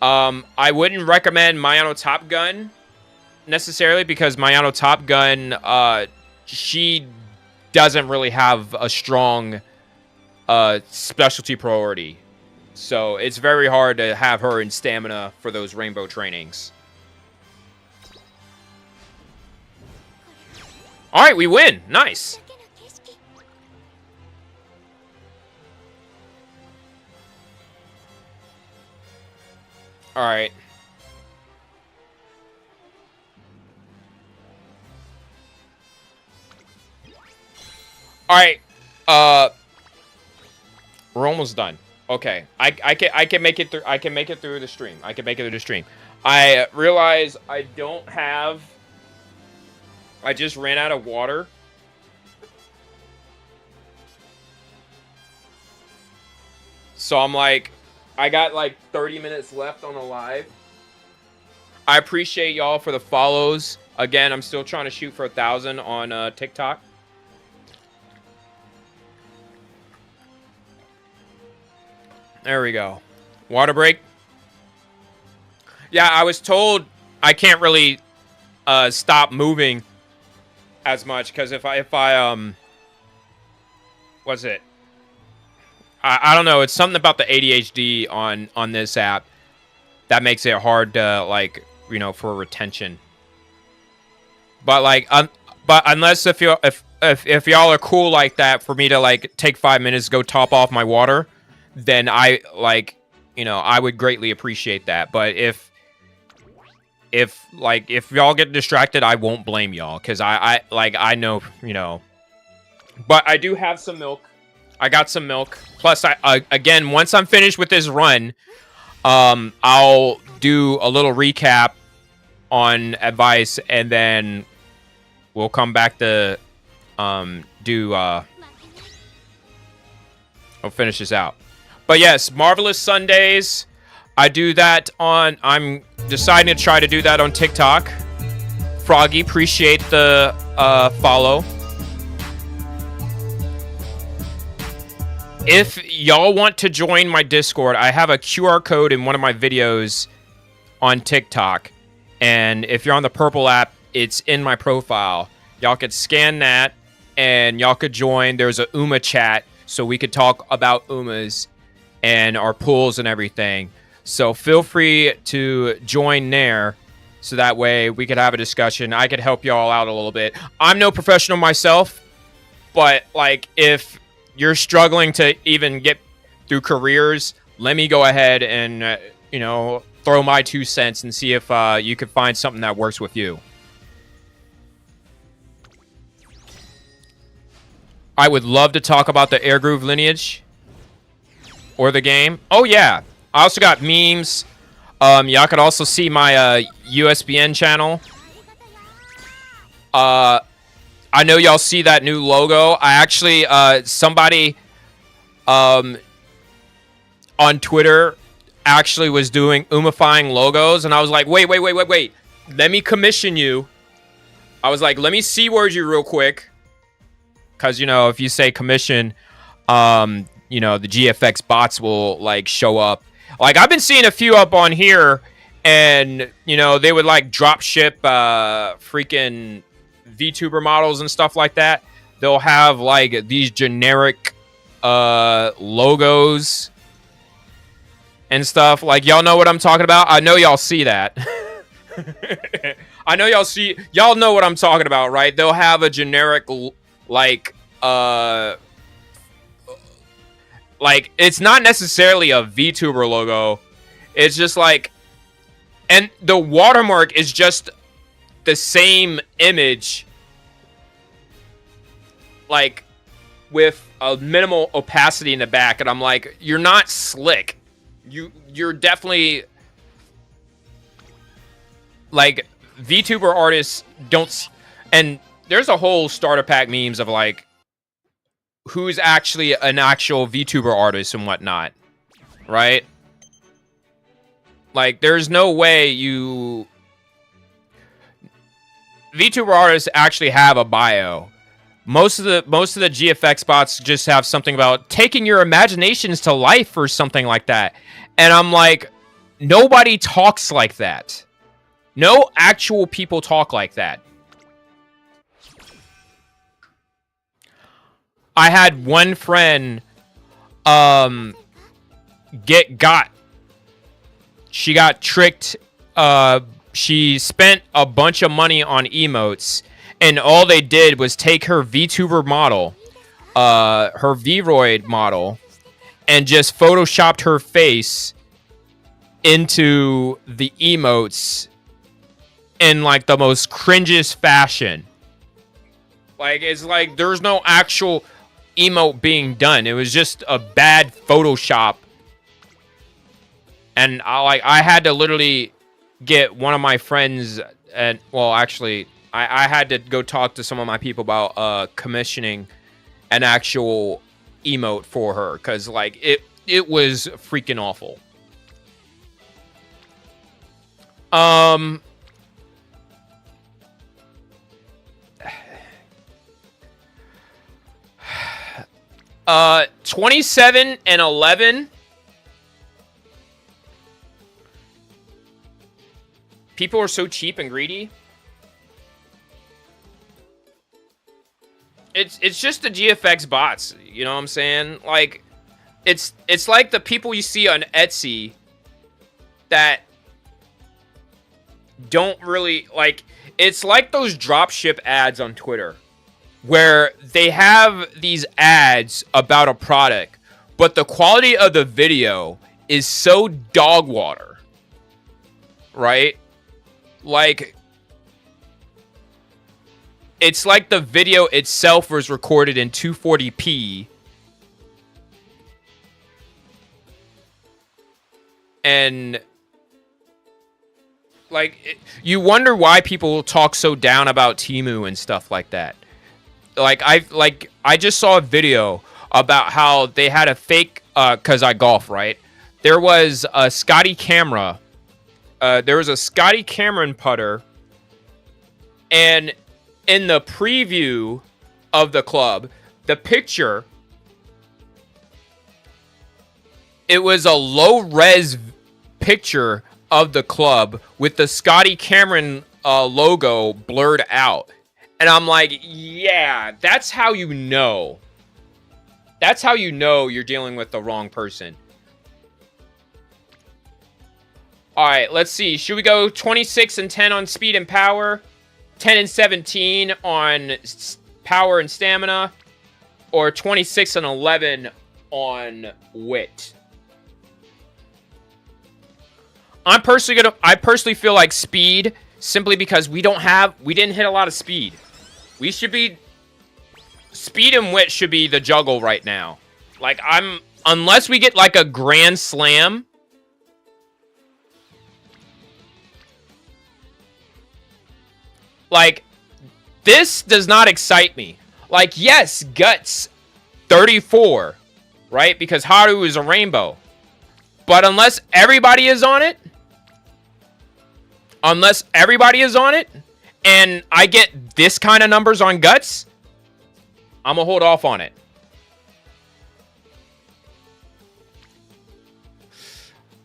I wouldn't recommend Mayano Top Gun necessarily, because Mayano Top Gun, she doesn't really have a strong specialty priority. So it's very hard to have her in stamina for those rainbow trainings. Alright, we win. Nice. Alright. Alright. We're almost done. Okay. I can make it through. I can make it through the stream. I can make it through the stream. I realize I don't have... I just ran out of water. So I'm like, I got like 30 minutes left on the live. I appreciate y'all for the follows. Again, I'm still trying to shoot for 1,000 on TikTok. There we go. Water break. Yeah, I was told I can't really stop moving as much, because if I what's it? I don't know. It's something about the ADHD on this app that makes it hard to, like, you know, for retention. But like, but unless if y'all are cool like that, for me to like take 5 minutes to go top off my water, then I like you know, I would greatly appreciate that. But if y'all get distracted, I won't blame y'all, because I know, you know. But I do have some milk. I got some milk. Plus, again, once I'm finished with this run, I'll do a little recap on advice, and then we'll come back to I'll finish this out. But yes, Marvelous Sundays. I do that on... I'm deciding to try to do that on TikTok. Froggy, appreciate the follow. If y'all want to join my Discord, I have a QR code in one of my videos on TikTok. And if you're on the purple app, it's in my profile. Y'all could scan that, and y'all could join. There's a Uma chat, so we could talk about Umas and our pools and everything. So feel free to join there, so that way we could have a discussion. I could help y'all out a little bit. I'm no professional myself, but like if you're struggling to even get through careers, let me go ahead and you know, throw my 2 cents and see if you could find something that works with you. I would love to talk about the Air Groove lineage or the game. Oh yeah, I also got memes. Y'all could also see my USBN channel. I know y'all see that new logo. I actually somebody on Twitter actually was doing umifying logos, and I was like, wait. Let me commission you. I was like, let me see word you real quick. Because, you know, if you say commission, you know, the GFX bots will, like, show up. Like, I've been seeing a few up on here, and, you know, they would, like, drop ship freaking VTuber models and stuff like that. They'll have, like, these generic logos and stuff. Like, y'all know what I'm talking about? I know y'all see that. I know y'all know what I'm talking about, right? They'll have a generic... like it's not necessarily a VTuber logo. It's just like, and the watermark is just the same image, like with a minimal opacity in the back, and I'm like, you're not slick. You're definitely like VTuber artists don't, and there's a whole starter pack memes of like who's actually an actual VTuber artist and whatnot, right? Like, there's no way VTuber artists actually have a bio. Most of the GFX bots just have something about taking your imaginations to life or something like that. And I'm like, nobody talks like that. No actual people talk like that. I had one friend she got tricked. She spent a bunch of money on emotes, and all they did was take her VTuber model, her Vroid model, and just photoshopped her face into the emotes in like the most cringiest fashion. Like, it's like there's no actual emote being done. It was just a bad Photoshop. And I had to literally get one of my friends, and well, actually, I had to go talk to some of my people about commissioning an actual emote for her, because like it was freaking awful. Um, 27 and 11. People are so cheap and greedy. It's just the GFX bots, you know what I'm saying? Like, it's like the people you see on Etsy that don't really, like, it's like those dropship ads on Twitter where they have these ads about a product, but the quality of the video is so dog water, right? Like, it's like the video itself was recorded in 240p. And like, you wonder why people talk so down about Temu and stuff like that. Like, I just saw a video about how they had a fake, cause I golf, right? There was a Scotty Cameron putter, and in the preview of the club, the picture, it was a low-res picture of the club with the Scotty Cameron logo blurred out. And I'm like, yeah, that's how you know. That's how you know you're dealing with the wrong person. All right, let's see. Should we go 26 and 10 on speed and power? 10 and 17 on power and stamina? Or 26 and 11 on wit? I personally feel like speed, simply because we didn't hit a lot of speed. We should be, speed and wit should be the juggle right now. Like, unless we get like a grand slam. Like, this does not excite me. Like, yes, guts 34, right? Because Haru is a rainbow. But unless everybody is on it, and I get this kind of numbers on guts, I'm gonna hold off on it.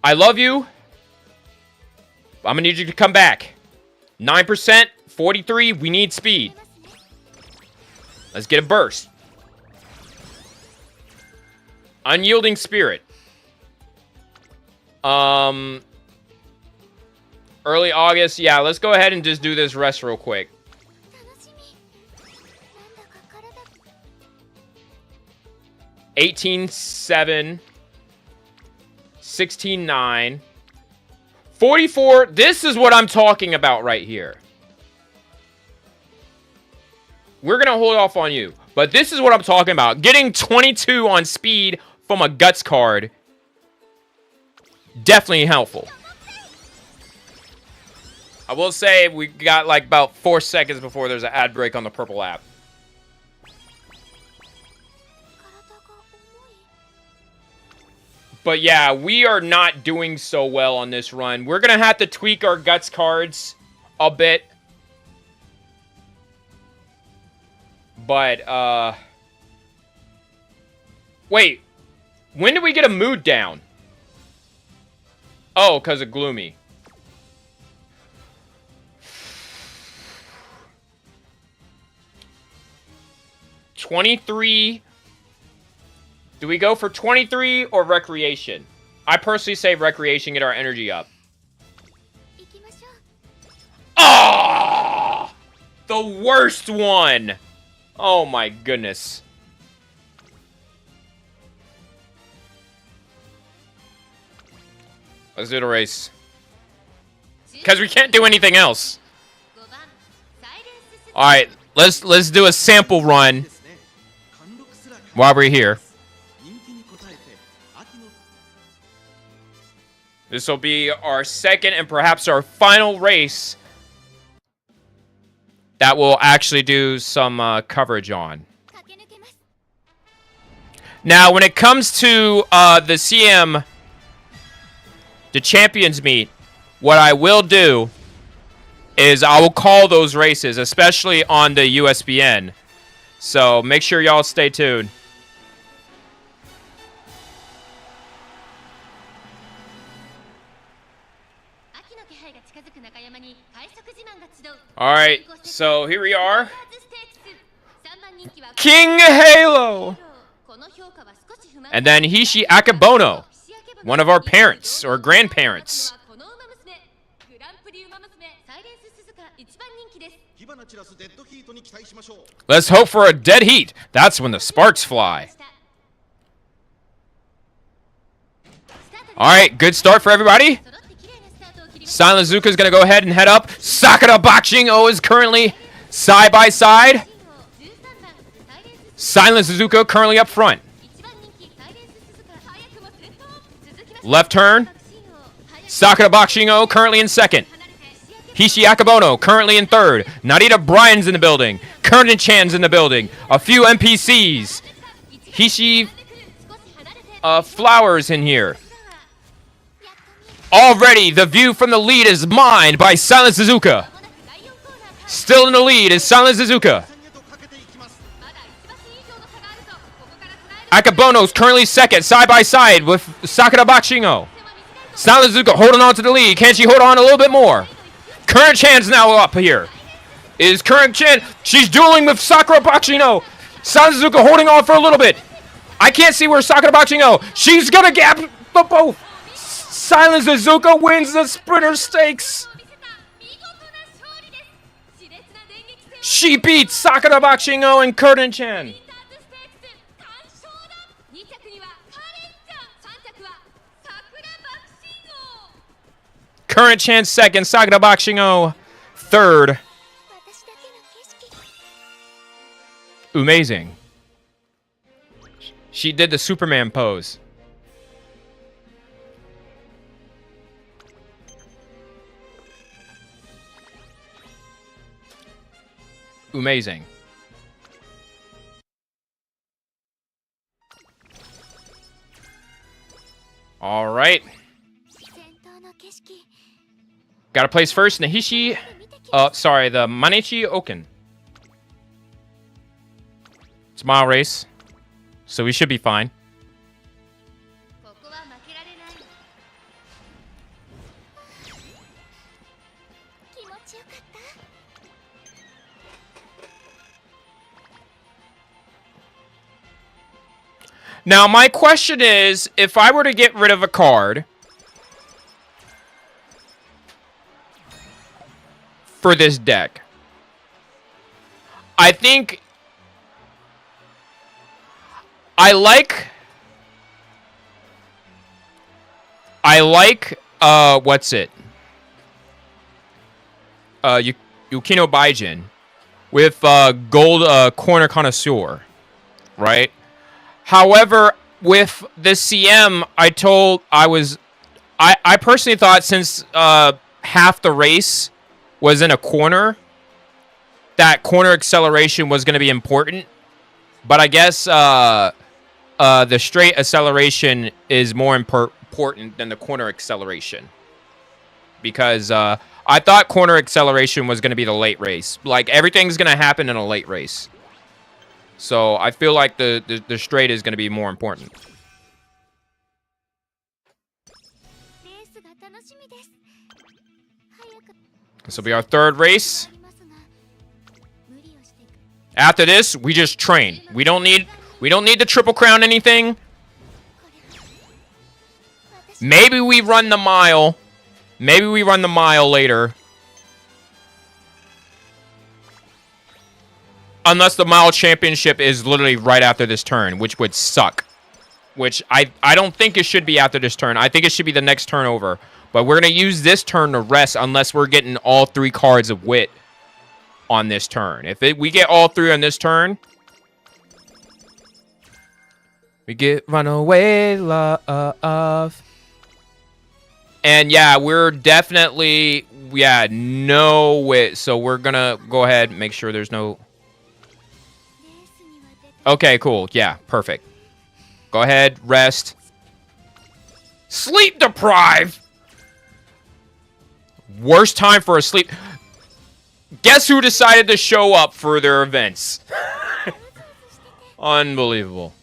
I love you. I'm gonna need you to come back. 9%, 43, we need speed. Let's get a burst. Unyielding spirit. Early August. Yeah, let's go ahead and just do this rest real quick. 18-7. 16-9. 44. This is what I'm talking about right here. We're going to hold off on you. But this is what I'm talking about. Getting 22 on speed from a guts card. Definitely helpful. I will say we got like about 4 seconds before there's an ad break on the purple app. But yeah, we are not doing so well on this run. We're going to have to tweak our guts cards a bit. But, wait. When did we get a mood down? Oh, because of Gloomy. $23. Do we go for 23 or recreation? I personally say recreation, get our energy up. Ah! The worst one! Oh my goodness. Let's do the race. Because we can't do anything else. Alright, let's do a sample run while we're here. This will be our second and perhaps our final race that we'll actually do some coverage on. Now, when it comes to the CM, the Champions Meet, what I will do is I will call those races, especially on the USBN. So make sure y'all stay tuned. Alright, so here we are. King Halo! And then Hishi Akebono, one of our parents or grandparents. Let's hope for a dead heat. That's when the sparks fly. All right, good start for everybody. Silent Zuka is going to go ahead and head up. Sakura Boxing-o is currently side by side. Silent Suzuka currently up front. Left turn. Sakura Boxing-o currently in second. Hishi Akabono currently in third. Narita Bryan's in the building. Kernan Chan's in the building. A few NPCs. Hishi Flowers in here. Already, the view from the lead is mined by Silent Suzuka. Still in the lead is Silent Suzuka. Akabono's currently second, side by side with Sakura Boxing-o. Silent Suzuka holding on to the lead. Can she hold on a little bit more? Current Chan's now up here. Is Current Chan. She's dueling with Sakura Boxing-o. Silent Suzuka holding on for a little bit. I can't see where Sakura Boxing-o. She's gonna gap the both. Silent Suzuka wins the Sprinter Stakes. She beats Sakura Boxing-o and Curtin Chan. Current Chan second, Sakura Boxing-o third. Amazing. She did the Superman pose. Amazing. All right. Got to place first. Nahishi. Sorry, the Manichi Oken. It's a mile race, so we should be fine. Now, my question is, if I were to get rid of a card for this deck, I think I like what's it? Yukino Baijin with Gold Corner Connoisseur, right? However, with the CM, I personally thought since half the race was in a corner, that corner acceleration was going to be important. But I guess the straight acceleration is more important than the corner acceleration. Because I thought corner acceleration was going to be the late race. Like, everything's going to happen in a late race. So I feel like the straight is going to be more important. This will be our third race. After this, we just train. We don't need the Triple Crown anything. Maybe we run the mile. Maybe we run the mile later. Unless the mile championship is literally right after this turn, which would suck. Which I don't think it should be after this turn. I think it should be the next turn over. But we're going to use this turn to rest unless we're getting all 3 cards of wit on this turn. If we get all 3 on this turn, we get Runaway Love. And yeah, we're definitely, no wit. So we're going to go ahead and make sure there's no... Okay, cool. Yeah, perfect. Go ahead, rest. Sleep deprived! Worst time for a sleep... Guess who decided to show up for their events? Unbelievable.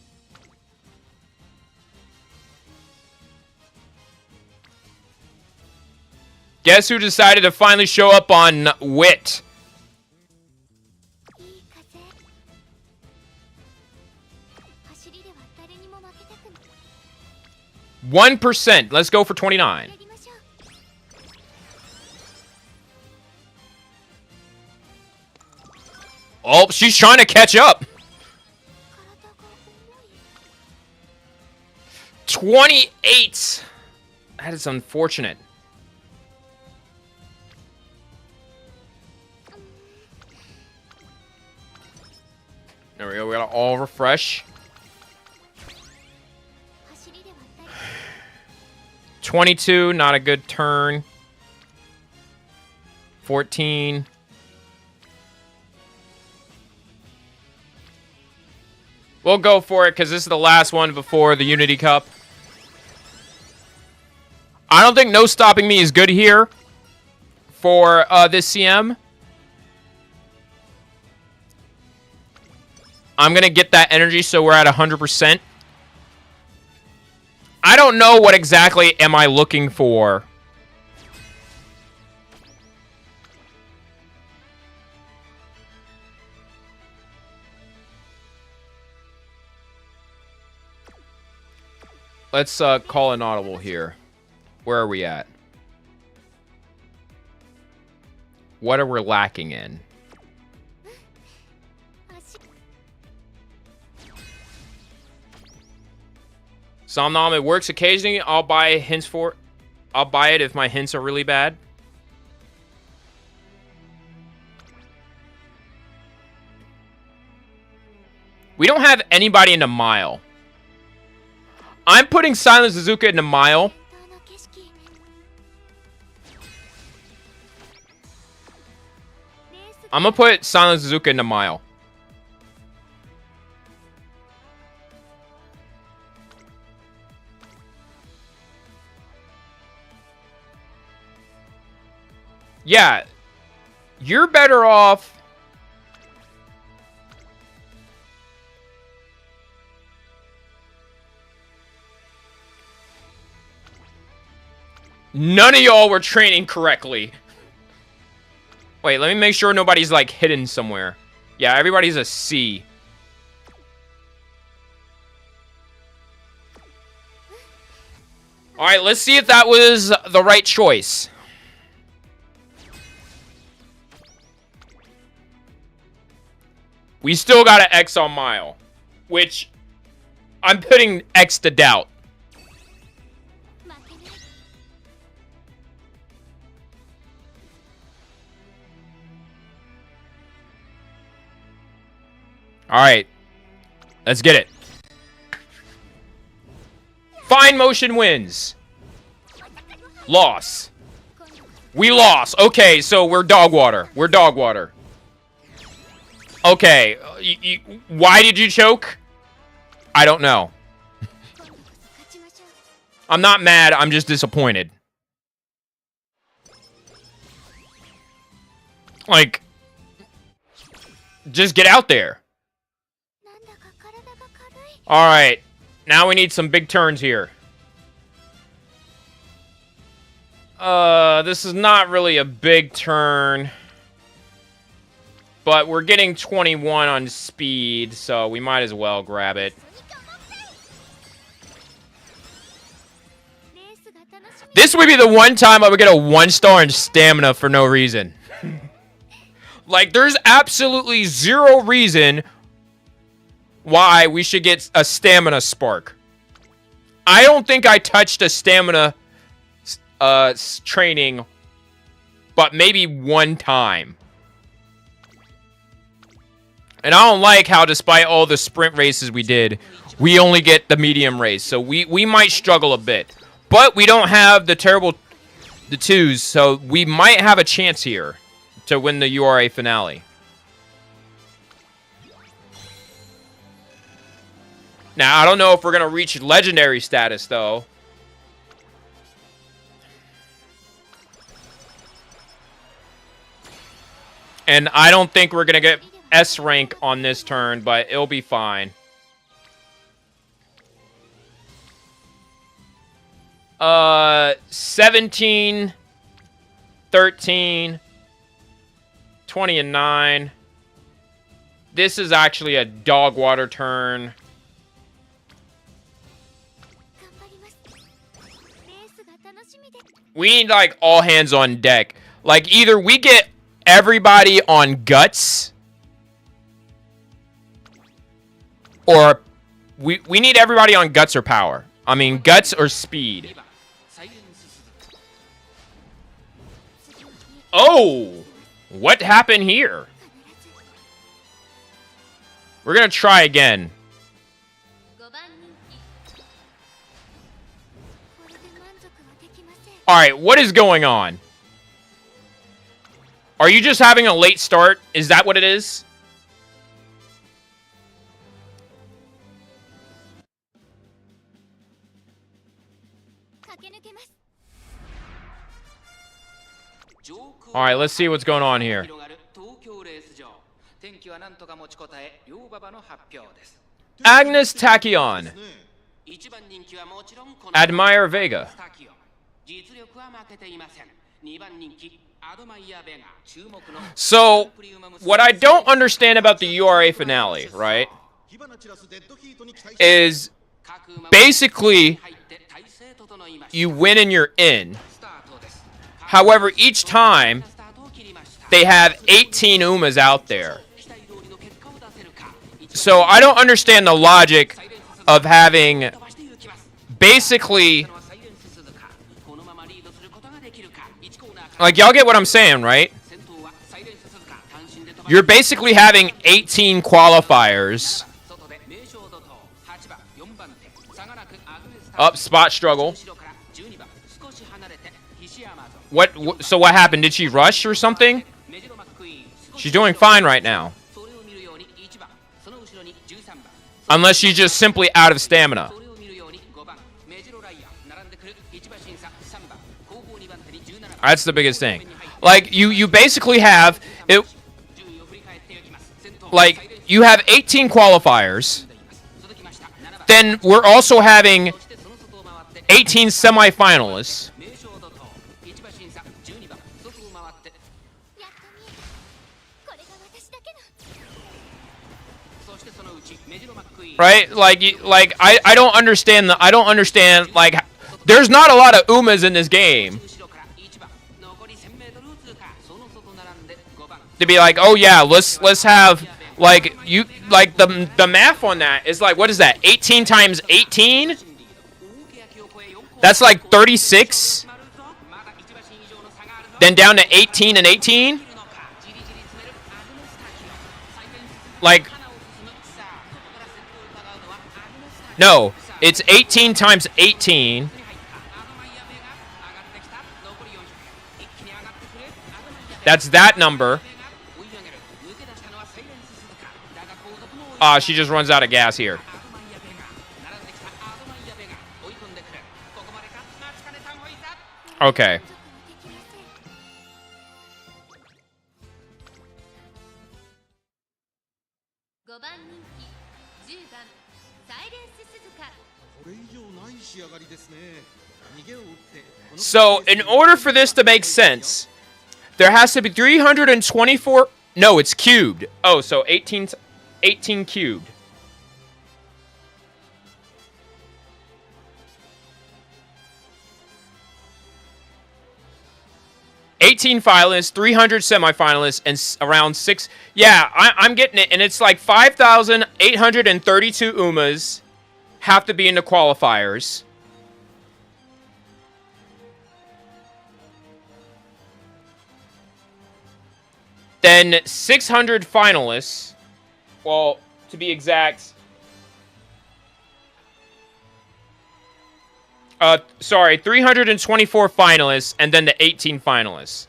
Guess who decided to finally show up on Wit? %. Let's go for 29. Oh, she's trying to catch up. 28. That is unfortunate. There we go. We got to all refresh. 22, not a good turn. 14. We'll go for it because this is the last one before the Unity Cup. I don't think no stopping me is good here for this CM. I'm going to get that energy so we're at 100%. I don't know what exactly am I looking for. Let's call an audible here. Where are we at? What are we lacking in? Somnom, it works occasionally. I'll buy hints for it. I'll buy it if my hints are really bad. We don't have anybody in the mile. I'm putting Silent Suzuka in the mile. I'm gonna put Silent Suzuka in the mile. Yeah, you're better off. None of y'all were training correctly. Wait, let me make sure nobody's like hidden somewhere. Yeah, everybody's a C. All right, let's see if that was the right choice. We still got an X on mile, which I'm putting X to doubt. All right, let's get it. Fine motion wins. Loss. We lost. Okay, so we're dog water. We're dog water. Okay, why did you choke? I don't know. I'm not mad, I'm just disappointed. Like, just get out there. Alright, now we need some big turns here. This is not really a big turn. But we're getting 21 on speed, so we might as well grab it. This would be the one time I would get a 1-star in stamina for no reason. Like, there's absolutely zero reason why we should get a stamina spark. I don't think I touched a stamina training, but maybe one time. And I don't like how, despite all the sprint races we did, we only get the medium race. So we might struggle a bit. But we don't have the twos, so we might have a chance here to win the URA finale. Now, I don't know if we're going to reach legendary status, though. And I don't think we're going to get S rank on this turn, but it'll be fine. 17, 13, 20 and 9. This is actually a dog water turn. We need, like, all hands on deck. Like, either we get everybody on guts, or we need everybody on guts or power. I mean, guts or speed. Oh! What happened here? We're gonna try again. Alright, what is going on? Are you just having a late start? Is that what it is? Alright, let's see what's going on here. Agnes Tachyon. Admire Vega. So, what I don't understand about the URA finale, right, is basically you win and you're in. However, each time they have 18 Umas out there. So I don't understand the logic of having basically, like, y'all get what I'm saying, right? You're basically having 18 qualifiers. Up, spot struggle. What? So what happened? Did she rush or something? She's doing fine right now. Unless she's just simply out of stamina. That's the biggest thing. Like, you basically have it. Like, you have 18 qualifiers. Then we're also having 18 semifinalists. Right? Like I don't understand like, there's not a lot of Umas in this game. To be like, oh yeah, let's have, like, you, like, the math on that is like, what is that? 18 times 18? That's like 36. Then down to 18 and 18? Like, no, it's 18 times 18. That's that number. She just runs out of gas here. Okay. So, in order for this to make sense, there has to be 324... No, it's cubed. Oh, so 18 cubed. $18 finalists, 300 semifinalists, and around 6... Yeah, I'm getting it, and it's like 5,832 Umas have to be in the qualifiers. Then 600 finalists. Well, to be exact... sorry, 324 finalists, and then the 18 finalists.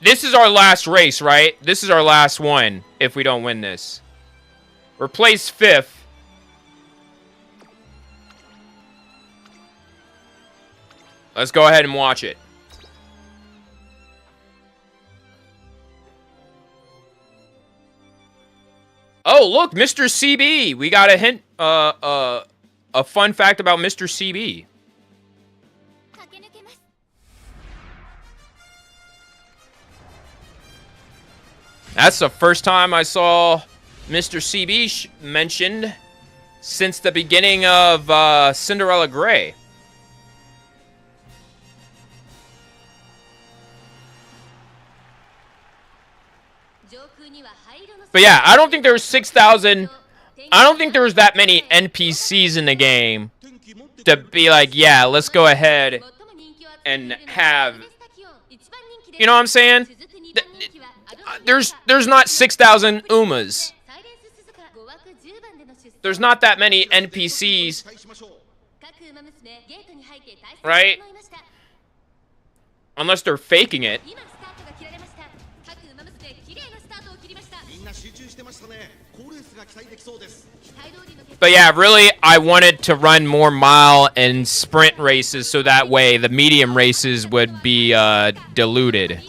This is our last race, right? This is our last one, if we don't win this. We're placed 5th. Let's go ahead and watch it. Oh, look, Mr. CB. We got a hint, a fun fact about Mr. CB. That's the first time I saw Mr. CB mentioned since the beginning of Cinderella Grey. But yeah, I don't think there was 6,000... I don't think there was that many NPCs in the game to be like, yeah, let's go ahead and have, you know what I'm saying? There's not 6,000 Umas. There's not that many NPCs, right? Unless they're faking it. But yeah, really, I wanted to run more mile and sprint races so that way the medium races would be diluted.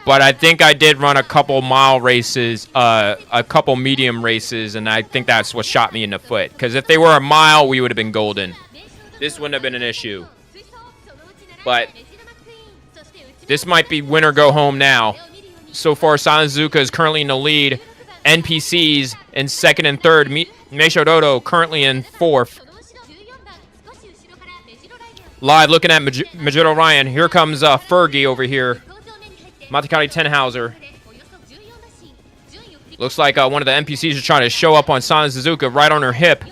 But I think I did run a couple mile races, a couple medium races, and I think that's what shot me in the foot. Because if they were a mile, we would have been golden. This wouldn't have been an issue. But this might be win or go home now. So far, Silent Zuka is currently in the lead. NPCs in second and third. Meisho Dodo currently in fourth. Live looking at Majiro Ryan. Here comes Fergie over here. Matakari Tenhauser. Looks like one of the NPCs is trying to show up on Silent Suzuka right on her hip.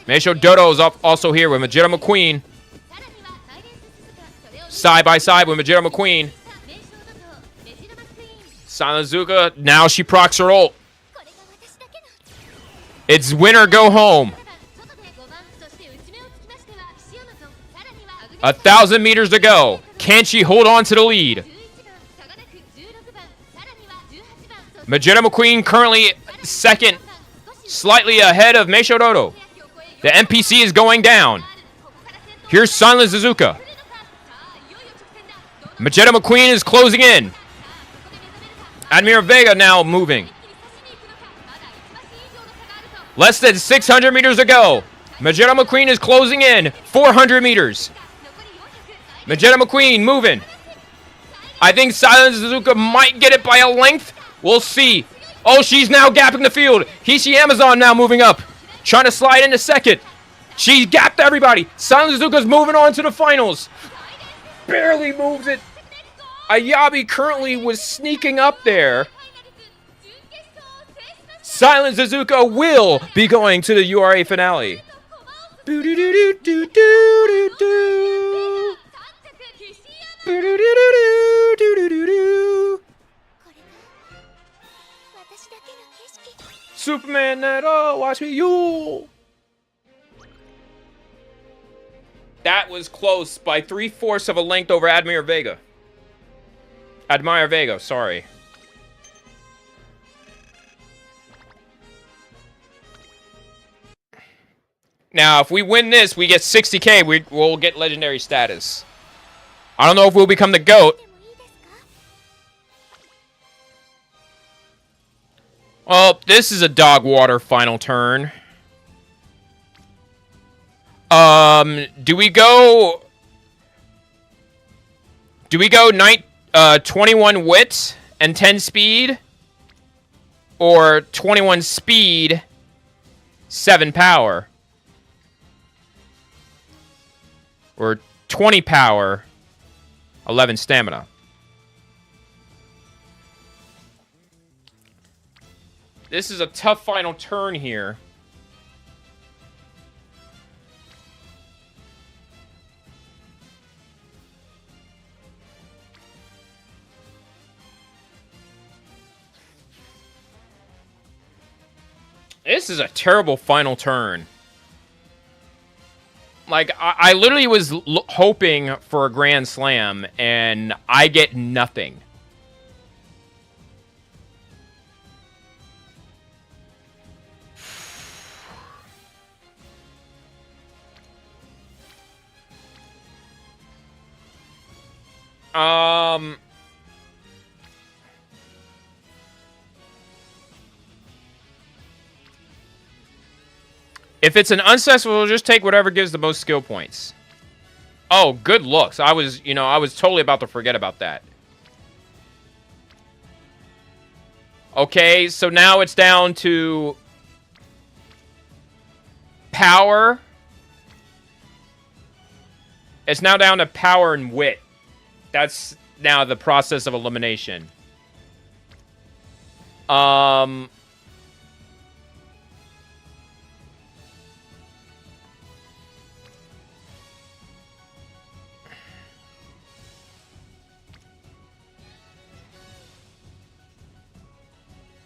Meisho Dodo is also here with Majiro McQueen. Side by side with Majiro McQueen. Silent Zuka, now she procs her ult. It's win or go home. 1,000 meters to go. Can she hold on to the lead? Majiro McQueen currently second, slightly ahead of Meisho Dodo. The NPC is going down. Here's Silent Suzuka. Majiro McQueen is closing in. Admira Vega now moving. Less than 600 meters to go. Majiro McQueen is closing in. 400 meters. Majiro McQueen moving. I think Silent Suzuka might get it by a length. We'll see. Oh, she's now gapping the field. Hishi Amazon now moving up. Trying to slide into second. She gapped everybody. Silent Suzuka's moving on to the finals. Barely moves it. Ayabi currently was sneaking up there. Silent Suzuka will be going to the URA finale. Superman, watch me, you. That was close by 3/4 of a length over Admira Vega. Admire Vega, sorry. Now, if we win this, we get 60K. We'll get legendary status. I don't know if we'll become the GOAT. Well, this is a dog water final turn. Do we go 21 wit and 10 speed? Or 21 speed, 7 power? Or 20 power, 11 stamina? This is a tough final turn here. This is a terrible final turn. Like, I literally was hoping for a Grand Slam, and I get nothing. If it's an unsuccessful, we'll just take whatever gives the most skill points. Oh, good looks. I was totally about to forget about that. Okay, so now it's down to power. It's now down to power and wit. That's now the process of elimination.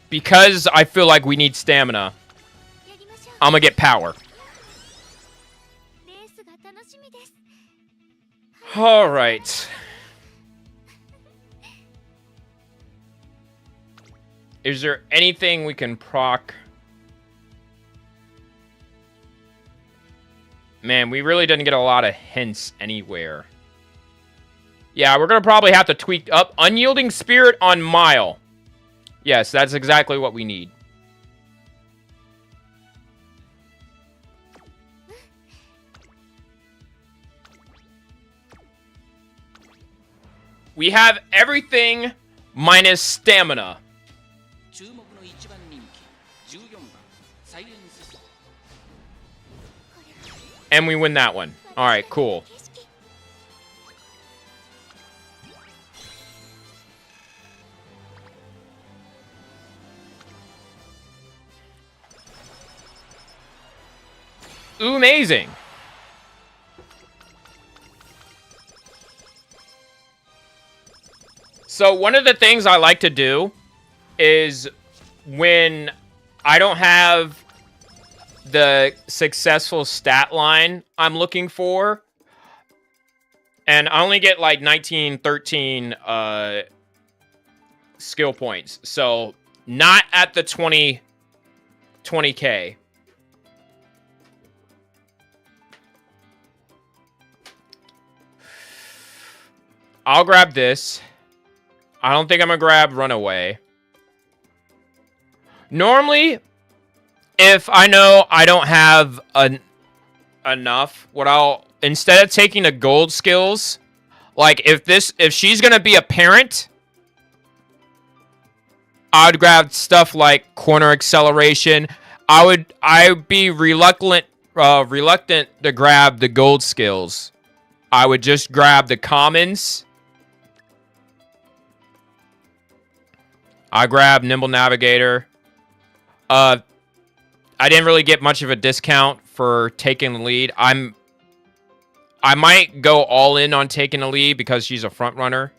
because I feel like we need stamina, I'm gonna get power. Alright. Is there anything we can proc? Man, we really didn't get a lot of hints anywhere. Yeah, we're going to probably have to tweak up. Unyielding Spirit on Mile. Yes, that's exactly what we need. We have everything minus stamina. And we win that one. Alright, cool. Ooh, amazing. So one of the things I like to do is when I don't have the successful stat line I'm looking for, and I only get like 13 skill points, so not at the 20k. I'll grab this. I don't think I'm gonna grab Runaway. Normally, if I know I don't have enough, what I'll, instead of taking the gold skills, like if she's gonna be a parent, I'd grab stuff like corner acceleration. I'd be reluctant to grab the gold skills. I would just grab the commons. I grabbed Nimble Navigator. I didn't really get much of a discount for taking the lead. I might go all in on taking the lead because she's a front runner.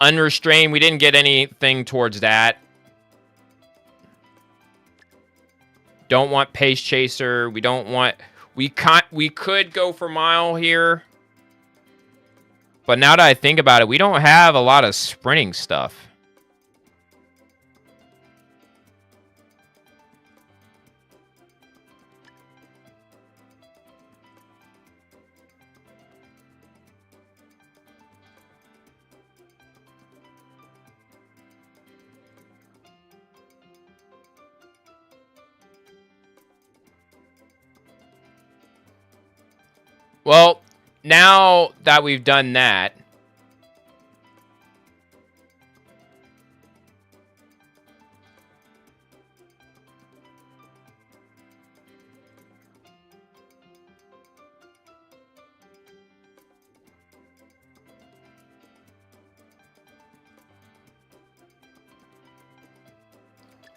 Unrestrained, we didn't get anything towards that. Don't want Pace Chaser. We don't want... We could go for Mile here. But now that I think about it, we don't have a lot of sprinting stuff. Well, now that we've done that,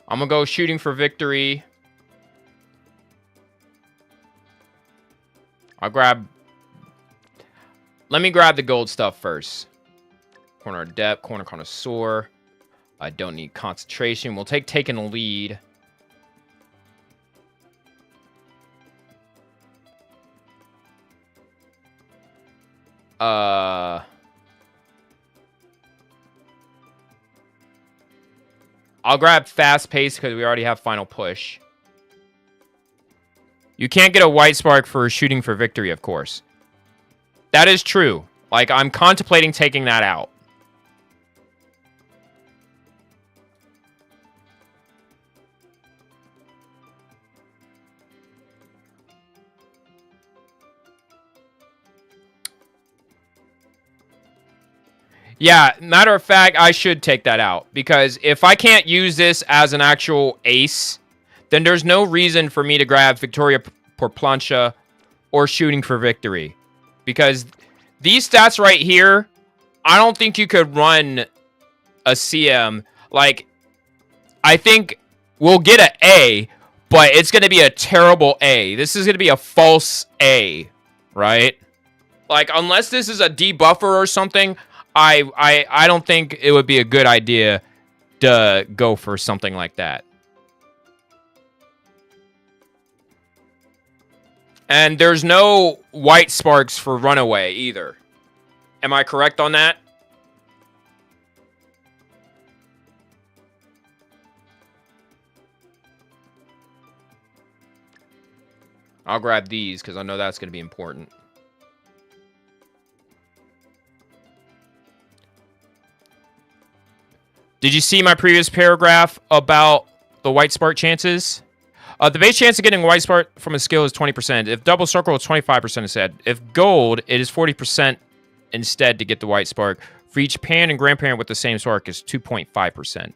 I'm gonna go shooting for victory. Let me grab the gold stuff first. Corner of Depth, Corner Connoisseur. I don't need concentration. We'll take taking the lead. I'll grab Fast Pace because we already have Final Push. You can't get a White Spark for shooting for victory, of course. That is true. Like, I'm contemplating taking that out. Yeah, matter of fact, I should take that out. Because if I can't use this as an actual ace, then there's no reason for me to grab Victoria por Plancha or shooting for victory. Because these stats right here, I don't think you could run a CM. Like, I think we'll get an A, but it's going to be a terrible A. This is going to be a false A, right? Like, unless this is a debuffer or something, I don't think it would be a good idea to go for something like that. And there's no white sparks for Runaway either. Am I correct on that? I'll grab these because I know that's going to be important. Did you see my previous paragraph about the white spark chances? The base chance of getting a white spark from a skill is 20%. If double circle, it's 25% instead. If gold, it is 40% instead to get the white spark. For each parent and grandparent with the same spark is 2.5%.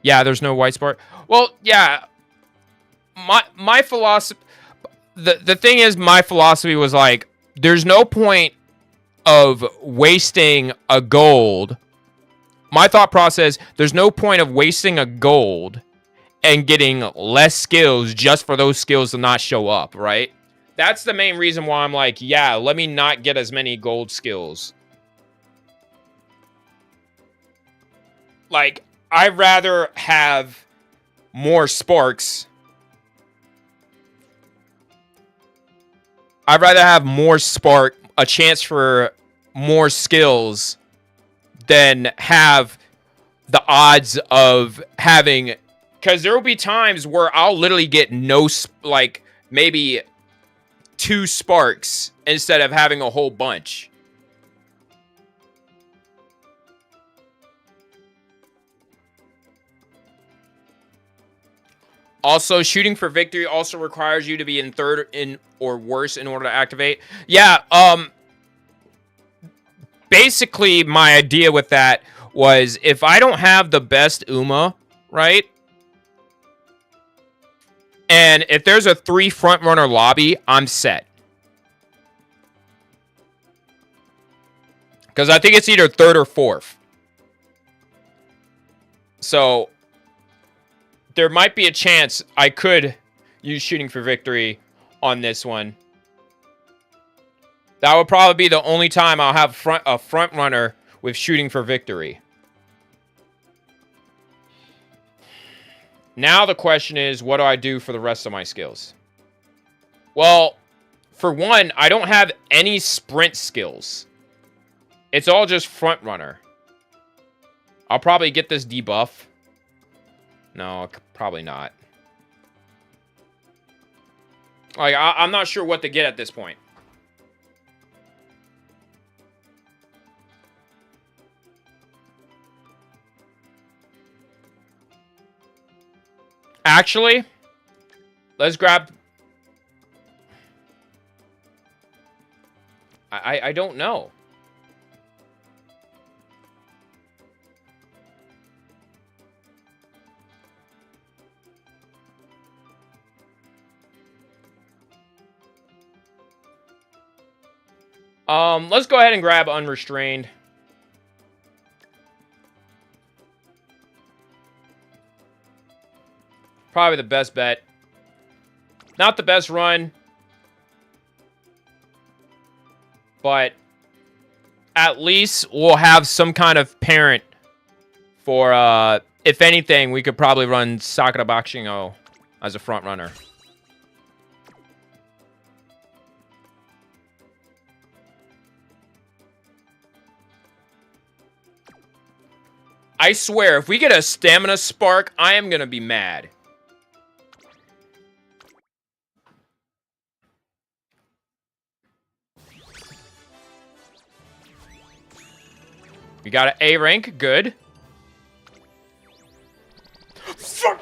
Yeah, there's no white spark. Well, yeah. My philosophy... The thing is, my philosophy was like, there's no point of wasting a gold. My thought process, there's no point of wasting a gold and getting less skills just for those skills to not show up, right? That's the main reason why I'm like, yeah, let me not get as many gold skills. Like, I'd rather have more sparks. I'd rather have more spark, a chance for more skills, than have the odds of having... Because there will be times where I'll literally get no, like, maybe 2 sparks instead of having a whole bunch. Also, shooting for victory also requires you to be in third in or worse in order to activate. Yeah, basically my idea with that was if I don't have the best Uma, right? And if there's a 3 front runner lobby, I'm set. Because I think it's either 3rd or 4th. So there might be a chance I could use shooting for victory on this one. That would probably be the only time I'll have a front runner with shooting for victory. Now the question is, what do I do for the rest of my skills? Well, for one, I don't have any sprint skills. It's all just front runner. I'll probably get this debuff. No, probably not. Like, I'm not sure what to get at this point. Actually, let's grab... I don't know. Let's go ahead and grab Unrestrained. Probably the best bet. Not the best run. But at least we'll have some kind of parent for, if anything, we could probably run Sakura Bakushingo as a front runner. I swear, if we get a stamina spark, I am gonna be mad. We got an A rank, good. Fuck!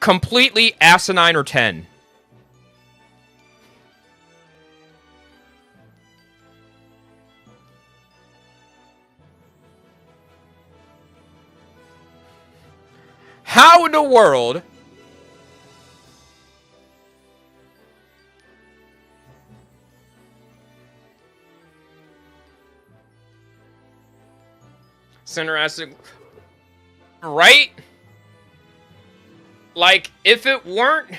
completely asinine or 10. How in the world? It's interesting. Right? Like, if it weren't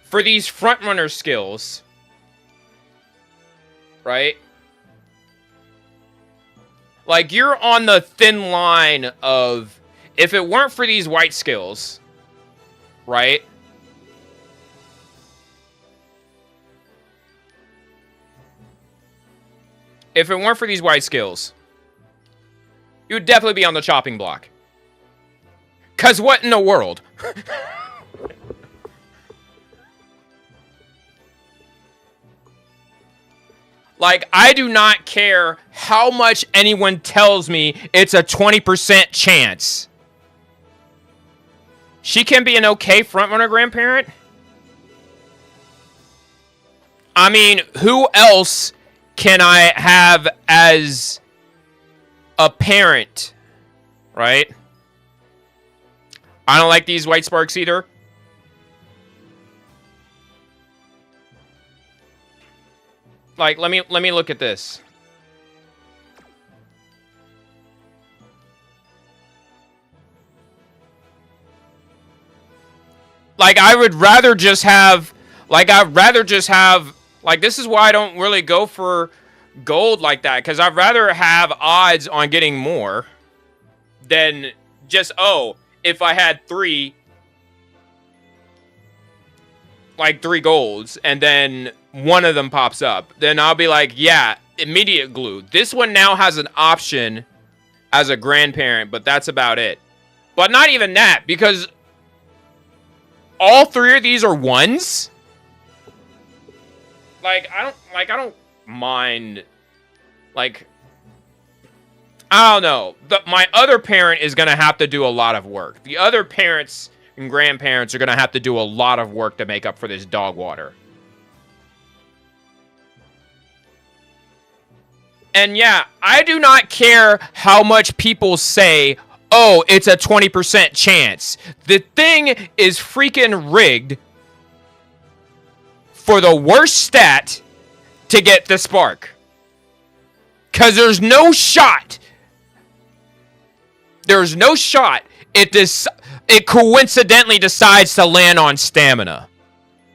for these frontrunner skills, right? Like, you're on the thin line of, if it weren't for these white skills, right? If it weren't for these white skills, you would definitely be on the chopping block. 'Cause what in the world? Like, I do not care how much anyone tells me it's a 20% chance. She can be an okay frontrunner grandparent. I mean, who else can I have as a parent, right? I don't like these white sparks either. Like, let me look at this. Like, I would rather just have, like, like, this is why I don't really go for gold like that, because I'd rather have odds on getting more than just, oh, if I had three golds, and then one of them pops up, then I'll be like, yeah, immediate glue. This one now has an option as a grandparent, but that's about it. But not even that, because all three of these are ones. Like, I don't mind, like, I don't know. My other parent is going to have to do a lot of work. The other parents and grandparents are going to have to do a lot of work to make up for this dog water. And yeah, I do not care how much people say, oh, it's a 20% chance. The thing is freaking rigged for the worst stat to get the spark. Because there's no shot. There's no shot it coincidentally decides to land on stamina.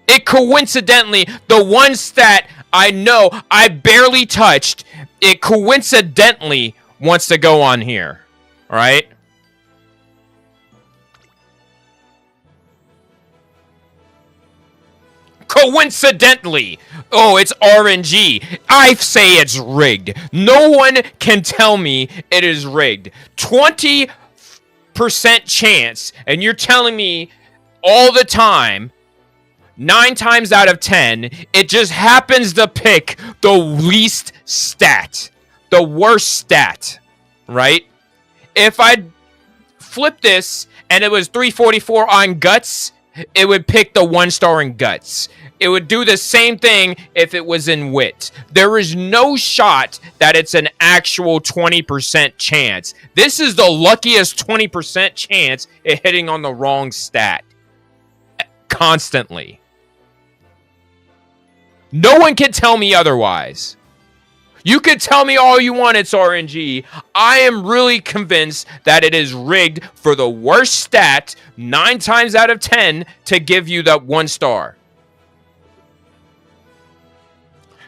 It coincidentally, the one stat I know I barely touched, it coincidentally wants to go on here. Alright? Coincidentally. Oh, it's RNG. I say it's rigged. No one can tell me it is rigged. 20% chance, and you're telling me all the time, 9 times out of 10, it just happens to pick the least stat. The worst stat. Right? If I flip this and it was 344 on guts, it would pick the 1-star in guts. It would do the same thing if it was in wit. There is no shot that it's an actual 20% chance. This is the luckiest 20% chance at hitting on the wrong stat. Constantly. No one can tell me otherwise. You can tell me all you want it's RNG. I am really convinced that it is rigged for the worst stat 9 times out of 10 to give you that 1 star.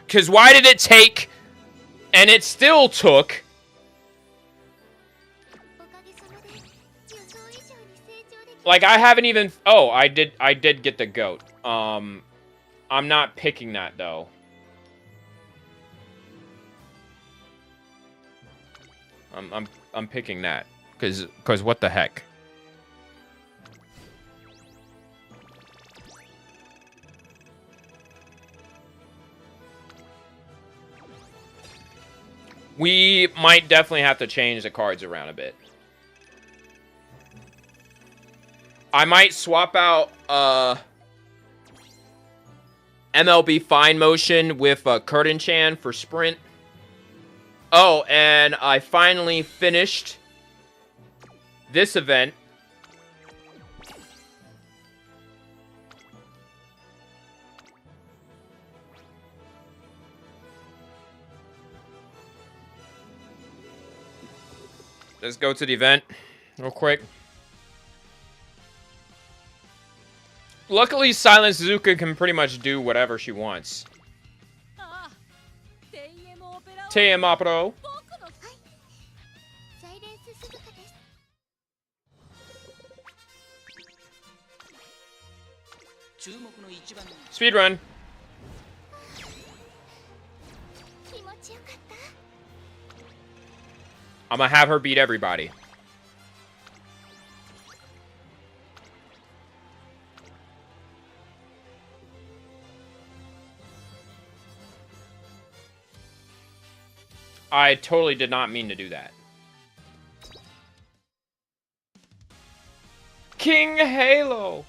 Because why did it take, and it still took, like, I haven't even, oh, I did get the goat. I'm not picking that, though. I'm picking that, because what the heck? We might definitely have to change the cards around a bit. I might swap out MLB Fine Motion with Curtin Chan for Sprint. Oh, and I finally finished this event. Let's go to the event real quick. Luckily, Silent Suzuka can pretty much do whatever she wants. TM Opero. Speedrun. I'm gonna have her beat everybody. I totally did not mean to do that. King Halo!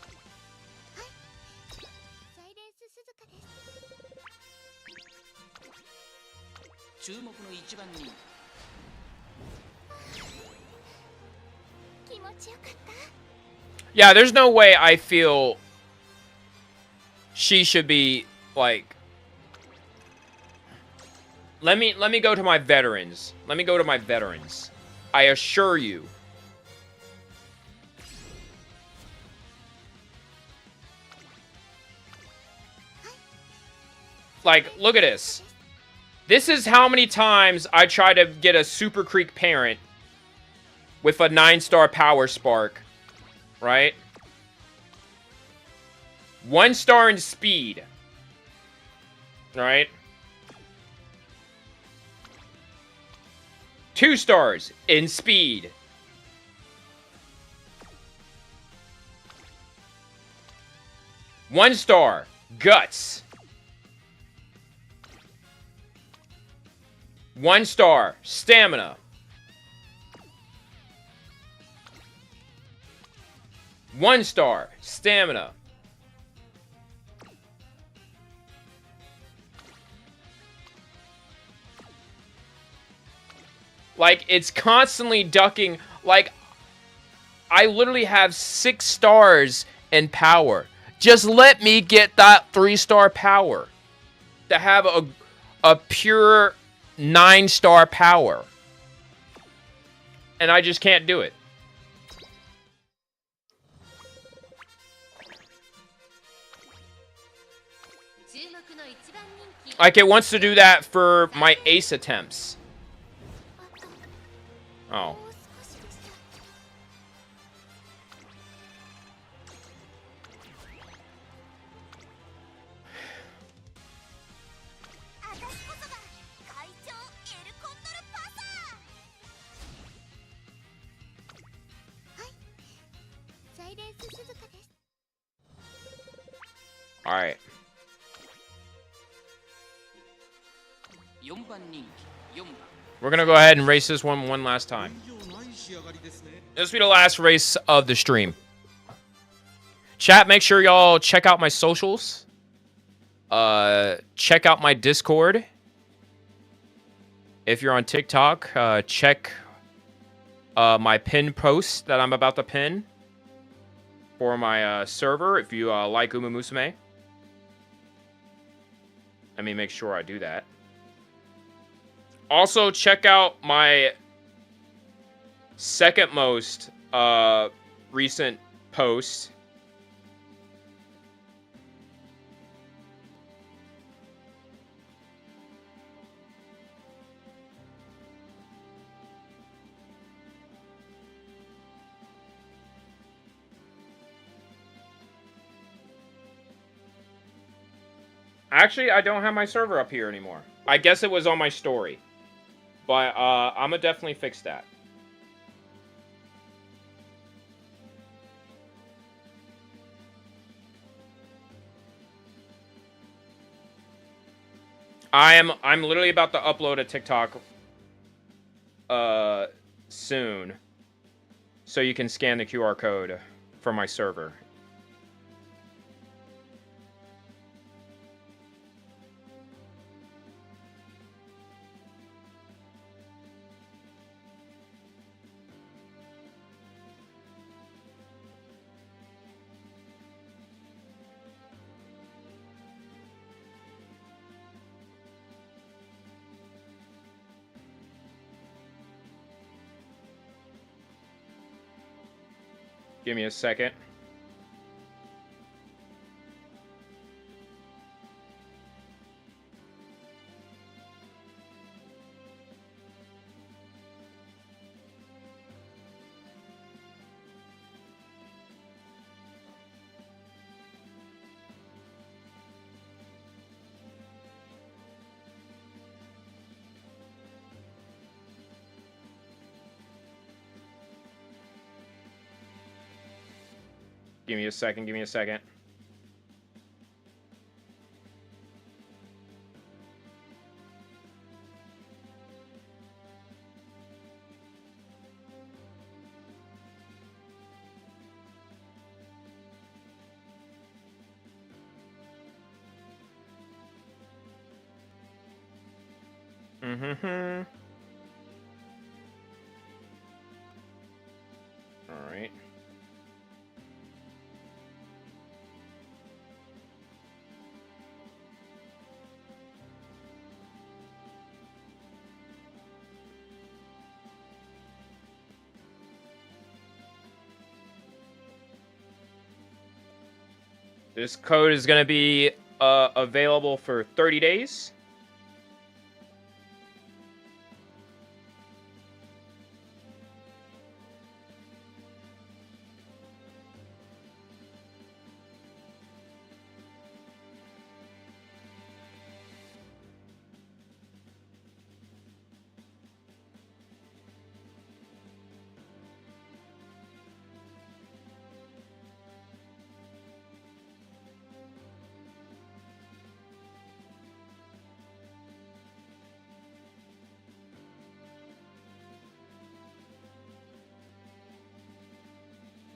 Yeah, there's no way I feel she should be, like... Let me go to my veterans. Let me go to my veterans. I assure you. Like, look at this. This is how many times I try to get a Super Creek parent with a 9-star power spark. Right? 1 star in speed. Right? 2 stars in speed. One star, guts. 1 star, stamina. 1 star, stamina. Like, it's constantly ducking. Like, I literally have 6 stars in power. Just let me get that 3-star power. To have a pure 9-star power. And I just can't do it. Like, it wants to do that for my ace attempts. Oh. All right. We're going to go ahead and race this one last time. This will be the last race of the stream. Chat, make sure y'all check out my socials. Check out my Discord. If you're on TikTok, check my pin post that I'm about to pin for my server if you like Uma Musume. Let me make sure I do that. Also, check out my second most recent post. Actually, I don't have my server up here anymore. I guess it was on my story. But I'm gonna definitely fix that. I'm literally about to upload a TikTok soon. So you can scan the QR code for my server. Give me a second. Give me a second, give me a second. Mm-hmm. All right. This code is going to be available for 30 days.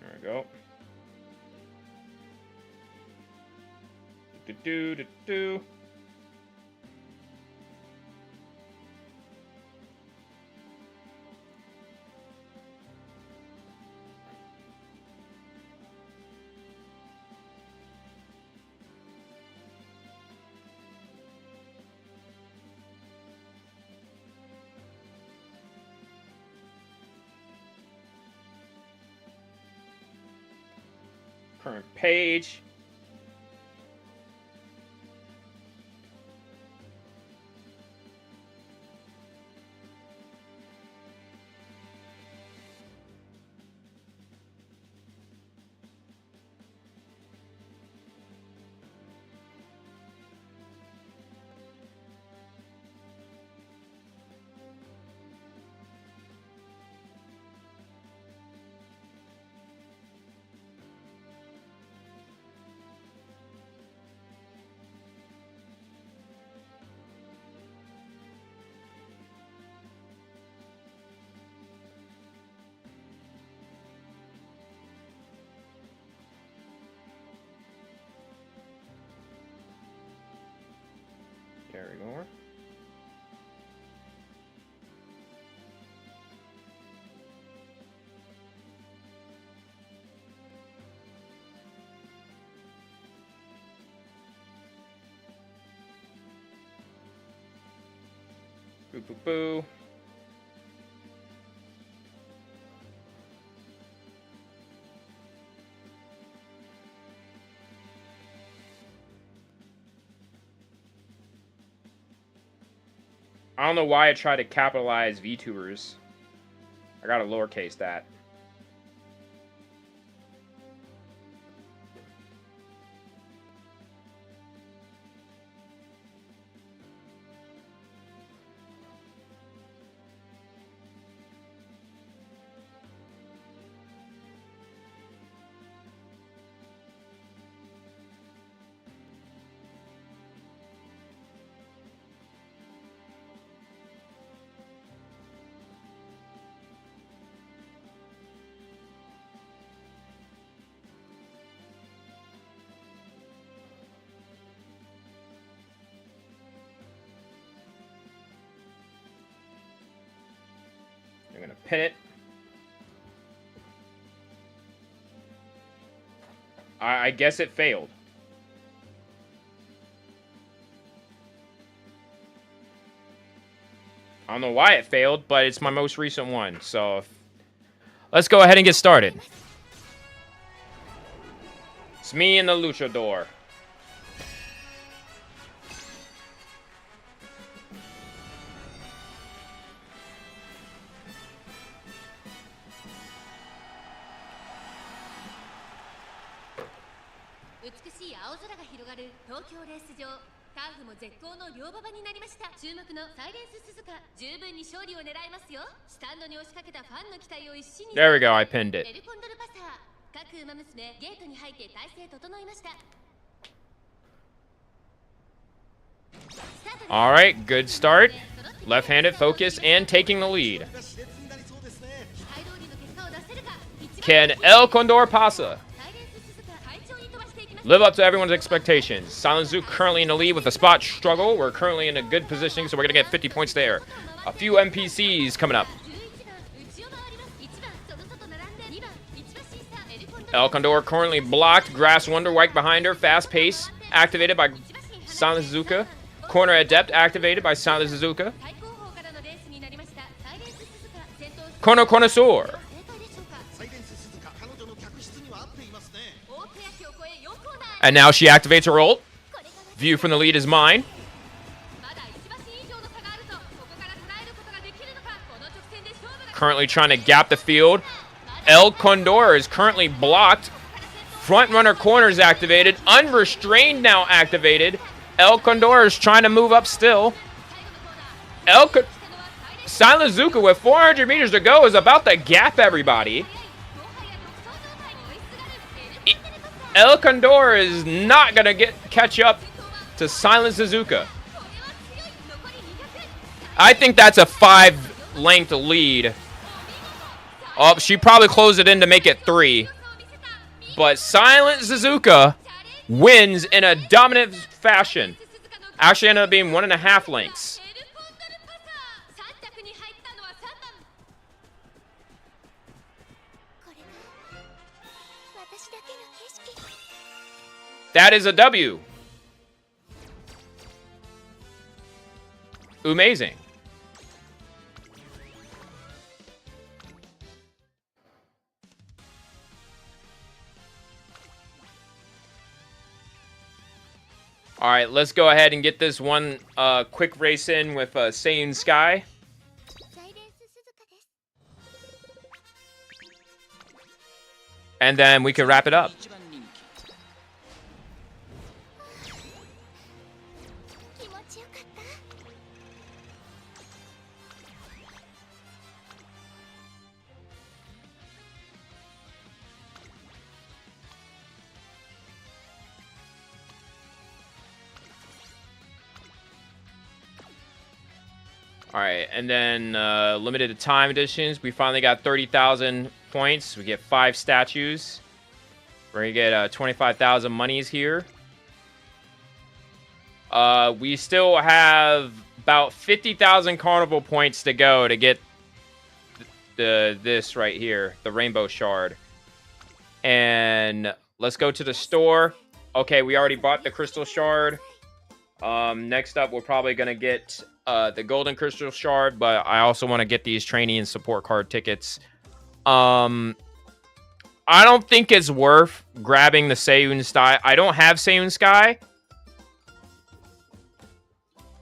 There we go. Do. Current page. There we go. Boo boo boo. I don't know why I tried to capitalize VTubers. I gotta lowercase that. pin it. I guess it failed. I don't know why it failed, but it's my most recent one. So let's go ahead and get started. It's me and the luchador. There we go, I pinned it. Alright, good start. Left-handed focus and taking the lead. Can El Condor Pasa live up to everyone's expectations? Silent Zook currently in the lead with a spot struggle. We're currently in a good positioning, so we're going to get 50 points there. A few NPCs coming up. El Condor currently blocked. Grass Wonder White behind her. Fast pace activated by Silent Suzuka. Corner Adept activated by Silent Suzuka. Corner Connoisseur. And now she activates her ult. View from the lead is mine. Currently trying to gap the field. El Condor is currently blocked. Front runner corner is activated. Unrestrained now activated. El Condor is trying to move up still. Silent Zuka with 400 meters to go is about to gap everybody. El Condor is not going to catch up to Silent Suzuka. I think that's a 5-length lead. Oh, she probably closed it in to make it 3. But Silent Suzuka wins in a dominant fashion. Actually ended up being 1.5 lengths. That is a W. Amazing. All right, let's go ahead and get this one quick race in with Saiyan Sky. And then we can wrap it up. All right, and then limited time editions. We finally got 30,000 points. We get 5 statues. We're gonna get 25,000 monies here. We still have about 50,000 carnival points to go to get this right here, the rainbow shard. And let's go to the store. Okay, we already bought the crystal shard. Next up, we're probably gonna get the golden crystal shard, but I also want to get these training and support card tickets. I don't think it's worth grabbing the Seiyun Sky. I don't have Seiyun Sky,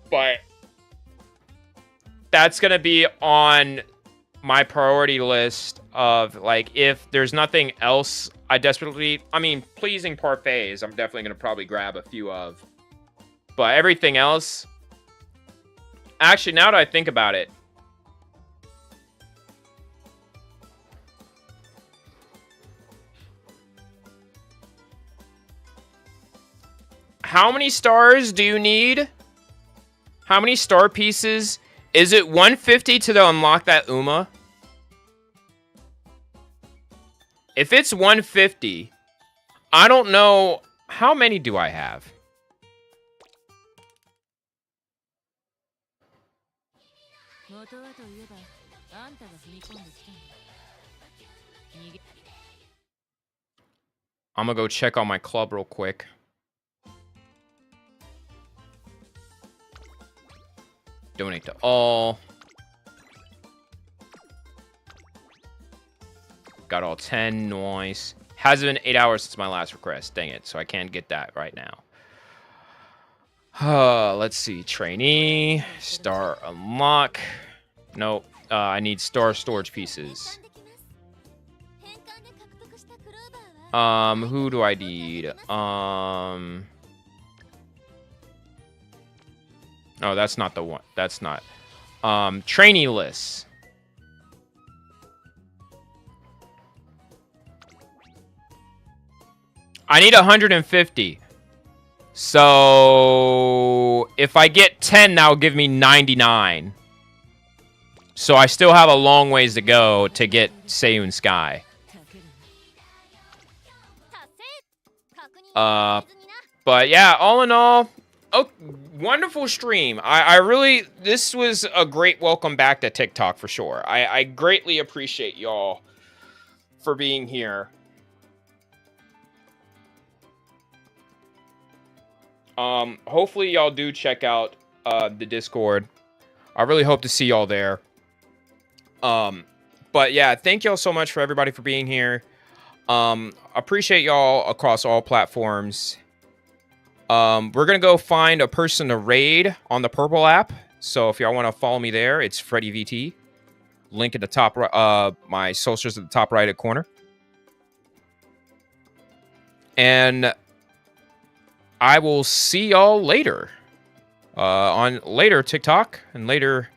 but that's gonna be on my priority list of, like, if there's nothing else I desperately, I mean, pleasing parfaits I'm definitely gonna probably grab a few of, but everything else. Actually, now that I think about it, how many stars do you need? How many star pieces? Is it 150 to unlock that Uma? If it's 150, I don't know. How many do I have? I'm gonna go check on my club real quick. Donate to all. Got all 10. Nice. Has been 8 hours since my last request. Dang it. So I can't get that right now. Let's see. Trainee. Star unlock. Nope. I need star storage pieces. Who do I need? Oh, that's not the one. That's not. Trainee lists. I need 150. So if I get 10, that'll give me 99. So I still have a long ways to go to get Seiyun Sky. But yeah, all in all, wonderful stream. I really, this was a great welcome back to TikTok for sure. I greatly appreciate y'all for being here. Hopefully y'all do check out the Discord. I really hope to see y'all there. But yeah, thank y'all so much for everybody for being here. Appreciate y'all across all platforms. We're gonna go find a person to raid on the Purple app. So if y'all want to follow me there, it's Freddy VT. Link at the top. My socials at the top right corner. And I will see y'all later on later TikTok and later